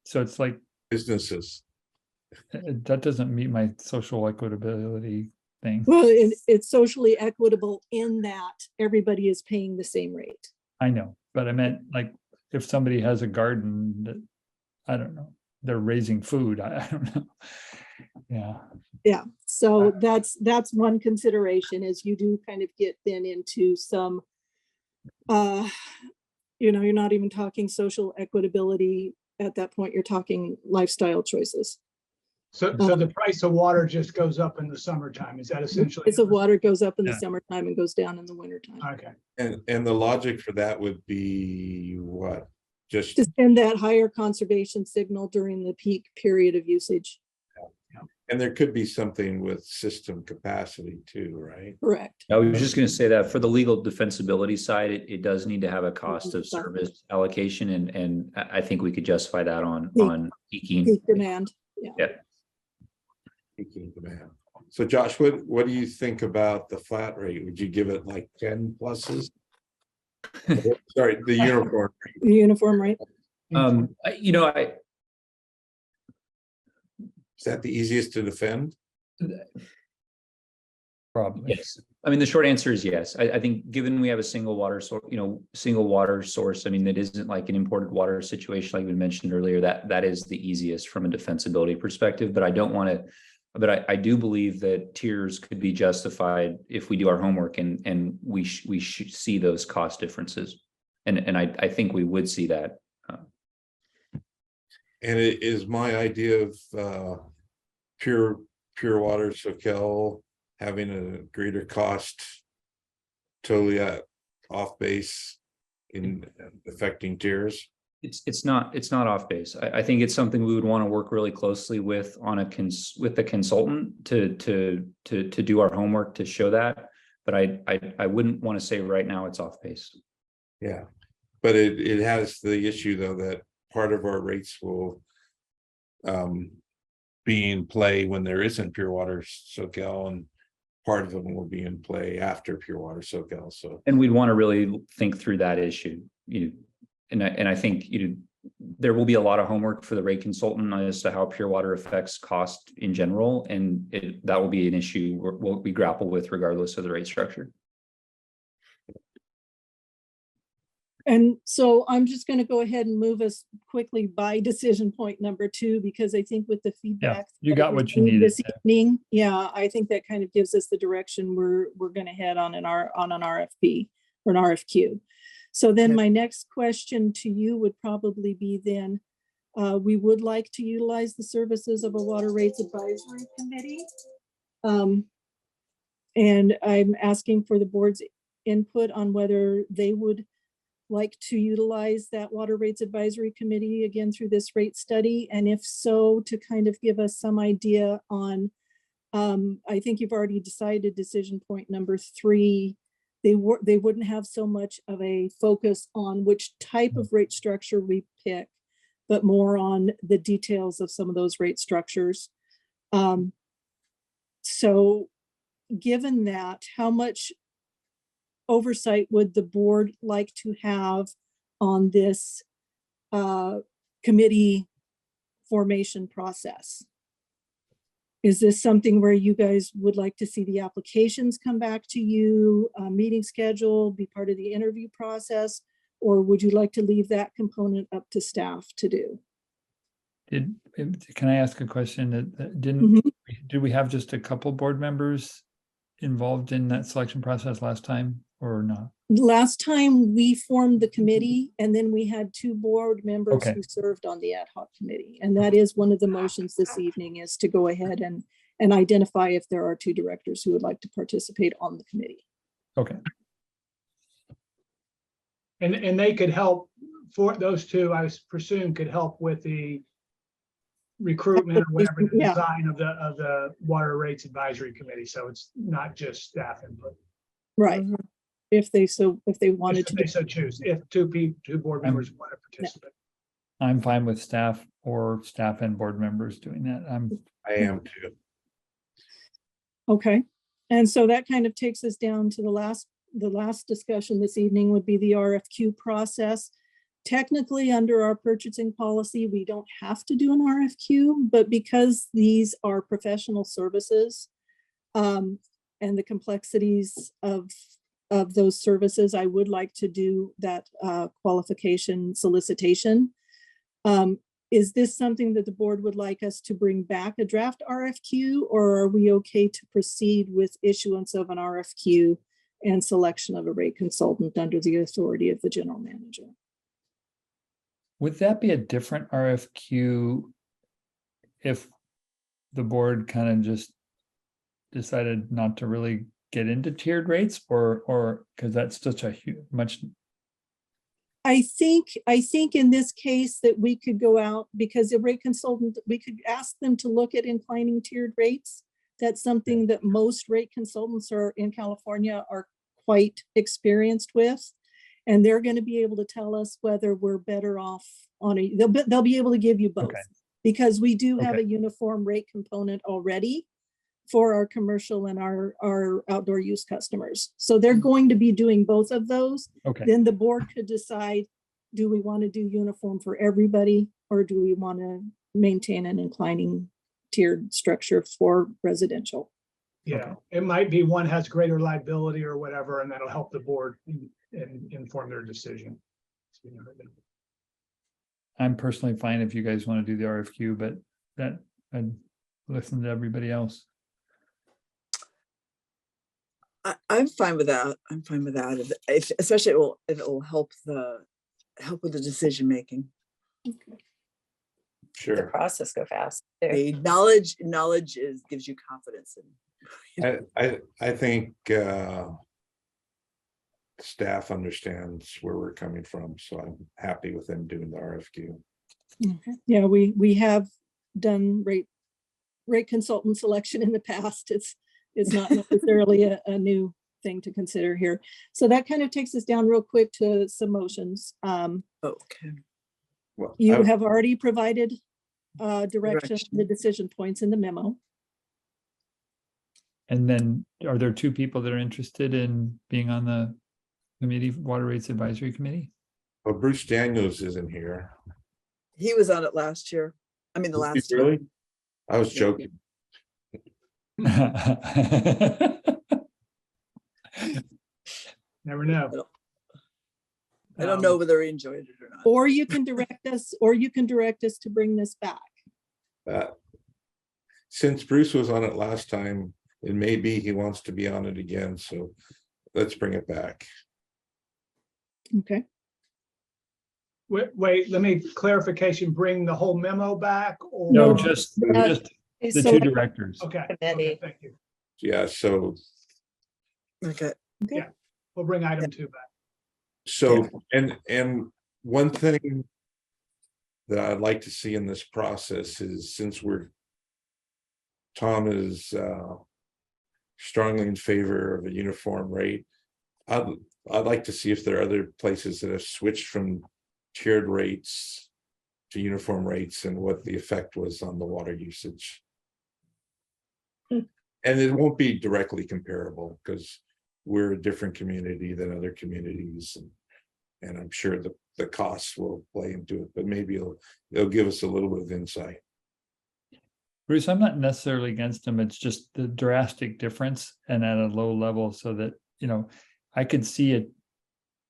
so it's like, Businesses. that doesn't meet my social equitability thing. Well, it's socially equitable in that everybody is paying the same rate. I know, but I meant like if somebody has a garden that, I don't know, they're raising food, I don't know. Yeah. Yeah, so that's one consideration is you do kind of get then into some, you're not even talking social equitability at that point, you're talking lifestyle choices. So the price of water just goes up in the summertime. Is that essentially? The price of water goes up in the Yeah. summertime and goes down in the wintertime. Okay. And the logic for that would be what? Just, To send that higher conservation signal during the peak period of usage. and there could be something with system capacity too, right? Correct. I was just going to say that for the legal defensibility side, it does need to have a cost of service allocation, and I think we could justify that on peaking. Peak demand. Yeah. Peaking demand. So Josh, what do you think about the flat rate? Would you give it like 10 pluses? Sorry, the uniform. The uniform rate. Is that the easiest to defend? Probably. Yes. I mean, the short answer is yes. I think given we have a single water source, I mean, it isn't like an imported water situation like we mentioned earlier, that is the easiest from a defensibility perspective, but I don't want to, but I do believe that tiers could be justified if we do our homework and we should see those cost differences. And I think we would see that. And it is my idea of pure water Soquel having a greater cost totally off base in affecting tiers. It's not off base. I think it's something we would want to work really closely with with the consultant to do our homework to show that. But I wouldn't want to say right now it's off base. Yeah, but it has the issue though that part of our rates will be in play when there isn't pure water Soquel, and part of them will be in play after pure water Soquel. So, and we'd want to really think through that issue. And I think there will be a lot of homework for the rate consultant as to how pure water affects cost in general, and that will be an issue we grapple with regardless of the rate structure. And so I'm just going to go ahead and move us quickly by decision point number 2, because I think with the feedback. You got what you needed needed. this evening. Yeah, I think that kind of gives us the direction we're going to head on an RFP or an RFQ. So then my next question to you would probably be then, we would like to utilize the services of a water rates advisory committee. And I'm asking for the board's input on whether they would like to utilize that water rates advisory committee again through this rate study, and if so, to kind of give us some idea on, I think you've already decided decision point number 3, they wouldn't have so much of a focus on which type of rate structure we pick, but more on the details of some of those rate structures. So given that, how much oversight would the board like to have on this committee formation process? Is this something where you guys would like to see the applications come back to you, a meeting schedule, be part of the interview process? Or would you like to leave that component up to staff to do? Can I ask a question? Did we have just a couple board members involved in that selection process last time or not? Last time we formed the committee, and then we had 2 board members Okay. who served on the ad hoc committee. And that is one of the motions this evening, is to go ahead and identify if there are 2 directors who would like to participate on the committee. Okay. And they could help, for those 2, I presume, could help with the recruitment or whatever, the Yeah. design of the Water Rates Advisory Committee. So it's not just staff input. Right. If they wanted If to. they so choose, if 2 board members want to participate. I'm fine with staff or staff and board members doing that. I am too. Okay. And so that kind of takes us down to the last discussion this evening would be the RFQ process. Technically, under our purchasing policy, we don't have to do an RFQ, but because these are professional services and the complexities of those services, I would like to do that qualification solicitation. Is this something that the board would like us to bring back a draft RFQ, or are we okay to proceed with issuance of an RFQ and selection of a rate consultant under the authority of the general manager? Would that be a different RFQ if the board kind of just decided not to really get into tiered rates, or because that's such a much? I think in this case that we could go out, because a rate consultant, we could ask them to look at inclining tiered rates. That's something that most rate consultants in California are quite experienced with. And they're going to be able to tell us whether we're better off on they'll be able to give you both. Okay. Because we do have Okay. a uniform rate component already for our commercial and our outdoor use customers. So they're going to be doing both of those. Okay. Then the board could decide, do we want to do uniform for everybody, or do we want to maintain an inclining tiered structure for residential? Yeah, it might be one has greater liability or whatever, and that'll help the board and inform their decision. I'm personally fine if you guys want to do the RFQ, but that I'd listen to everybody else. I'm fine with that. I'm fine with that. Especially if it will help with the decision making. The Sure. process go fast. too. The knowledge gives you confidence in. I think staff understands where we're coming from, so I'm happy with them doing the RFQ. Yeah, we have done rate consultant selection in the past. It's not necessarily a new thing to consider here. So that kind of takes us down real quick to some motions. Okay. Well, You have already provided direction, the decision points in the memo. And then are there 2 people that are interested in being on the committee, Water Rates Advisory Committee? well, Bruce Daniels isn't here. He was on it last year. I mean, the last time. Really? I was joking. Never know. I don't know whether he enjoyed it or not. Or you can direct us to bring this back. Since Bruce was on it last time, it may be he wants to be on it again, so let's bring it back. Okay. Wait, let me clarification, bring the whole memo back or? No, just the So 2 directors. Okay, Committee. thank you. Yeah, so Okay. We'll bring item 2 back. So, and one thing that I'd like to see in this process is, since Tom is strongly in favor of a uniform rate, I'd like to see if there are other places that have switched from tiered rates to uniform rates and what the effect was on the water usage. And it won't be directly comparable because we're a different community than other communities, and I'm sure the costs will play into it, but maybe it'll give us a little bit of insight. Bruce, I'm not necessarily against them. It's just the drastic difference and at a low level so that, I could see it.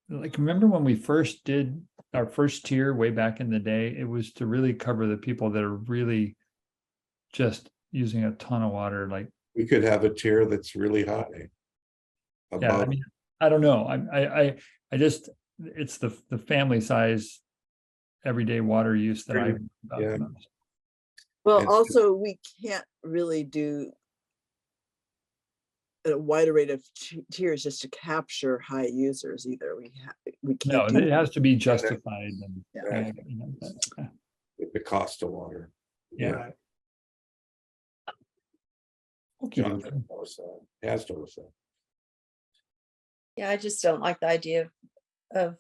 Like, remember when we first did our first tier way back in the day, it was to really cover the people that are really just using a ton of water. Like, We could have a tier that's really high. yeah, I Above, mean, I don't know. I just, it's the family size everyday water use that I. Yeah. Well, And- also, we can't really do a wider rate of tiers just to capture high users either. We No, can't do it has to be justified. And, Yeah. with the cost of water. Yeah. Right. Okay. John has told us that. Yeah, I just don't like the idea of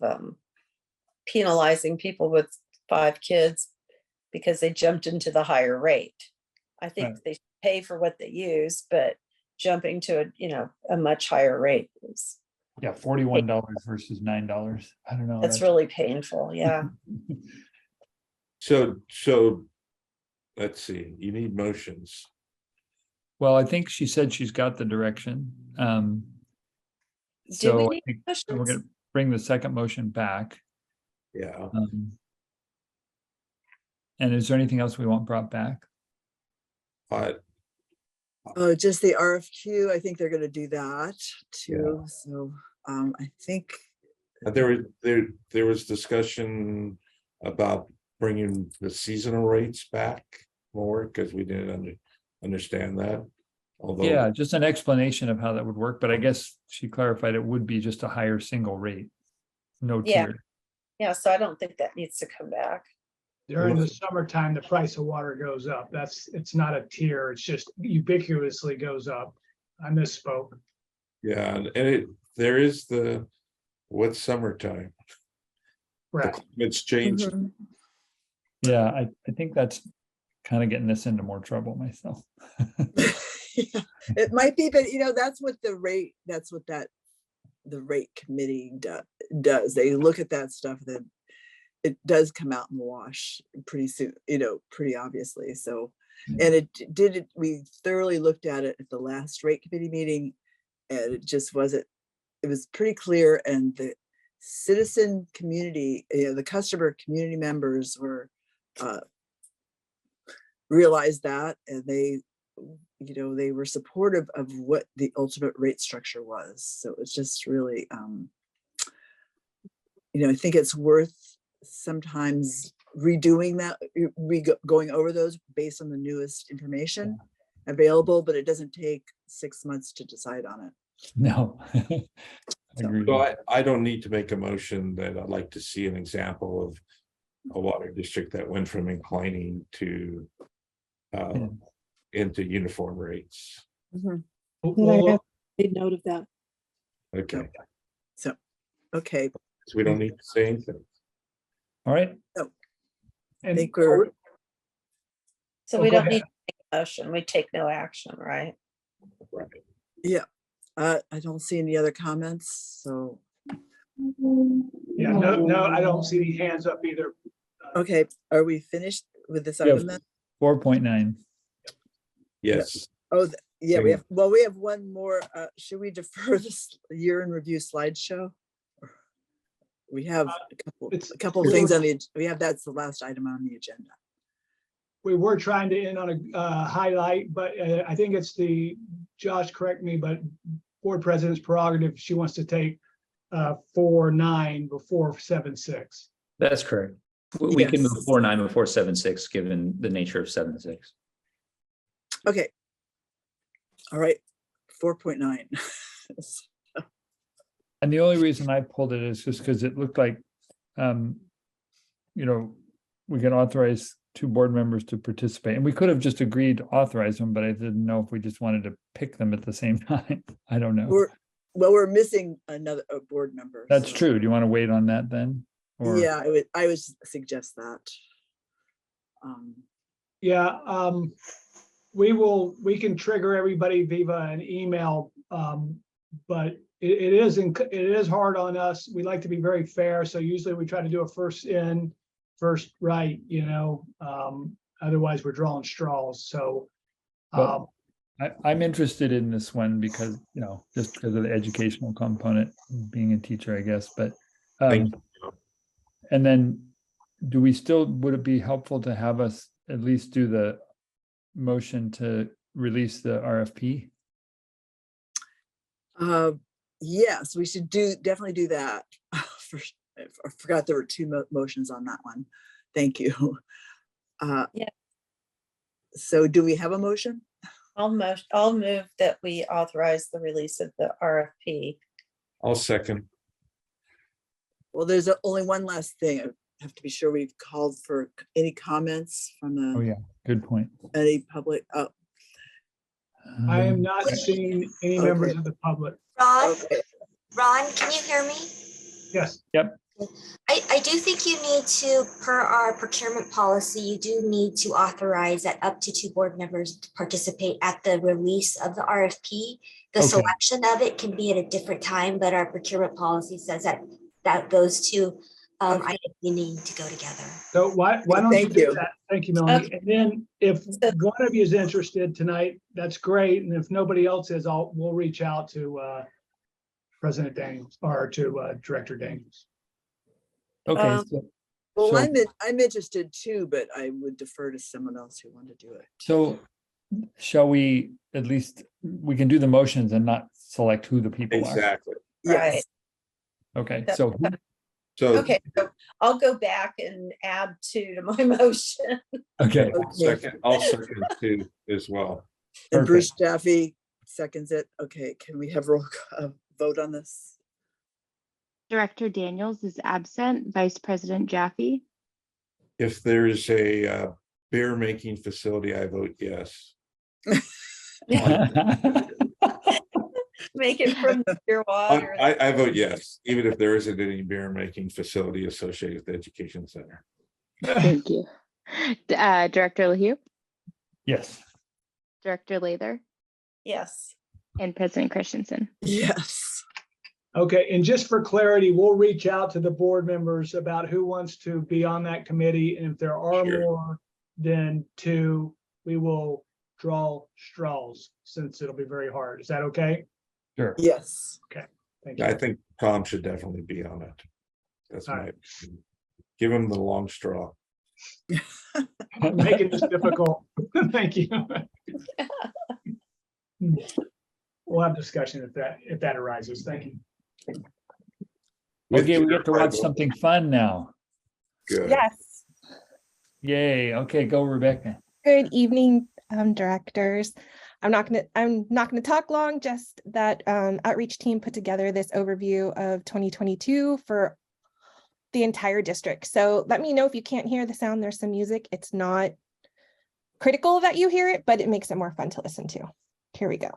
penalizing people with 5 kids because they jumped into the higher rate. I think Right. they should pay for what they use, but jumping to a much higher rate is, Yeah, $41 versus $9. I don't know. that's really painful. Yeah. So let's see, you need motions. Well, I think she said she's got the direction. Do we So I need think we're motions? gonna bring the second motion back. Yeah, And is there anything else we want brought back? but Oh, just the RFQ. I think they're gonna do that too. So I think there was discussion about bringing the seasonal rates back more because we didn't understand that. Although, Yeah, just an explanation of how that would work, but I guess she clarified it would be just a higher single rate. No Yeah. tier. Yeah, so I don't think that needs to come back. During the summertime, the price of water goes up. It's not a tier, it's just ubiquitously goes up. I misspoke. yeah, and there is what's summertime? The Right. climate's changed. Mhm. Yeah, I think that's kind of getting us into more trouble myself. Yeah, it might be, but that's what the rate committee does. They look at that stuff, then it does come out in the wash pretty soon, pretty obviously. So, and we thoroughly looked at it at the last rate committee meeting, and it just wasn't, it was pretty clear, and the citizen community, the customer community members were realized that, and they were supportive of what the ultimate rate structure was. So it's just really, I think it's worth sometimes redoing that, going over those based on the newest information available, but it doesn't take 6 months to decide on it. No. Agreed. So I don't need to make a motion that I'd like to see an example of a water district that went from inclining to into uniform rates. Mhm. And I have made note of that. Okay, So, okay, so we don't need to say anything. All right. I And think we're, So Oh, we go don't ahead. need to take a motion. We take no action, right? Right. I don't see any other comments, so, yeah, no, I don't see any hands up either. okay, are we finished with this We have item then? 4.9. Yes, Oh, yeah, we have one more. Should we defer this year in review slideshow? We have a couple of things on that's the last item on the agenda. We were trying to end on a highlight, but I think it's Josh, correct me, but board president's prerogative. She wants to take 4.9 before 7.6. That's correct. We can Yes. move 4.9 before 7.6, given the nature of 7.6. Okay. All right, 4.9. And the only reason I pulled it is just because it looked like, we can authorize 2 board members to participate, and we could have just agreed to authorize them, but I didn't know if we just wanted to pick them at the same time. I don't know. well, we're missing another, a board member. That's so- true. Do you want to wait on that then? Or Yeah, I would suggest that. Yeah, we can trigger everybody via an email, but it is hard on us. We like to be very fair, so usually we try to do a first in, first right, otherwise we're drawing straws, so. Well, I'm interested in this one because, just because of the educational component, being a teacher, I guess, but. Thank you. And then, would it be helpful to have us at least do the motion to release the RFP? Yes, we should definitely do that. I forgot there were two motions on that one. Thank you. Yeah. So do we have a motion? I'll move that we authorize the release of the RFP. I'll second. Well, there's only one last thing. I have to be sure we've called for any comments from Oh, yeah, good point. any public. Oh, I am not seeing any members of the public. Ron, okay. Ron, can you hear me? Yes, I do think you need to, per our procurement policy, you do need to authorize that up to 2 board members to participate at the release of the RFP. The Okay. selection of it can be at a different time, but our procurement policy says that those two items need to go together. so why don't you Thank do you. that? Thank you, Melanie. And then if one of you is interested tonight, that's great, and if nobody else is, we'll reach out to President Daniels or to Director Daniels. Okay, Well, So- I'm interested too, but I would defer to someone else who wanted to do it. so shall we at least, we can do the motions and not select who the people are? Exactly. Yes. Okay, so So Okay, so I'll go back and add 2 to my motion. okay, I'll second too as well. And perfect. Bruce Jaffe seconds it. Okay, can we have a vote on this? Director Daniels is absent. Vice President Jaffe. If there's a beer making facility, I vote yes. Make it from your water. I vote yes, even if there isn't any beer making facility associated with the education center. Thank you. Director LaHue, Yes, Director Lather, Yes. and President Christensen. Yes. Okay, and just for clarity, we'll reach out to the board members about who wants to be on that committee, and if there are Sure. more than 2, we will draw straws, since it'll be very hard. Is that okay? sure. Yes. Thank you. I think Tom should definitely be on it. That's All my, right. give him the long straw. I'm making this difficult. Thank you. We'll have discussion if that arises. Thank you. Okay, we get to watch something fun now. Good. Yes. Yay, okay, go Rebecca. Good evening, directors. I'm not gonna talk long, just that outreach team put together this overview of 2022 for the entire district. So let me know if you can't hear the sound. There's some music. It's not critical that you hear it, but it makes it more fun to listen to. Here we go.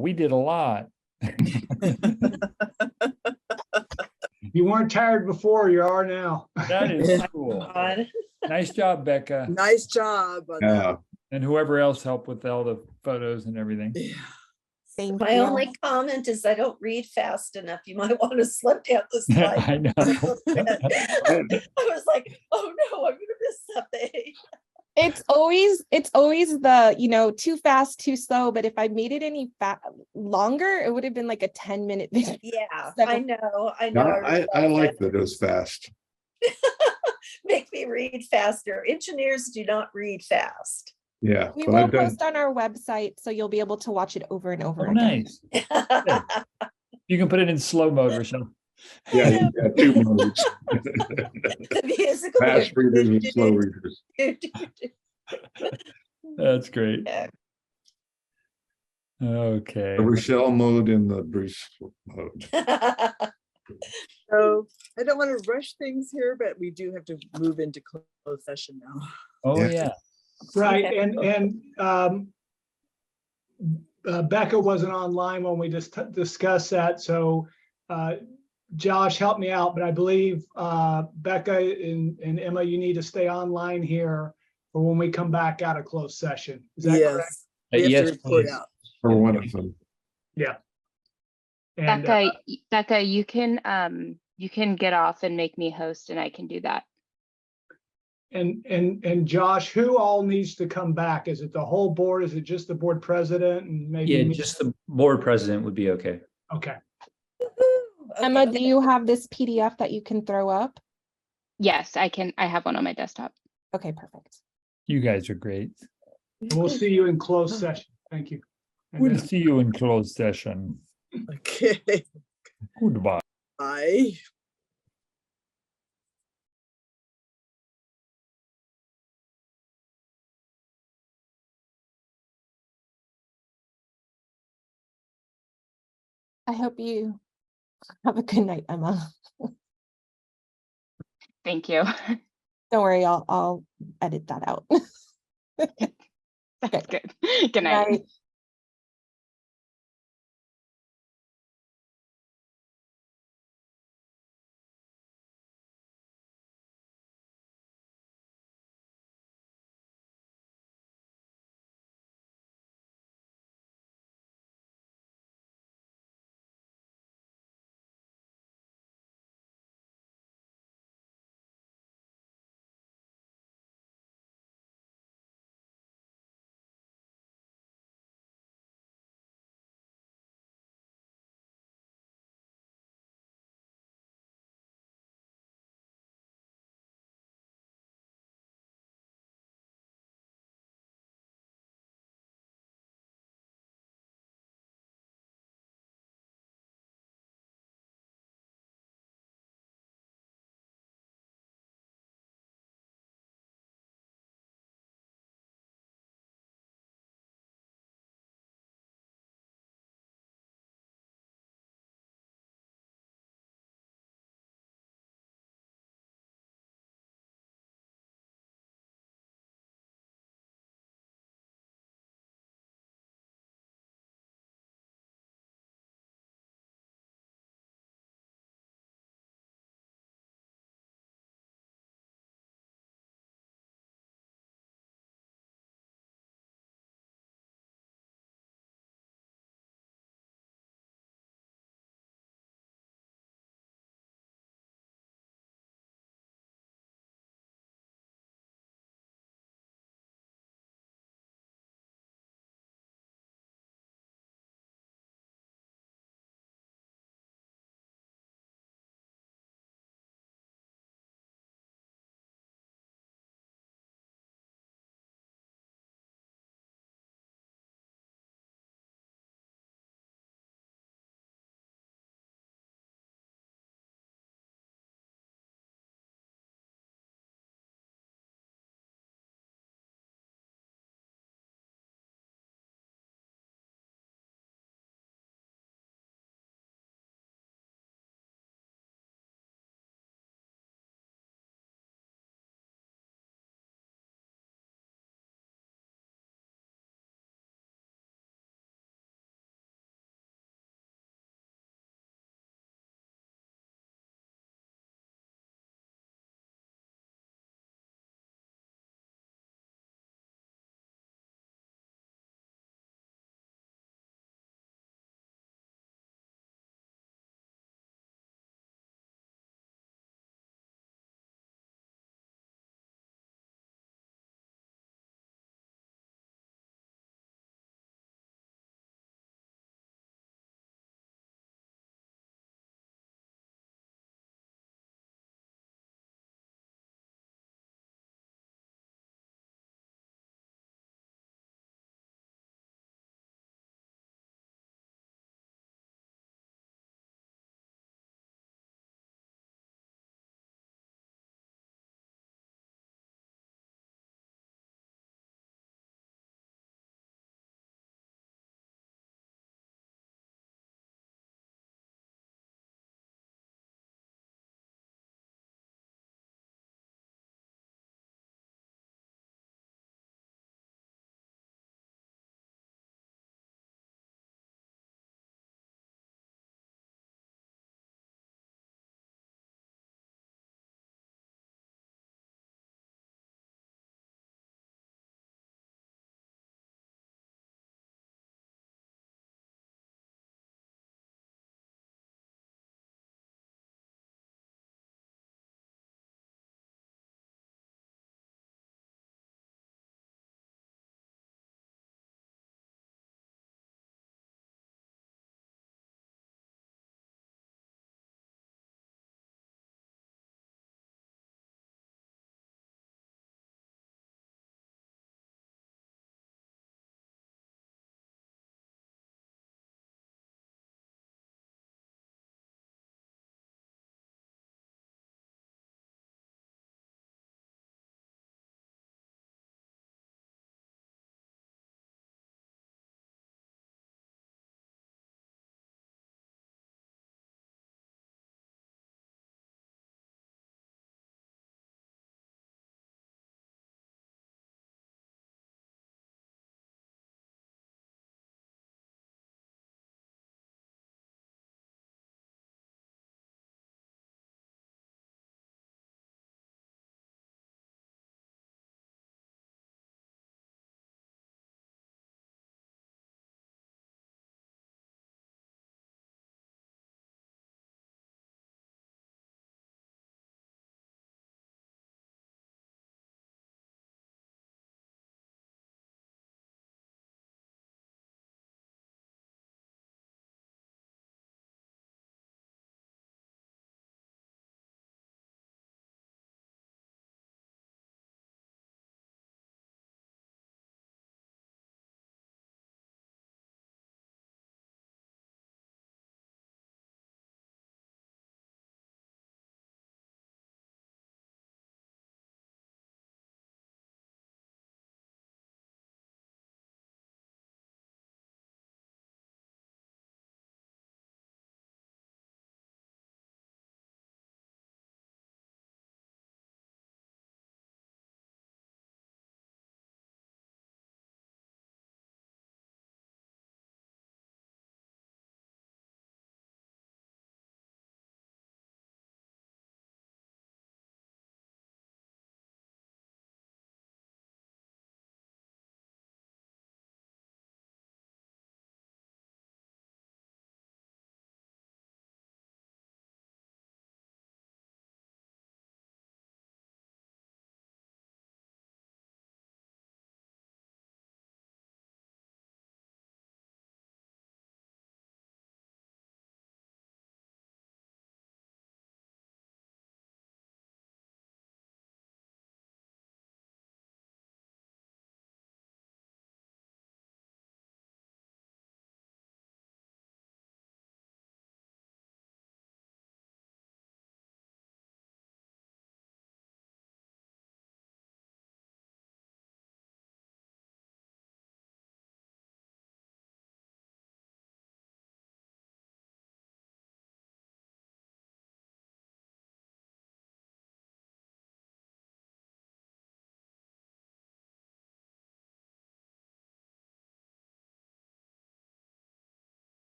we did a lot. You weren't tired before, you are now. That is cool. God. Nice job, Becca, Nice job. on Yeah, that. and whoever else helped with all the photos and everything. Yeah. Thank My you. only comment is I don't read fast enough. You might want to slow down the slide. I know. a little bit. I was like, oh no, I'm gonna miss something. It's always the, too fast, too slow. But if I made it any longer, it would have been like a 10-minute video. Yeah, So- I know. I realize like that it was fast. Make me read faster. Engineers do not read fast. Yeah, We but will I've done, post on our website, so you'll be able to watch it over and over Oh, again. nice. You can put it in slow mode, Rochelle. yeah, you got two modes. The musical. Fast readers and slow readers. That's great. Yeah. Okay. The Rochelle mode and the Bruce mode. So I don't want to rush things here, but we do have to move into closed session now. Oh, Yeah. yeah. Right, Okay. and Becca wasn't online when we just discussed that, so Josh, help me out, but I believe Becca and Emma, you need to stay online here for when we come back out of closed session. Is that correct? Yes. We have Yes, to report please. out. For one of them. Yeah. And Becca, you can get off and make me host, and I can do that. and Josh, who all needs to come back? Is it the whole board? Is it just the board president and maybe? Yeah, me? just the board president would be okay. Okay. Emma, Okay. do you have this PDF that you can throw up? Yes, I can. I have one on my desktop. Okay, perfect. You guys are great. We'll see you in closed session. Thank you. And We'll then- see you in closed session. Okay. Goodbye. Bye. I hope you have a good night, Emma. Thank you. Don't worry, I'll edit that out. That's good. Good night. Night.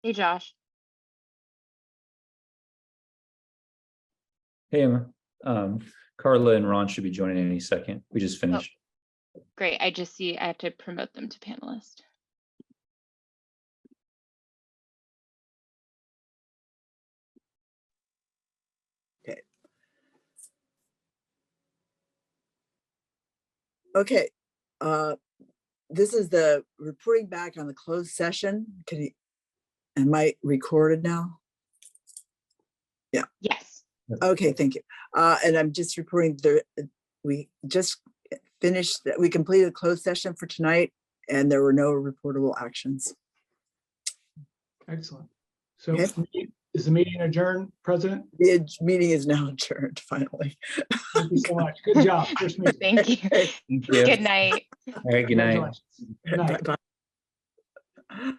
Hey, Josh. Hey, Emma. Carla and Ron should be joining any second. We just finished. Great. I just see I have to promote them to panelist. Okay, this is the reporting back on the closed session. Am I recorded now? Yes. Okay, thank you. And I'm just reporting we just finished, we completed a closed session for tonight and there were no reportable actions. Excellent. So Okay. is the meeting adjourned, President? The meeting is now adjourned, finally. Thank you so much. Good job. First meeting. Thank you. Thank you. Good night. All right, good night. Congratulations. Good night. Bye-bye.